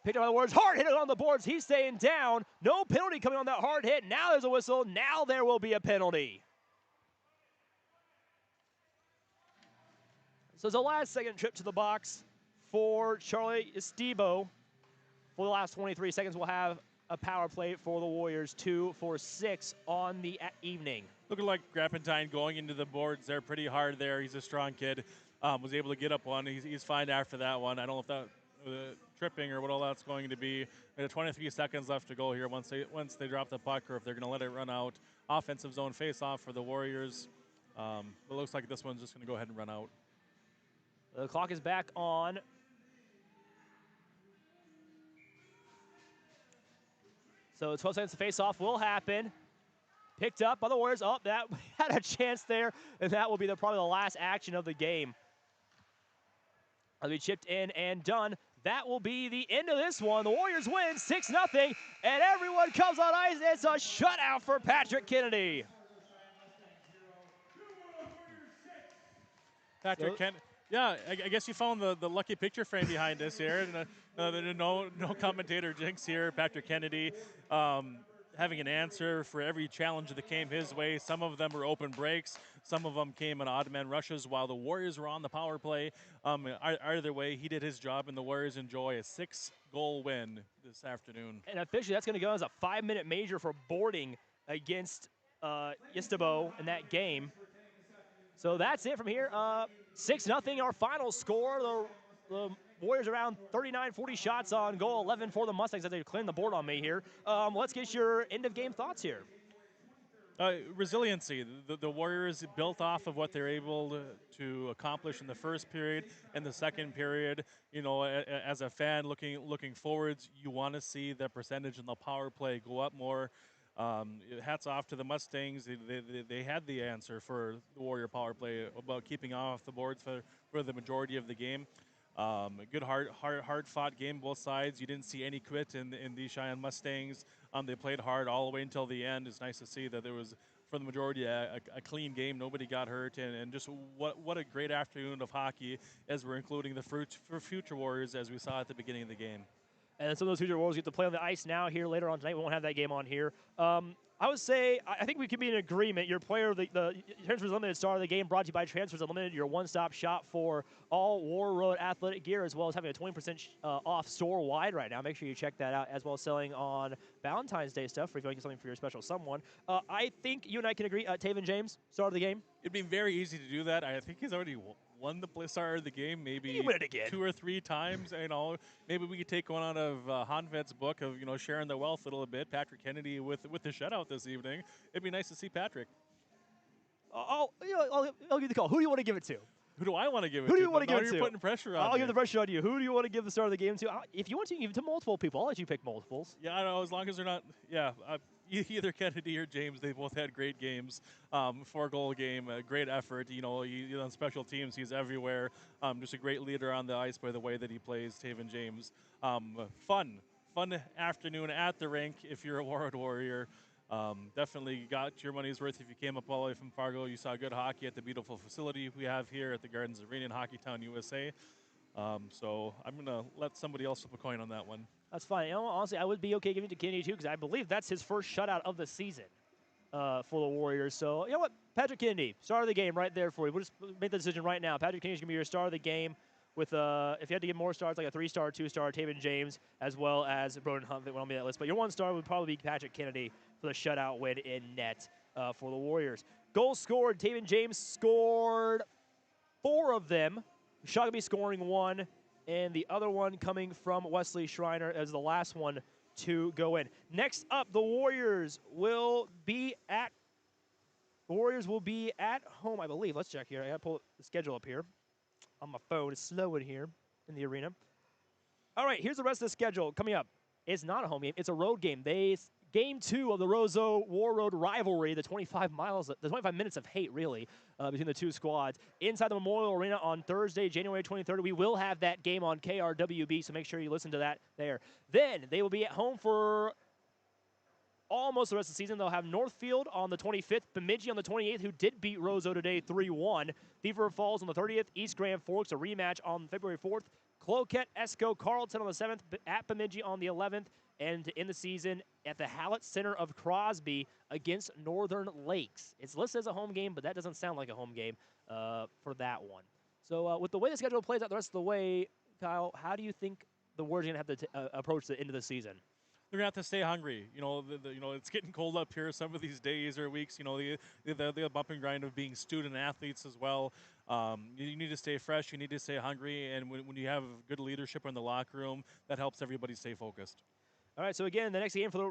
Picked up by the Warriors. Hard hit on the boards. He's staying down. No penalty coming on that hard hit. Now there's a whistle. Now there will be a penalty. So it's a last-second trip to the box for Charlie Estibo. For the last 23 seconds, we'll have a power play for the Warriors, 2 for 6 on the evening. Looking like Grappentine going into the boards there pretty hard there. He's a strong kid. Was able to get up one. He's fine after that one. I don't know if that tripping or what all that's going to be. 23 seconds left to go here once they drop the puck, or if they're going to let it run out. Offensive zone face-off for the Warriors. It looks like this one's just going to go ahead and run out. The clock is back on. So 12 seconds to face-off will happen. Picked up by the Warriors. Oh, that had a chance there, and that will be probably the last action of the game. As we chipped in and done, that will be the end of this one. The Warriors win 6-0, and everyone comes on ice. It's a shutout for Patrick Kennedy. Patrick Kennedy. Yeah, I guess you found the lucky picture frame behind us here. No commentator jinx here. Patrick Kennedy having an answer for every challenge that came his way. Some of them were open breaks. Some of them came in odd man rushes while the Warriors were on the power play. Either way, he did his job, and the Warriors enjoy a 6-goal win this afternoon. And officially, that's going to go as a 5-minute major for boarding against Estibo in that game. So that's it from here. 6-0, our final score. The Warriors around 39-40 shots on goal, 11 for the Mustangs as they clean the board on me here. Let's get your end-of-game thoughts here. Resiliency. The Warriors built off of what they're able to accomplish in the first period and the second period. You know, as a fan looking forwards, you want to see the percentage in the power play go up more. Hats off to the Mustangs. They had the answer for the Warrior power play about keeping off the boards for the majority of the game. A good, hard-fought game, both sides. You didn't see any quit in the Cheyenne Mustangs. They played hard all the way until the end. It's nice to see that there was, for the majority, a clean game. Nobody got hurt, and just what a great afternoon of hockey as we're including the for future Warriors as we saw at the beginning of the game. And some of those future Warriors get to play on the ice now here later on tonight. We won't have that game on here. I would say, I think we can be in agreement. Your player, the Transfers Limited star of the game, brought to you by Transfers Unlimited, your one-stop shop for all Warroad athletic gear, as well as having a 20% off store-wide right now. Make sure you check that out, as well as selling on Valentine's Day stuff, if you want to get something for your special someone. I think you and I can agree. Taven James, star of the game. It'd be very easy to do that. I think he's already won the star of the game maybe win it again. 2 or 3 times. You know, maybe we could take one out of Hanvet's book of, you know, sharing the wealth a little bit. Patrick Kennedy with the shutout this evening. It'd be nice to see Patrick. I'll give the call. Who do you want to give it to? Who do I want to give it to? Who do you want to give it to? You're putting pressure on I'll me. give the pressure on you. Who do you want to give the start of the game to? If you want to, give it to multiple people. I'll let you pick multiples. Yeah, I know. As long as they're not, either Kennedy or James. They both had great games. 4-goal game, a great effort. You know, he's on special teams. He's everywhere. Just a great leader on the ice by the way that he plays, Taven James. Fun afternoon at the rink if you're a Warroad Warrior. Definitely got your money's worth if you came up all the way from Fargo. You saw good hockey at the beautiful facility we have here at the Gardens Arena in Hockeytown, USA. So I'm going to let somebody else flip a coin on that one. That's fine. You know, honestly, I would be okay giving it to Kennedy, too, because I believe that's his first shutout of the season for the Warriors. So, you know what? Patrick Kennedy, star of the game right there for you. We'll just make the decision right now. Patrick Kennedy's going to be your star of the game with, if you had to give more stars, like a 3-star, 2-star, Taven James, as well as Broden Hunt that went on that list. But your 1-star would probably be Patrick Kennedy for the shutout win in net for the Warriors. Goals scored. Taven James scored 4 of them. Shogby scoring 1. And the other one coming from Wesley Schreiner as the last one to go in. Next up, the Warriors will be at home, I believe. Let's check here. I got to pull the schedule up here on my phone. It's slow in here in the arena. All right, here's the rest of the schedule coming up. It's not a home game. It's a road game. Game 2 of the Roseau-Warroad rivalry, the 25 minutes of hate, really, between the two squads. Inside the Memorial Arena on Thursday, January 23rd. We will have that game on KRWB, so make sure you listen to that there. Then they will be at home for almost the rest of the season. They'll have Northfield on the 25th, Bemidji on the 28th, who did beat Roseau today 3-1. Beaver River Falls on the 30th, East Grand Forks, a rematch on February 4th. Cloquet, Esco, Carlton on the 7th, at Bemidji on the 11th. And in the season at the Hallett Center of Crosby against Northern Lakes. It's listed as a home game, but that doesn't sound like a home game for that one. So with the way the schedule plays out the rest of the way, Kyle, how do you think the Warriors are going to have to approach the end of the season? They're going to have to stay hungry. You know, it's getting cold up here some of these days or weeks. You know, the bump and grind of being student athletes as well. You need to stay fresh. You need to stay hungry. And when you have good leadership in the locker room, that helps everybody stay focused. All right, so again, the next game for the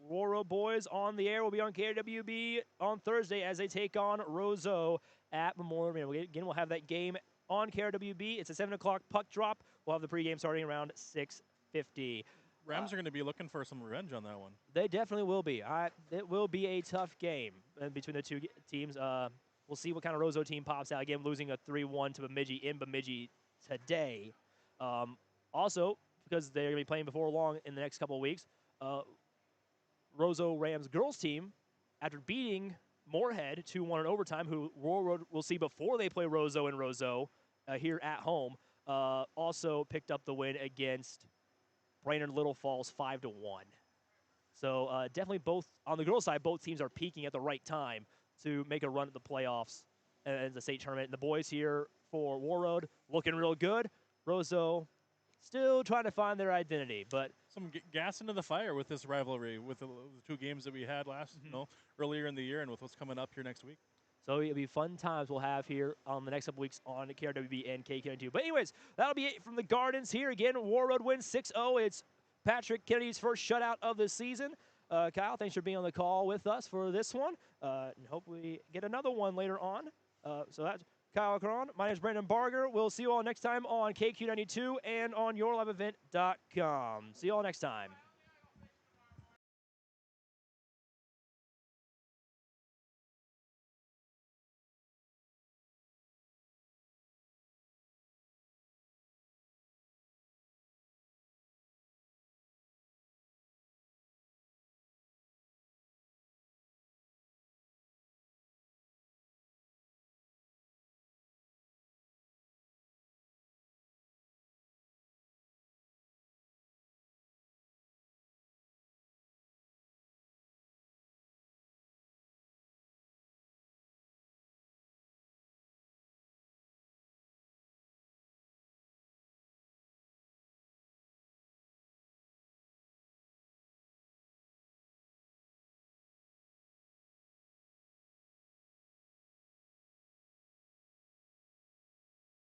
Warroad boys on the air will be on KRWB on Thursday as they take on Roseau at Memorial Arena. Again, we'll have that game on KRWB. It's a 7 o'clock puck drop. We'll have the pregame starting around 6:50. Rams are going to be looking for some revenge on that one. They definitely will be. It will be a tough game between the two teams. We'll see what kind of Roseau team pops out. Again, losing a 3-1 to Bemidji in Bemidji today. Also, because they're going to be playing before long in the next couple of weeks, Roseau Rams girls team, after beating Moorhead 2-1 in overtime, who Warroad will see before they play Roseau and Roseau here at home, also picked up the win against Brainerd Little Falls 5-1. So definitely both, on the girls' side, both teams are peaking at the right time to make a run at the playoffs and the state tournament. And the boys here for Warroad looking real good. Roseau still trying to find their identity, but some gas into the fire with this rivalry, with the 2 games that we had earlier in the year, and with what's coming up here next week. So it'll be fun times we'll have here on the next couple weeks on KRWB and KK2. But anyways, that'll be it from the Gardens here. Again, Warroad wins 6-0. It's Patrick Kennedy's first shutout of the season. Kyle, thanks for being on the call with us for this one. And hope we get another one later on. So that's Kyle Cron. My name is Brandon Barger. We'll see you all next time on KQ92 and on yourliveevent.com. See you all next time.